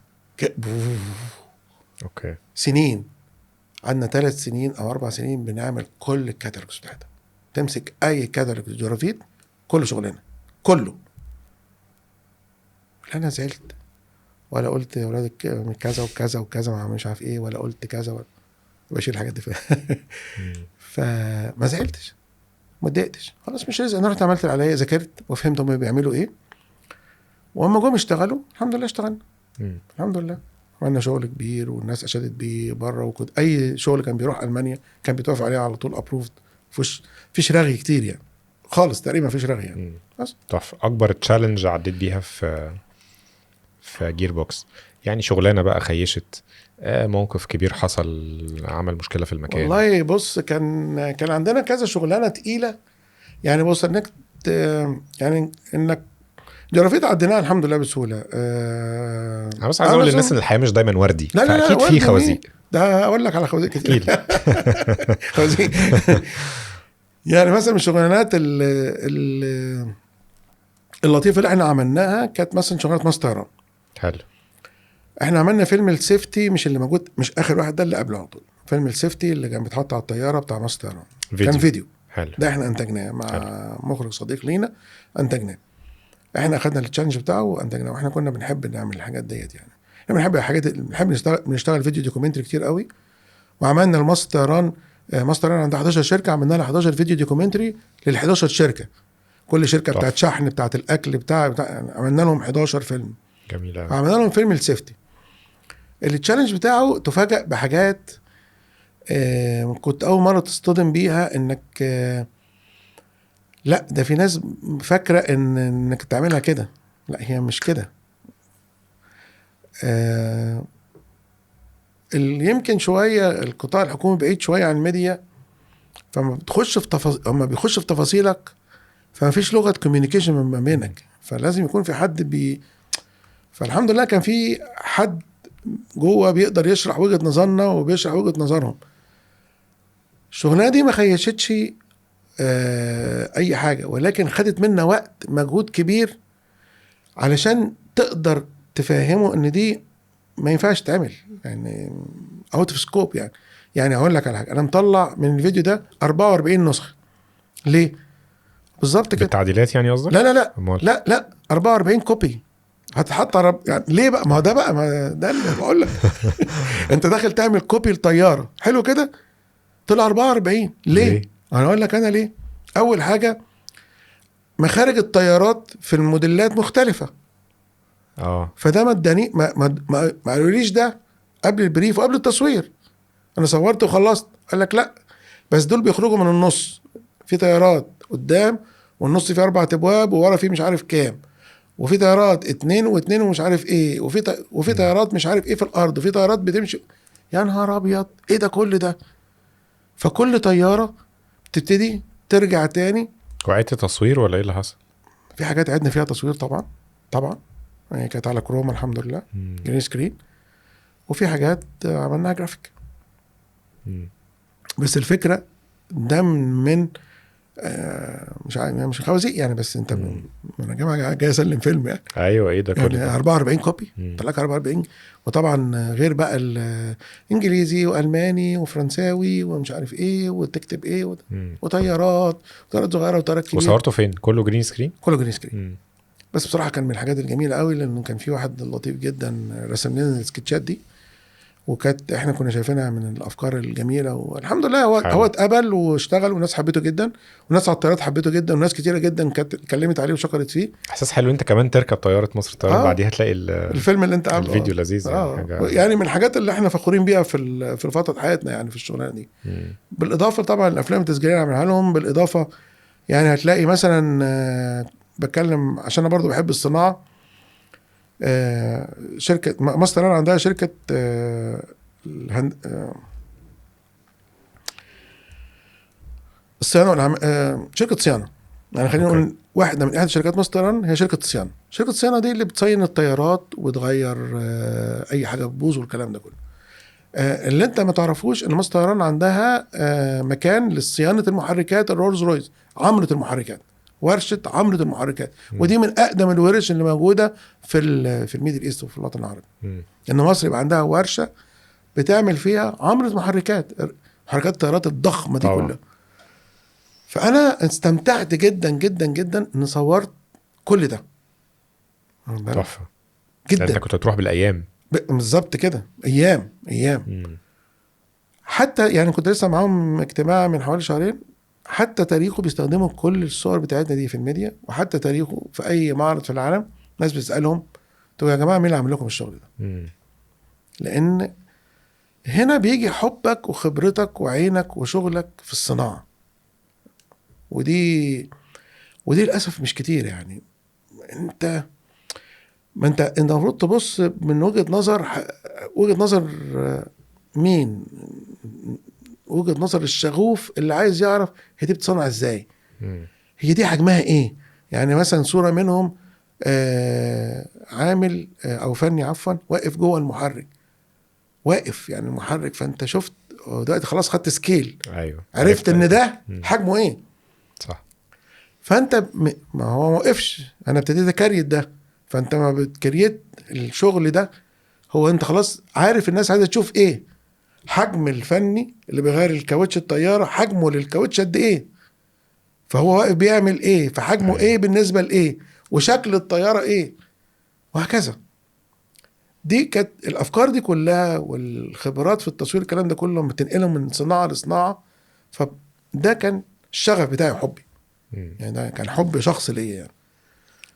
اوكي. سنين، قعدنا 3 سنين او 4 سنين بنعمل كل الكاتالوجز بتاعتها. تمسك اي كاتالوج ديورافيت كله شغلنا كله. لا انا زعلت ولا قلت يا ولاد كذا وكذا وكذا مش عارف ايه، ولا قلت كذا بشيل الحاجات دي فما زعلتش ما اتضايقتش، خلاص مش رزق. انا رحت عملت اللي عليا، ذاكرت وفهمت هم بيعملوا ايه، واما جم اشتغلوا الحمد لله اشتغلنا. الحمد لله عملنا شغل كبير والناس اشادت بيه بره، وكنت اي شغل كان بيروح المانيا كان بيتوافق عليه على طول ابروفد، فيش رغي كتير يعني خالص، تقريبا فيش رغي يعني. بس تحفه. اكبر تشالنج عديت بيها في جير بوكس يعني شغلانه بقى خيشت، موقف كبير حصل عمل مشكله في المكان؟ والله بص كان عندنا كذا شغلانه تقيله يعني. بص انك يعني انك جرافيت عديناها الحمد لله بسهوله. انا بس عايز اقول للناس ان الحياه مش دايما وردي، لا فاكيد في خوازيق. ده اقول لك على خوازيق كتير. خوازيق يعني مثلا من الشغلانات اللطيفه اللي احنا عملناها كانت مثلا شغلانه ماستر. حلو. احنا عملنا فيلم السيفتي، مش اللي موجود، مش اخر واحد، ده اللي قبله على طول. فيلم السيفتي اللي كان بيتحط على الطياره بتاع ماستر كان فيديو. حلو. ده احنا انتجناه مع مخرج صديق لينا، انتجناه. احنا اخدنا التشالنج بتاعه وانتجناه، واحنا كنا بنحب نعمل الحاجات ديت يعني. احنا بنحب الحاجات، بنحب نشتغل فيديو دوكيومنتري كتير قوي. وعملنا الماستران عندها 11 شركه، عملنا لها 11 فيديو دوكيومنتري لل 11 شركه. كل شركه بتاعت شحن، بتاعت الاكل، بتاع عملنا لهم 11 فيلم. جميل قوي. عملنا لهم فيلم السيفتي. التشالنج بتاعه تفاجأ بحاجات كنت اول مره تصطدم بيها، انك لا ده في ناس فاكره انك تعملها كده، لا هي مش كده. اللي يمكن شويه القطاع الحكومي بعيد شويه عن الميديا، فما بتخش في اما بيخش في تفاصيلك، فما فيش لغه كوميونيكيشن ما بينك، فلازم يكون في حد فالحمد لله كان في حد جوه بيقدر يشرح وجهه نظرنا وبيشرح وجهه نظرهم. الشغلانه دي ما خيشتش اي حاجه، ولكن خدت منا وقت مجهود كبير علشان تقدر تفهمه ان دي ما ينفعش تعمل يعني اوت اوف سكوب يعني اقول لك على حاجه، انا مطلع من الفيديو ده 44 نسخه. ليه بالظبط كده؟ بالتعديلات يعني قصدك؟ لا 44 كوبي هتحط يعني ليه بقى؟ ما هو ده بقى، ما ده اللي بقول لك. انت داخل تعمل كوبي لطياره حلو كده، طلع 44 ليه؟ انا اقول لك انا ليه. اول حاجه مخارج الطيارات في الموديلات مختلفه. فده ما اداني ما قالوليش ده قبل البريف وقبل التصوير. انا صورت وخلصت، قال لك لا بس دول بيخرجوا من النص، في طيارات قدام والنص فيه 4 ابواب وورا فيه مش عارف كام، وفي طيارات 2 و2 ومش عارف ايه، وفي طيارات مش عارف ايه في الارض، وفي طيارات بتمشي. يا نهار ابيض ايه ده كل ده؟ فكل طياره تبتدي ترجع تاني. وعدت تصوير ولا ايه اللي حصل؟ في حاجات عدنا فيها تصوير طبعا يعني كانت على كروما الحمد لله، جرين سكرين. وفي حاجات عملناها جرافيك. بس الفكره ده من مش عارف مش خوازيق يعني، بس انت من جامعه جاي اسلم فيلم يعني. ايوه ايه ده كله يعني 44 كوبي طلعك 44. وطبعا غير بقى الانجليزي والماني وفرنساوي ومش عارف ايه وتكتب ايه وطيارات صغيره وطيارات كبيره. وصورته فين؟ كله جرين سكرين؟ كله جرين سكرين. بس بصراحه كان من الحاجات الجميله قوي، لانه كان في واحد لطيف جدا رسم لنا السكتشات دي، وكانت احنا كنا شايفينها من الافكار الجميله، والحمد لله هو اتقبل واشتغل، والناس حبته جدا، والناس على الطيارات حبته جدا، وناس كتيره جدا كانت اتكلمت عليه وشكرت فيه. احساس حلو انت كمان تركب طياره مصر الطيران بعديها تلاقي الفيلم اللي انت عامله الفيديو لذيذ يعني. حاجه يعني من الحاجات اللي احنا فخورين بيها في فتره حياتنا يعني في الشغلانه دي. بالاضافه طبعا الافلام التسجيليه اللي عملها لهم، بالاضافه يعني هتلاقي مثلا بتكلم عشان انا برضو بحب الصناعه. شركه ماستر عندها شركه الصيانه شركه صيانه يعني. خلينا نقول واحده من احد شركات ماستران هي شركه صيانه. شركه الصيانه دي اللي بتصين الطيارات وتغير اي حاجه بتبوظ والكلام ده كله. اللي انت ما تعرفوش ان ماستران عندها مكان لصيانه المحركات الرولز رويز، عمره المحركات، ورشه عمره المحركات. ودي من اقدم الورش اللي موجوده في الميدل ايست وفي الوطن العربي. ان مصر يبقى عندها ورشه بتعمل فيها عمرة محركات الطيارات الضخمة دي كلها. فأنا استمتعت جدا جدا جدا إن صورت كل ده. تحفة جدا. انت كنت تروح بالأيام بالظبط كده، أيام حتى يعني كنت لسه معاهم اجتماع من حوالي شهرين، حتى تاريخه بيستخدموا كل الصور بتاعتنا دي في الميديا، وحتى تاريخه في اي معرض في العالم ناس بتسالهم طب يا جماعه مين اللي عامل لكم الشغل ده؟ لان هنا بيجي حبك وخبرتك وعينك وشغلك في الصناعه، ودي للاسف مش كتير يعني. انت ما انت المفروض تبص من وجهه نظر مين؟ وجهه نظر الشغوف اللي عايز يعرف هي دي بتصنع ازاي، هي دي حجمها ايه. يعني مثلا صوره منهم عامل او فني عفوا واقف جوه المحرك، واقف يعني المحرك، فانت شفت دلوقتي خلاص خدت سكيل، ايوه عرفت ان ده حجمه ايه. صح. فانت ما هو ما وقفش، انا ابتديت اكريت ده، فانت ما بتكريت الشغل ده، هو انت خلاص عارف الناس عايزه تشوف ايه. حجم الفني اللي بيغير الكاوتش الطياره حجمه للكاوتش قد ايه، فهو واقف بيعمل ايه، فحجمه ايه بالنسبه لايه، وشكل الطياره ايه، وهكذا. دي كانت الافكار دي كلها والخبرات في التصوير، الكلام ده كله بتنقله من صناعه لصناعه. فده كان الشغف بتاعي وحبي، يعني ده كان حب شخص ليا يعني.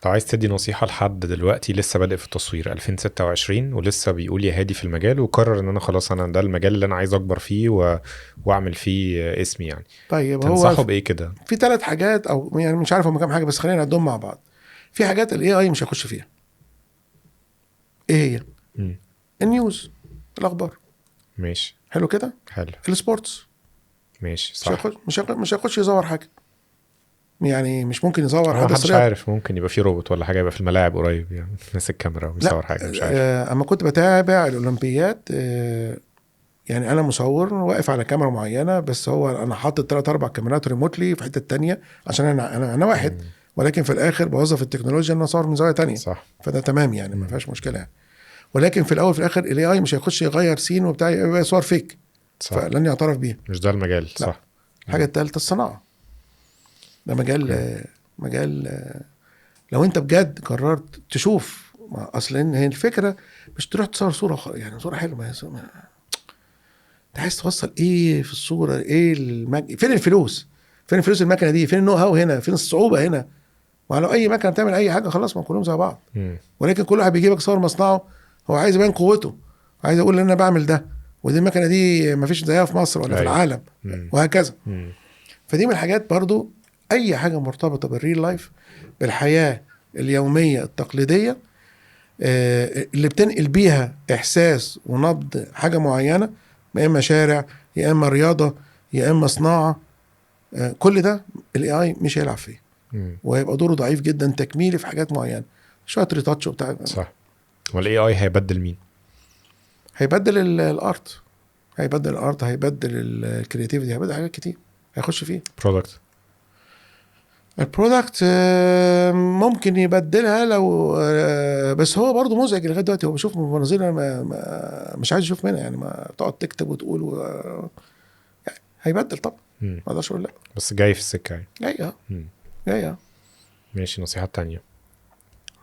لو عايز تدي نصيحة لحد دلوقتي لسه بادئ في التصوير 2026 ولسه بيقول يا هادي في المجال، وقرر ان انا خلاص انا ده المجال اللي انا عايز اكبر فيه واعمل فيه اسمي يعني، طيب تنصحه بايه كده؟ في 3 حاجات، او يعني مش عارف هم كام حاجه، بس خلينا نعدهم مع بعض. في حاجات الاي اي مش هيخش فيها. ايه هي؟ النيوز، الاخبار. ماشي، حلو كده. حلو، السبورتس ماشي صح. مش هيخش يزور حاجه، يعني مش ممكن يزور هو حدث محدش رياضي. عارف، ممكن يبقى في روبوت ولا حاجه يبقى في الملاعب قريب يعني ماسك الكاميرا ويصور حاجه، مش عارف. اما كنت بتابع الاولمبيات يعني انا مصور واقف على كاميرا معينه، بس هو انا حاطط 3-4 كاميرات ريموتلي في حته تانية عشان انا واحد، ولكن في الاخر بوظف التكنولوجيا ان اصور من زاويه تانية. صح. فده تمام يعني ما فيهاش مشكله يعني. ولكن في الاول في الاخر الاي اي مش هيخش يغير سين وبتاع يبقى صور فيك، صح. فلن يعترف بيه. مش ده المجال. صح. الحاجه الثالثه الصناعه، ده مجال لو انت بجد قررت تشوف، اصل ان هي الفكره مش تروح تصور صوره يعني صوره حلوه، انت عايز توصل ايه في الصوره، ايه فين الفلوس، فين الفلوس المكنه دي، فين النو هاو هنا، فين الصعوبه هنا. ولو اي مكنه بتعمل اي حاجه خلاص ما كلهم زي بعض. ولكن كل واحد بيجيبك صور مصنعه، هو عايز يبين قوته، عايز اقول ان انا بعمل ده، ودي المكنه دي ما فيش زيها في مصر ولا في العالم، وهكذا. فدي من الحاجات برضو، اي حاجه مرتبطه بالريل لايف، بالحياه اليوميه التقليديه، اللي بتنقل بيها احساس ونبض حاجه معينه، يا اما شارع، يا اما رياضه، يا اما صناعه، كل ده الاي اي مش هيلعب فيه، وهيبقى دوره ضعيف جدا تكميلي في حاجات معينه، شويه ريتاتش وبتاع. صح. والاي اي هيبدل مين؟ هيبدل الارت، هيبدل الكرياتيفيتي، هيبدل حاجات كتير هيخش فيه. البرودكت ممكن يبدلها لو بس هو برضو مزعج لغايه دلوقتي. هو بيشوف مناظير مش عايز يشوف منها، يعني ما تقعد تكتب وتقول يعني هيبدل طبعا، ما اقدرش اقول لا، بس جاي في السكه يعني. جاي. ماشي. نصيحه تانية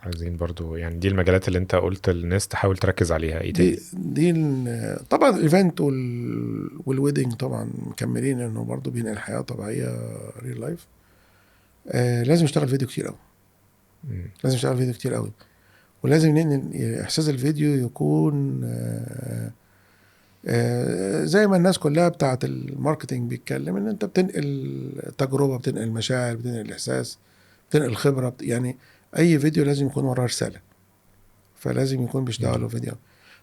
عايزين برضو يعني، دي المجالات اللي انت قلت الناس تحاول تركز عليها، ايه تاني؟ دي طبعا الايفنت والويدنج طبعا مكملين، انه برضو بينقل حياه طبيعيه ريل لايف. لازم يشتغل فيديو كتير قوي، لازم يشتغل فيديو كتير قوي، ولازم احساس الفيديو يكون زي ما الناس كلها بتاعت الماركتينج بيتكلم، ان انت بتنقل تجربه، بتنقل مشاعر، بتنقل احساس، بتنقل خبره، يعني اي فيديو لازم يكون وراه رساله، فلازم يكون بيشتغلوا فيديو.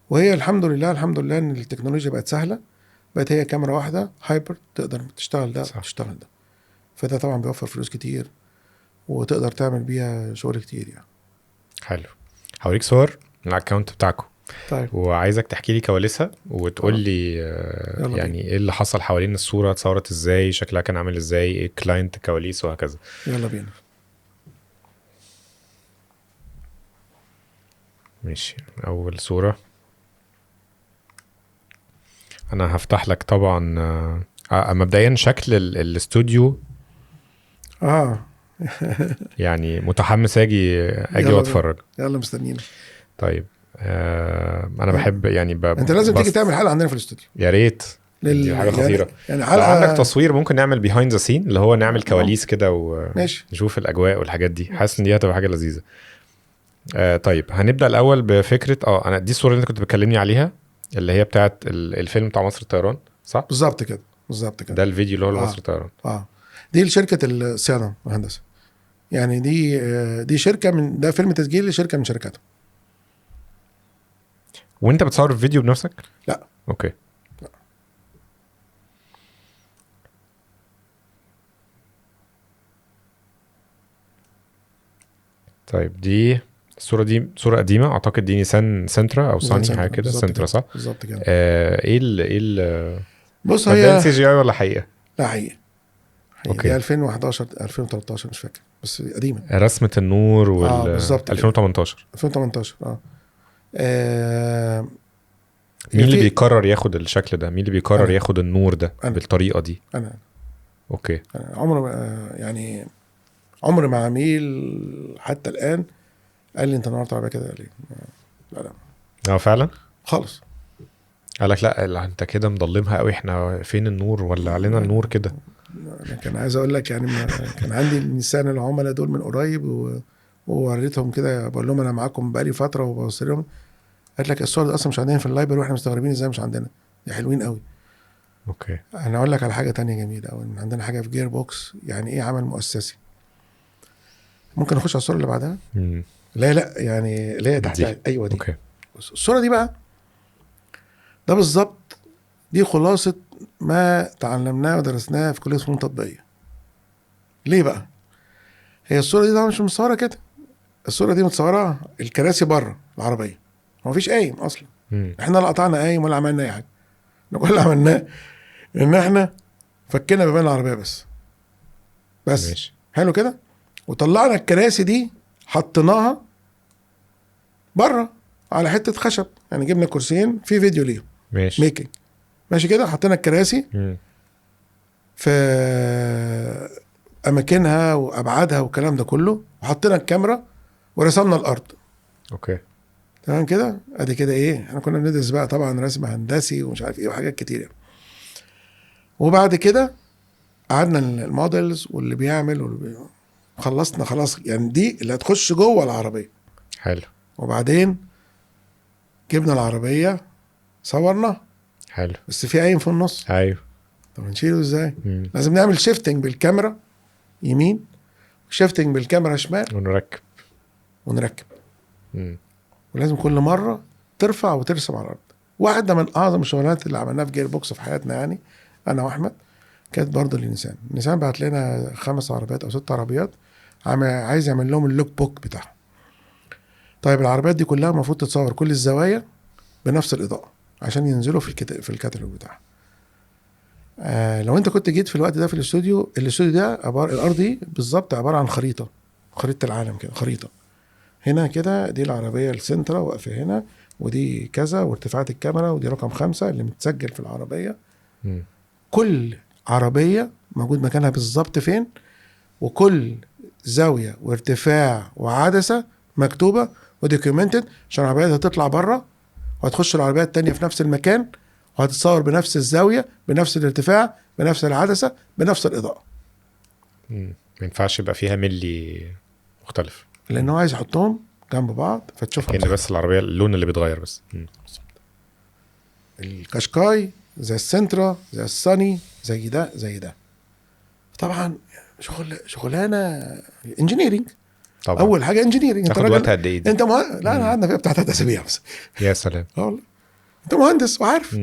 وهي الحمد لله ان التكنولوجيا بقت سهله، بقت هي كاميرا واحده هايبر تقدر تشتغل ده وتشتغل ده، فده طبعا بيوفر فلوس كتير وتقدر تعمل بيها شغل كتير يعني. حلو. هوريك صور من الاكونت بتاعكم، طيب، وعايزك تحكي لي كواليسها وتقول لي يعني ايه اللي حصل حوالين الصوره، اتصورت ازاي، شكلها كان عامل ازاي، ايه كلاينت، كواليس، وهكذا. يلا بينا. ماشي. اول صوره انا هفتح لك طبعا مبدئيا شكل الاستوديو يعني متحمس اجي واتفرج. يلا مستنيين. طيب انا بحب يعني انت لازم تيجي تعمل حلقه عندنا في الاستوديو. يا ريت دي حاجه خطيره. يعني لو حلقه عندك تصوير ممكن نعمل بيهايند ذا سين، اللي هو نعمل كواليس كده ماشي. ونشوف الاجواء والحاجات دي. حاسس ان دي هتبقى حاجه لذيذه. طيب هنبدا الاول بفكره انا دي الصوره اللي انت كنت بتكلمني عليها، اللي هي بتاعت الفيلم بتاع مصر الطيران، صح؟ بالظبط كده، بالظبط كده. ده الفيديو اللي هو لمصر الطيران. دي شركه الصيانه والهندسه، يعني دي شركه من ده فيلم تسجيل لشركه من شركاتهم. وانت بتصور الفيديو بنفسك؟ لا. اوكي. لا. طيب دي الصوره دي صوره قديمه اعتقد، دي نيسان سنترا او صاني حاجه كده، سنترا صح؟ بالظبط كده. ايه بص هي سي جي اي ولا حقيقه؟ لا حقيقه. دي 2011 2013 مش فاكر، بس قديمه. رسمه النور بالظبط 2018 2018 مين اللي بيقرر ياخد الشكل ده؟ مين اللي بيقرر ياخد النور ده بالطريقه دي؟ انا. اوكي. عمر ما عميل حتى الان قال لي انت نورت عربيه كده ليه. لا فعلا خالص. قال لك لا انت كده مضلمها قوي، احنا فين النور؟ ولا علينا النور كده؟ انا كان عايز اقول لك يعني كان عندي نيسان العملاء دول من قريب ووريتهم كده، بقول لهم انا معاكم بقالي فتره وبوصل لهم، قالت لك الصور دي اصلا مش عندنا في اللايبرري واحنا مستغربين ازاي مش عندنا، دي حلوين قوي. اوكي. انا اقول لك على حاجه تانية جميله قوي، عندنا حاجه في جير بوكس، يعني ايه عمل مؤسسي. ممكن نخش على الصوره اللي بعدها؟ لا يعني اللي هي تحت. ايوه دي. اوكي. الصوره دي بقى ده بالظبط، دي خلاصه ما تعلمناه ودرسناه في كليه فنون تطبيقيه. ليه بقى؟ هي الصوره دي طبعا مش متصوره كده، الصوره دي متصوره الكراسي بره العربيه، هو مفيش قايم اصلا. احنا لا قطعنا قايم ولا عملنا اي حاجه، كل اللي عملناه ان احنا فكنا بين العربيه بس ماشي. حلو كده، وطلعنا الكراسي دي حطيناها بره على حته خشب، يعني جبنا كرسيين في فيديو ليهم ماشي ميكنج، ماشي كده، حطينا الكراسي في اماكنها وابعادها والكلام ده كله، وحطينا الكاميرا ورسمنا الارض. اوكي تمام كده. ادي كده ايه، احنا كنا بندرس بقى طبعا رسم هندسي ومش عارف ايه وحاجات كتير يعني. وبعد كده قعدنا الموديلز واللي بيعمل خلصنا خلاص، يعني دي اللي هتخش جوه العربيه. حلو. وبعدين جبنا العربيه صورنا. حلو. بس في قايم في النص. ايوه. طب نشيله ازاي؟ لازم نعمل شيفتنج بالكاميرا يمين وشيفتنج بالكاميرا شمال ونركب. ولازم كل مره ترفع وترسم على الارض. واحده من اعظم الشغلات اللي عملناها في جير بوكس في حياتنا، يعني انا واحمد، كانت برضه النيسان بعت لنا 5 عربيات او 6 عربيات، عايز يعمل لهم اللوك بوك بتاعهم. طيب العربيات دي كلها المفروض تتصور كل الزوايا بنفس الاضاءه عشان ينزلوا في الكاتالوج بتاعها. لو انت كنت جيت في الوقت ده في الاستوديو ده الارض دي بالظبط عباره عن خريطه العالم كده، خريطه هنا كده، دي العربيه السنترا واقفه هنا، ودي كذا، وارتفاعات الكاميرا، ودي رقم 5 اللي متسجل في العربيه. كل عربيه موجود مكانها بالظبط فين، وكل زاويه وارتفاع وعدسه مكتوبه ودوكيومنتد، عشان العربيات هتطلع بره وهتخش العربيات التانية في نفس المكان وهتتصور بنفس الزاويه بنفس الارتفاع بنفس العدسه بنفس الاضاءه. ما ينفعش يبقى فيها ملي مختلف، لانه عايز يحطهم جنب بعض فتشوفها كأن بس العربيه اللون اللي بيتغير بس. الكاشكاي زي السنترا زي الصاني زي ده طبعا شغلانه انجينيرنج. طبعا اول حاجه انجينيرنج. انت راجل وقت قد ايه انت لا انا قعدنا فيها بتاع 3 اسابيع بس. يا سلام. والله انت مهندس وعارف.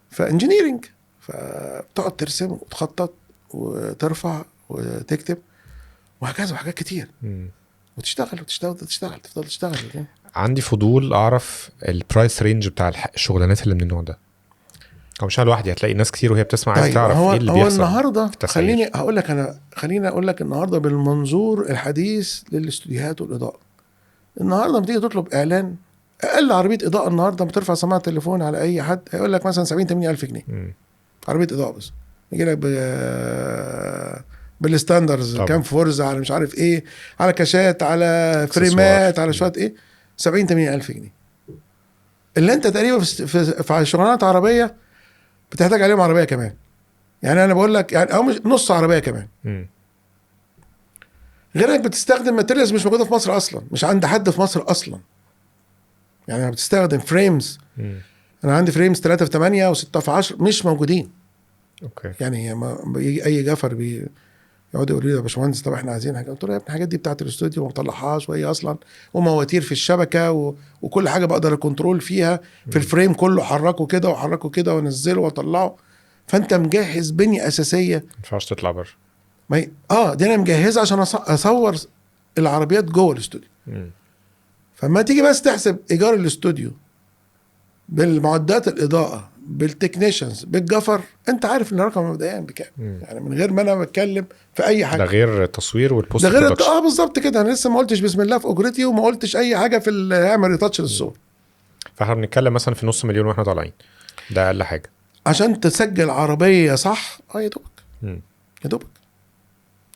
فانجينيرنج، فبتقعد ترسم وتخطط وترفع وتكتب وهكذا وحاجات كتير. وتشتغل تفضل تشتغل. عندي فضول اعرف البرايس رينج بتاع الشغلانات اللي من النوع ده. او مش انا لوحدي، هتلاقي ناس كتير وهي بتسمع عايز تعرف ايه اللي بيحصل. هو النهارده خليني اقول لك النهارده بالمنظور الحديث للاستوديوهات والاضاءه. النهارده بتيجي تطلب اعلان، اقل عربيه اضاءه النهارده بترفع سماعه التليفون على اي حد هيقول لك مثلا 70-80 الف جنيه. عربيه اضاءه بس يجي لك بالستاندرز كام فرزه على مش عارف ايه، على كاشات، على فريمات، على شويه ايه، 70-80 الف جنيه. اللي انت تقريبا في شغلانات عربيه بتحتاج عليهم عربيه كمان. يعني انا بقول لك يعني او مش نص عربيه كمان. غير انك بتستخدم ماتيريالز مش موجوده في مصر اصلا، مش عند حد في مصر اصلا. يعني بتستخدم فريمز. انا عندي فريمز 3 في 8 و6 في 10 مش موجودين. اوكي. يعني ما بيجي اي جفر يقعدوا يقولوا لي يا باشمهندس طب احنا عايزين حاجه، قلت له يا ابني الحاجات دي بتاعت الاستوديو وما بطلعهاش، وهي اصلا ومواتير في الشبكه وكل حاجه بقدر الكنترول فيها في الفريم كله، حركه كده وحركه كده وانزله واطلعه. فانت مجهز بنيه اساسيه ما ينفعش تطلع بره. دي انا مجهزه عشان اصور العربيات جوه الاستوديو. فما تيجي بس تحسب ايجار الاستوديو بالمعدات الاضاءه بالتكنيشنز بالجفر، انت عارف ان الرقم مبدئيا بكام. يعني من غير ما انا بتكلم في اي حاجه. ده غير التصوير والبوست ده غير برودكشن. بالظبط كده. انا لسه ما قلتش بسم الله في اجرتي وما قلتش اي حاجه في اللي هيعمل ريتاتش للصور. فاحنا بنتكلم مثلا في نص مليون واحنا طالعين، ده اقل حاجه عشان تسجل عربيه صح. يا دوبك يا دوبك.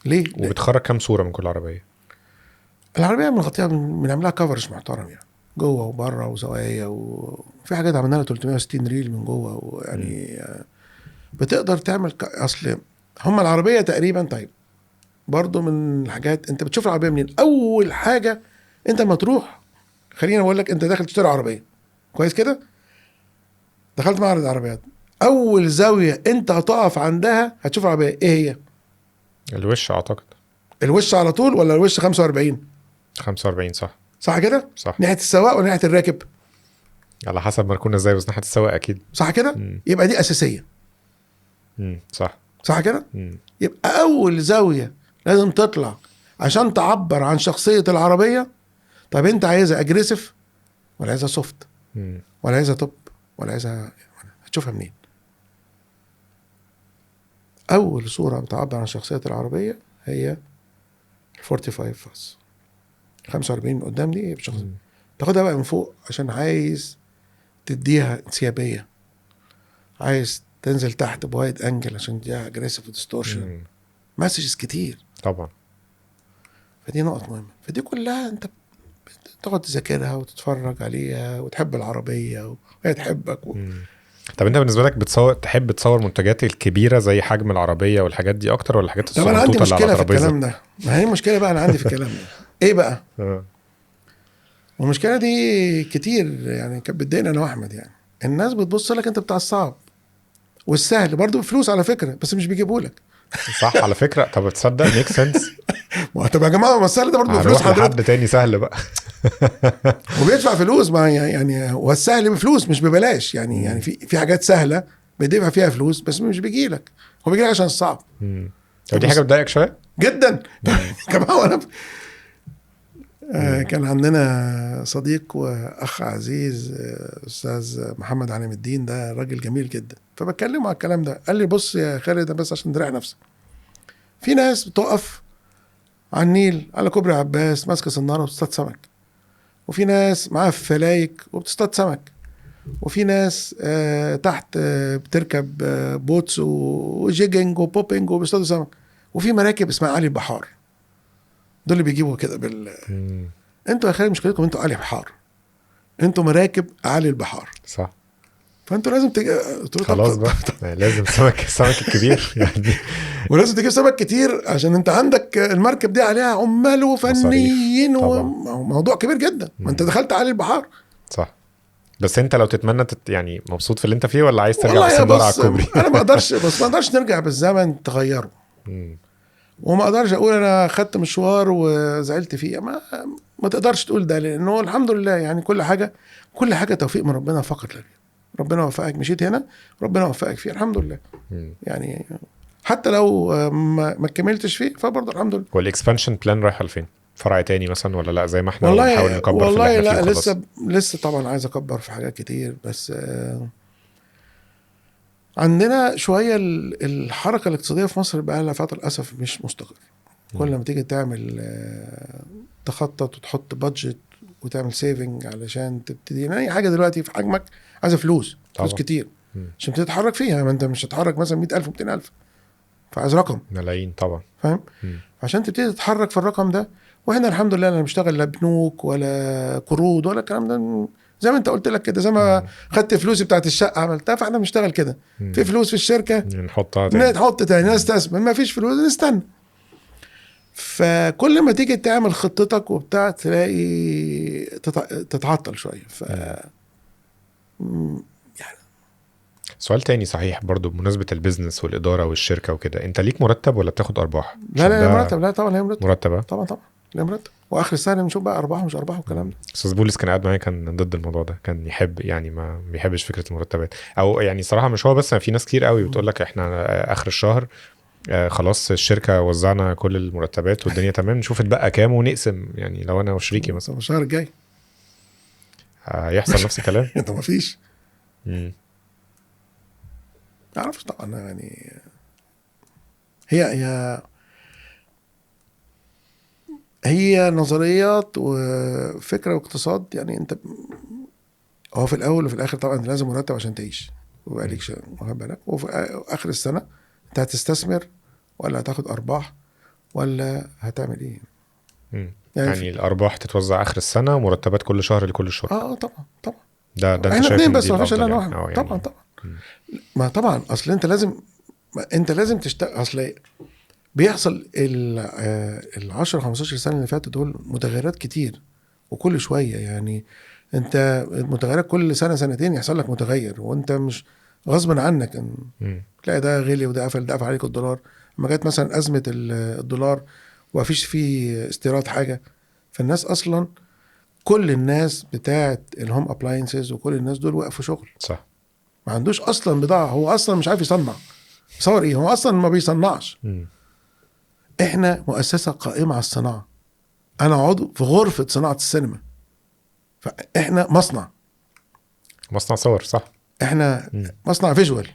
ليه؟ وبتخرج كام صوره من كل عربيه؟ العربيه بنغطيها بنعملها كفرج محترم يعني، جوه وبره وزوايا، وفي حاجات عملنا لها 360 ريل من جوه. ويعني بتقدر تعمل اصل هم العربيه تقريبا. طيب برضو من الحاجات انت بتشوف العربيه منين؟ اول حاجه انت ما تروح، خلينا اقول لك انت داخل تشتري عربيه كويس كده، دخلت معرض عربيات، اول زاويه انت هتقف عندها هتشوف العربيه ايه هي؟ الوش اعتقد. الوش على طول ولا الوش 45 صح كده؟ صح. ناحيه السواق ولا ناحيه الراكب؟ على حسب ما كنا ازاي، بس ناحيه السواق اكيد. صح كده؟ يبقى دي اساسيه. صح كده؟ يبقى اول زاويه لازم تطلع عشان تعبر عن شخصيه العربيه. طب انت عايزها اجريسيف ولا عايزها سوفت ولا عايزها توب ولا عايزها، هتشوفها منين؟ اول صوره بتعبر عن شخصيه العربيه هي 45 فاس 45 من قدام دي بشخصيه. تاخدها بقى من فوق عشان عايز تديها انسيابيه، عايز تنزل تحت بوايد انجل عشان تديها اجريسيف وديستورشن، مسجز كتير طبعا. فدي نقط مهمه. فدي كلها انت تقعد تذاكرها وتتفرج عليها وتحب العربيه وهي تحبك طب انت بالنسبه لك تحب تصور منتجات الكبيره زي حجم العربيه والحاجات دي اكتر، ولا حاجات الصغنطوطه اللي على الترابيزه؟ طب انا عندي مشكله في الكلام ده. ما هي المشكله بقى انا عندي في الكلام ده ايه بقى؟ والمشكله دي كتير يعني كانت بتضايقني انا واحمد. يعني الناس بتبص لك انت بتاع الصعب والسهل برضه بفلوس على فكره، بس مش بيجيبوا لك. صح على فكره. طب تصدق ميك سنس. ما طب يا جماعه ما السهل ده برضه بفلوس حضرتك. حد تاني سهل بقى وبيدفع فلوس. ما يعني والسهل بفلوس مش ببلاش. يعني في حاجات سهله بيدفع فيها فلوس بس مش بيجي لك، هو بيجي لك عشان الصعب. طب دي حاجه بتضايقك شويه جدا كمان. وانا كان عندنا صديق واخ عزيز استاذ محمد علام الدين، ده راجل جميل جدا. فبكلمه على الكلام ده، قال لي بص يا خالد بس عشان تريح نفسك، في ناس بتقف على النيل على كوبري عباس ماسكه صناره وبتصطاد سمك، وفي ناس معاها فلايك وبتصطاد سمك، وفي ناس تحت بتركب بوتس وجيجنج وبوبينج وبيصطادوا سمك، وفي مراكب اسمها علي البحار، دول اللي بيجيبوا كده انتوا يا خالد مشكلتكم انتوا علي البحار، انتوا مراكب علي البحار. صح. فانتوا لازم خلاص بقى لازم السمك الكبير يعني ولازم تجيب سمك كتير عشان انت عندك المركب دي عليها عمال وفنيين وموضوع كبير جدا. ما انت دخلت علي البحار. صح. بس انت لو تتمنى يعني مبسوط في اللي انت فيه، ولا عايز ترجع بس تدور على الكوبري؟ انا ما اقدرش نرجع بالزمن تغيره. وما اقدرش اقول انا خدت مشوار وزعلت فيه. ما تقدرش تقول ده، لانه الحمد لله يعني كل حاجه توفيق من ربنا فقط لا. ربنا وفقك مشيت هنا، ربنا وفقك فيه الحمد لله. يعني حتى لو ما كملتش فيه فبرضه الحمد لله. والاكسبانشن بلان رايح لفين؟ فرع تاني مثلا ولا لا زي ما احنا بنحاول نكبر والله في اللي احنا لا فيه؟ لسه طبعا عايز اكبر في حاجات كتير، بس عندنا شويه الحركه الاقتصاديه في مصر بقى لها فتره للاسف مش مستقر. كل ما تيجي تعمل تخطط وتحط بادجت وتعمل سيفنج علشان تبتدي اي حاجه دلوقتي في حجمك عايزه فلوس كتير عشان تتحرك فيها. ما انت مش هتتحرك مثلا 100,000 و200,000، فعايز رقم ملايين طبعا، فاهم؟ عشان تبتدي تتحرك في الرقم ده. واحنا الحمد لله لا بنشتغل لا بنوك ولا قروض ولا الكلام ده، زي ما انت قلت لك كده، زي ما خدت فلوسي بتاعت الشقه عملتها، فاحنا بنشتغل كده. في فلوس في الشركه نحطها تاني. نحط تاني، نستثمر. ما فيش فلوس نستنى. فكل ما تيجي تعمل خطتك وبتاع تلاقي تتعطل شويه. سؤال تاني صحيح برضو بمناسبة البيزنس والإدارة والشركة وكده، انت ليك مرتب ولا بتاخد أرباح؟ لا مرتب. لا طبعا هي مرتب. مرتبة طبعا لا مرتب. واخر السنه بنشوف بقى ارباح مش ارباح والكلام ده. استاذ بولس كان قاعد معايا كان ضد الموضوع ده، كان يحب يعني ما بيحبش فكرة المرتبات، او يعني صراحة مش هو بس، في ناس كتير قوي بتقول لك احنا آخر الشهر خلاص الشركة وزعنا كل المرتبات والدنيا تمام، نشوف اتبقى كام ونقسم، يعني لو انا وشريكي مثلا الشهر الجاي هيحصل نفس الكلام. انت ما فيش عارفش طبعا. يعني هي نظريات وفكره واقتصاد. يعني انت هو في الاول وفي الاخر طبعا لازم مرتب عشان تعيش ويبقى ليك واخد بالك. وفي اخر السنه انت هتستثمر ولا هتاخد ارباح ولا هتعمل ايه؟ يعني الارباح تتوزع اخر السنه ومرتبات كل شهر لكل الشركاء. طبعا ده انت احنا شايف اتنين إن بس دي ما فيش الا الأفضل واحد. يعني. طبعا ما طبعا اصل انت لازم تشتغل. اصل بيحصل ال 10 15 سنه اللي فاتوا دول متغيرات كتير وكل شويه. يعني انت المتغيرات كل سنه سنتين يحصل لك متغير، وانت مش غصب عنك تلاقي ده غلي وده قفل عليك الدولار. لما جت مثلا ازمه الدولار ومفيش فيه استيراد حاجه، فالناس اصلا كل الناس بتاعت الهوم ابلاينسز وكل الناس دول وقفوا شغل. صح. ما عندوش اصلا بضاعه، هو اصلا مش عارف يصنع. صور ايه؟ هو اصلا ما بيصنعش. احنا مؤسسه قائمه على الصناعه. انا عضو في غرفه صناعه السينما، فاحنا مصنع صور. صح. احنا مصنع فيجوال.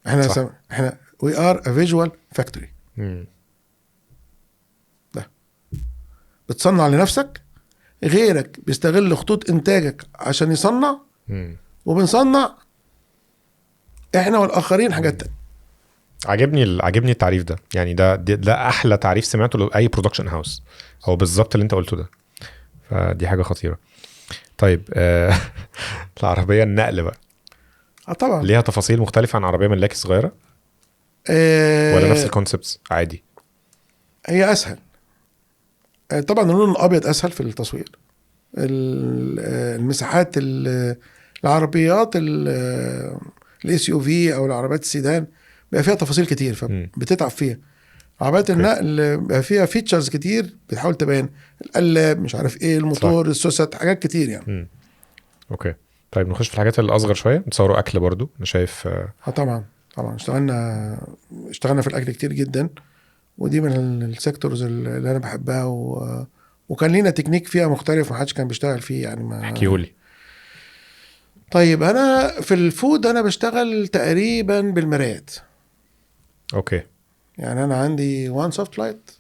صح. احنا وي ار ا فيجوال فاكتوري. ده بتصنع لنفسك، غيرك بيستغل خطوط انتاجك عشان يصنع، وبنصنع احنا والاخرين حاجات تانية. عجبني التعريف ده، يعني ده احلى تعريف سمعته لاي برودكشن هاوس، هو بالظبط اللي انت قلته ده، فدي حاجه خطيره. طيب العربيه النقل بقى طبعا ليها تفاصيل مختلفه عن عربيه ملاكي صغيره ولا نفس الكونسبتس عادي؟ هي اسهل. طبعا اللون الابيض اسهل في التصوير. المساحات العربيات الاس يو في او العربيات السيدان بقى فيها تفاصيل كتير فبتتعب فيها. عربيات النقل بقى فيها فيتشرز كتير بتحاول تبين، القلاب مش عارف ايه، الموتور، السوست، حاجات كتير يعني. اوكي. طيب نخش في الحاجات اللي اصغر شويه، نتصوروا اكل برضو انا شايف. طبعا اشتغلنا في الاكل كتير جدا، ودي من السيكتورز اللي انا بحبها وكان لينا تكنيك فيها مختلف ما حدش كان بيشتغل فيه يعني. ما احكيهولي. طيب انا في الفود انا بشتغل تقريبا بالمرايات. اوكي. يعني انا عندي وان سوفت لايت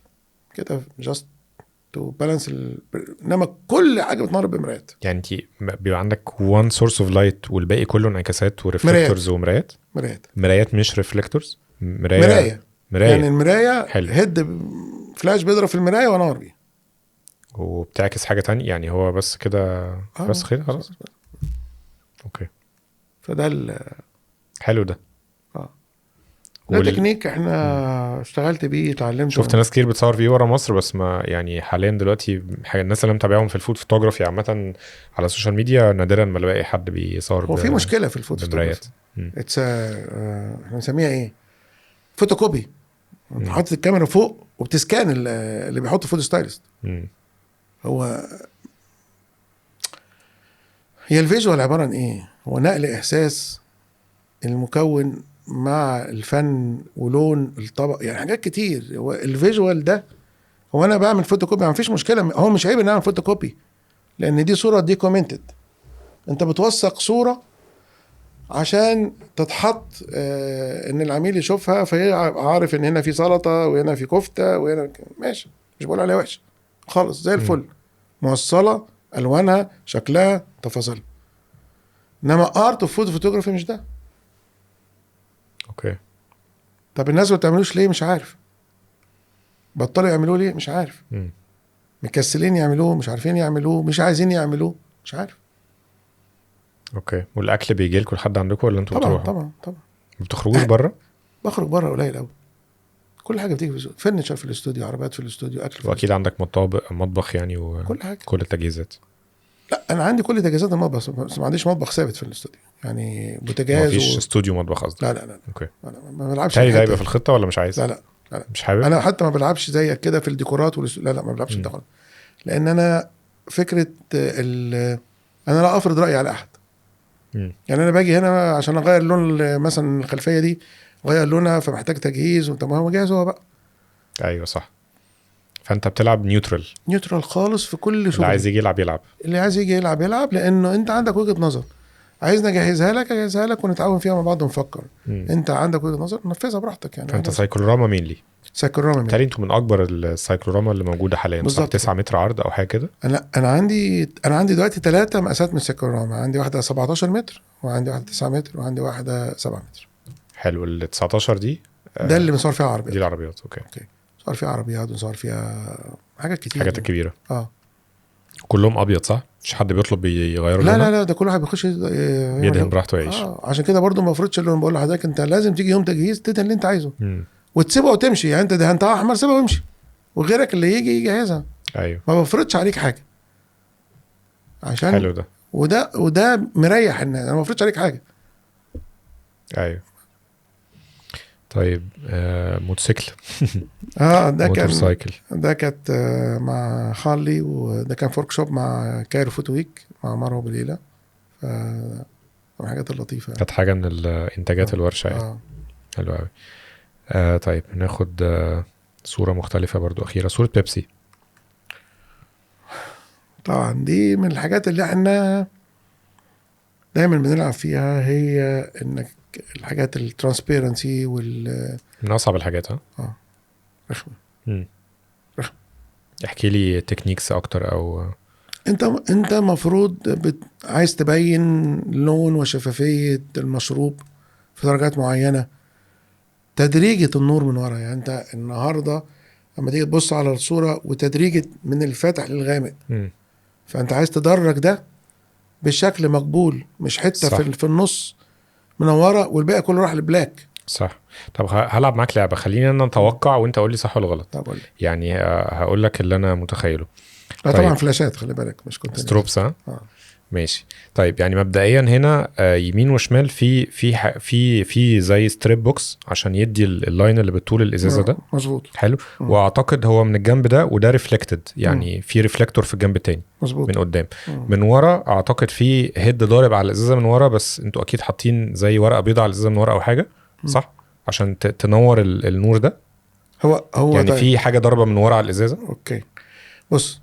كده جاست تو بالانس انما كل حاجه بتنور بمرايات. يعني انت بيبقى عندك وان سورس اوف لايت والباقي كله انعكاسات وريفلكتورز ومرايات. مرايات مش ريفلكتورز. مرايه يعني المرايه هيد فلاش بيضرب في المرايه وانور بيه وبتعكس حاجه تانية، يعني هو بس كده بس خير خلاص. اوكي. فده حلو ده. ده تكنيك احنا اشتغلت بيه، اتعلمته. شفت ناس كتير بتصور فيه ورا مصر، بس ما يعني حاليا دلوقتي الناس اللي متابعهم في الفود فوتوغرافي عامه على السوشيال ميديا نادرا ما بلاقي حد بيصور. هو في مشكله في الفود فوتوغرافي، احنا بنسميها ايه، فوتوكوبي. حاطط الكاميرا فوق وبتسكان اللي بيحط فوتو ستايلست. هي الفيجوال عباره عن ايه؟ هو نقل احساس المكون مع الفن ولون الطبق، يعني حاجات كتير. هو الفيجوال ده، هو انا بعمل فوتوكوبي ما فيش مشكله، هو مش عيب ان اعمل فوتوكوبي لان دي صوره دي كومنتد. انت بتوثق صوره عشان تتحط ان العميل يشوفها فعارف ان هنا في سلطه وهنا في كفته وهنا ماشي، مش بقول عليها وحش خالص، زي الفل، موصله الوانها شكلها تفاصيلها. انما ارت اوف فود فوتوغرافي مش ده. اوكي. طب الناس ما بتعملوش ليه؟ مش عارف. بطلوا يعملوه ليه؟ مش عارف. مكسلين يعملوه، مش عارفين يعملوه، مش عايزين يعملوه، مش عارف. اوكي. والاكل بيجي لكم لحد عندكم ولا انتوا طبعا بتروحوا؟ طبعا ما بتخرجوش بره؟ بخرج بره قليل قوي. كل حاجه بتيجي في الاستوديو، فرنتشر في الاستوديو، عربيات في الاستوديو، اكل في واكيد عندك مطبخ يعني كل حاجه. وكل التجهيزات. لا انا عندي كل تجهيزات المطبخ، بس ما عنديش مطبخ ثابت في الاستوديو، يعني ما بوتاجاز فيش استوديو مطبخ قصدك؟ لا لا لا اوكي. انا ما بلعبش تاني ده الحتة يبقى في دي. الخطه ولا مش عايز؟ لا لا لا مش حابب. انا حتى ما بلعبش زيك كده في الديكورات لا لا ما بلعبش الديكورات، لان انا فكره انا لا افرض رايي على احد. يعني انا باجي هنا عشان اغير لون مثلا الخلفيه دي، غير لونها فمحتاج تجهيز، طب ما هو جاهز هو بقى. ايوه صح. فانت بتلعب نيوترال خالص في كل شغل. اللي عايز يجي يلعب. اللي عايز يجي يلعب لانه انت عندك وجهه نظر، عايزني اجهزها لك ونتعاون فيها مع بعض ونفكر. انت عندك وجهه نظر نفذها براحتك يعني. فانت سايكلوراما مين لي؟ سايكلوراما بالتالي انتوا من اكبر السايكلوراما اللي موجوده حاليا، صح؟ 9 متر عرض او حاجه كده. انا عندي دلوقتي 3 مقاسات من السايكلوراما. عندي واحده 17 متر، وعندي واحده 9 متر، وعندي واحده 7 متر. حلو. ال 19 دي ده اللي بنصور فيها عربيات. دي العربيات. اوكي. بنصور فيها عربيات، ونصور فيها حاجات كتير، حاجات كبيره. كلهم ابيض صح؟ مش حد بيطلب يغيروا لا لونها؟ لا ده كل واحد بيخش يدهن براحته ويعيش. عشان كده برضو ما افرضش اللون. بقول لحضرتك انت لازم تيجي يوم تجهيز تدهن اللي انت عايزه وتسيبها وتمشي. يعني انت دهنتها احمر سيبها وامشي، وغيرك اللي يجي يجهزها. ايوه. ما بفرضش عليك حاجه عشان حلو ده. وده مريح الناس. انا ما بفرضش عليك حاجه. ايوه. طيب موتوسيكل. ده كانت مع هارلي، وده كان فورك شوب مع كايرو فوتو ويك مع مروه بليله. ف من الحاجات اللطيفه. كانت حاجه من الانتاجات الورشه يعني. حلو قوي. طيب ناخد صوره مختلفه برضو اخيره، صوره بيبسي. طبعا دي من الحاجات اللي احنا دايما بنلعب فيها، هي انك الحاجات الترانسبيرنسي من اصعب الحاجات. رخمه. رخم. احكي لي تكنيكس اكتر. او انت مفروض عايز تبين لون وشفافيه المشروب في درجات معينه، تدريجه النور من ورا. يعني انت النهارده لما تيجي تبص على الصوره وتدريجه من الفاتح للغامق، فانت عايز تدرج ده بشكل مقبول، مش حته في النص منوره والباقي كله راح لبلاك. صح. طب هلعب معاك لعبه، خليني انا اتوقع وانت قول لي صح ولا غلط. طب يعني هقول لك اللي انا متخيله. طيب. طبعا فلاشات، خلي بالك مش كنت ستروبس. ماشي. طيب يعني مبدئيا هنا يمين وشمال في زي ستريب بوكس عشان يدي اللاين اللي بتطول الازازه ده. مظبوط. حلو. واعتقد هو من الجنب ده وده ريفلكتد، يعني في ريفلكتور في الجنب التاني. مظبوط. من قدام. من ورا اعتقد في هيد ضارب على الازازه من ورا، بس انتوا اكيد حاطين زي ورقه بيضاء على الازازه من ورا او حاجه. صح؟ عشان تنور النور ده. هو يعني طيب. في حاجه ضربه من ورا على الازازه. اوكي بص،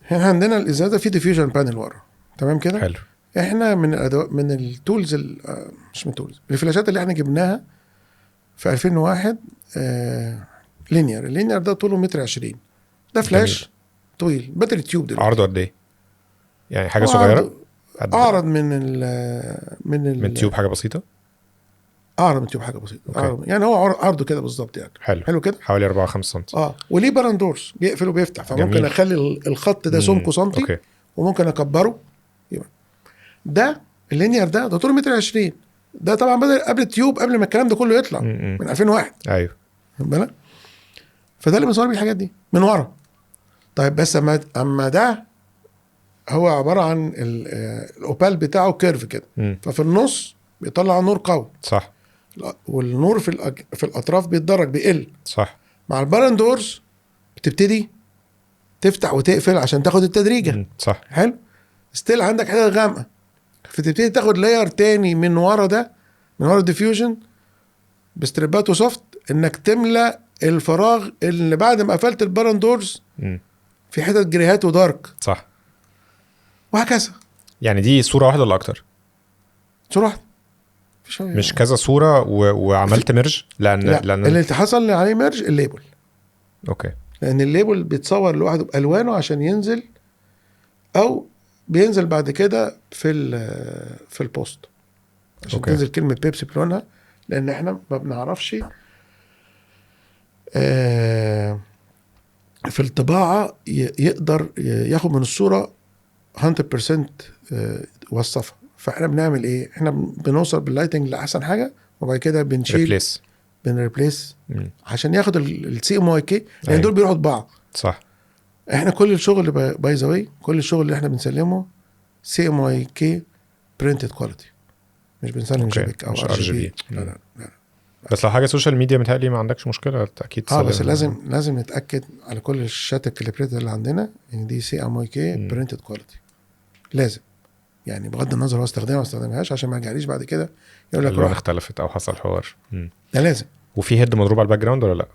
هنا عندنا الازازه في ديفيوجن بانل ورا، تمام كده. حلو. احنا من التولز مش من التولز، الفلاشات اللي احنا جبناها في 2001 اللينير ده طوله 1.20 متر. ده فلاش جميل. طويل باتري تيوب دلوقتي. عرضه قد ايه؟ يعني حاجه صغيره. اعرض من تيوب حاجه بسيطه. اعرض من تيوب حاجه بسيطه. يعني هو عرضه كده بالظبط يعني. حلو كده. حوالي 4-5 سم. وليه باراندورس بيقفل وبيفتح، فممكن جميل. اخلي الخط ده سمكه سنتي. أوكي. وممكن اكبره. ده اللينير ده طوله 1.20 متر. ده طبعا بدأ قبل التيوب، قبل ما الكلام ده كله يطلع. من 2001. ايوه. بالك. فده اللي بنصور بيه الحاجات دي من ورا. طيب بس اما ده هو عباره عن الاوبال بتاعه كيرف كده. ففي النص بيطلع نور قوي. صح. والنور في الاطراف بيتدرج بيقل. صح. مع الباراندورز بتبتدي تفتح وتقفل عشان تاخد التدريجه. صح. حلو. ستيل عندك حاجه غامقه، فتبتدي تاخد لاير تاني من ورا ده، من ورا الديفيوجن بستريبات وسوفت، انك تملى الفراغ اللي بعد ما قفلت الباراندورز في حتت جريهات ودارك. صح. وهكذا. يعني دي صوره واحده ولا اكتر؟ صوره واحده. مش كذا صوره وعملت ميرج؟ لان اللي حصل عليه ميرج الليبل. اوكي. لان الليبل بيتصور لوحده بالوانه عشان ينزل، او بينزل بعد كده في البوست عشان أوكي. تنزل كلمه بيبسي بلونها، لان احنا ما بنعرفش في الطباعه يقدر ياخد من الصوره 100% وصفها. فاحنا بنعمل ايه؟ احنا بنوصل باللايتنج لاحسن حاجه، وبعد كده بنشيل ريبليس. بنريبليس عشان ياخد السي ام واي كي، لان دول بيروحوا طباعه. صح. احنا كل الشغل باي ذا واي، كل الشغل اللي احنا بنسلمه سي ام واي كي برينتد كواليتي، مش بنسلم جيبك او مش ار جي بي. RGB. لا. بس لو حاجه سوشيال ميديا متهيألي ما عندكش مشكله اكيد. بس لازم نتاكد على كل الشاشات الكاليبريتد اللي عندنا ان دي سي ام واي كي برينتد كواليتي. لازم يعني بغض النظر هو استخدمها ما استخدمهاش، عشان ما يجيش بعد كده يقول لك الوان اختلفت او حصل حوار. ده لازم. وفي هيد مضروب على الباك جراوند ولا لا؟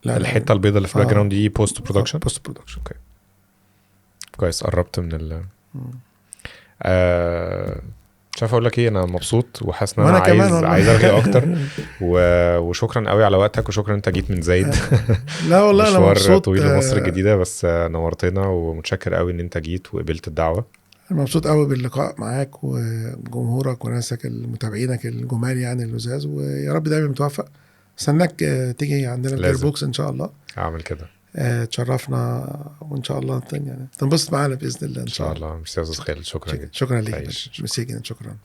لا الحته البيضاء اللي في الباك جراوند دي بوست برودكشن. بوست برودكشن. اوكي كويس. قربت من ال مش عارف اقول لك ايه. انا مبسوط وحاسس ان انا عايز ارغي اكتر وشكرا قوي على وقتك، وشكرا انت جيت من زايد. لا والله انا مبسوط. مشوار طويل لمصر الجديده، بس نورتنا ومتشكر قوي ان انت جيت وقبلت الدعوه. انا مبسوط قوي باللقاء معاك وجمهورك وناسك المتابعينك الجمال يعني اللزاز، ويا رب دايما متوفق. استناك تيجي عندنا الجير بوكس ان شاء الله. اعمل كده. تشرفنا وان شاء الله يعني تنبسط معانا باذن الله. ان شاء الله. ميرسي يا استاذ خالد. شكرا جدا. شكرا ليك. ميرسي جدا. شكرا.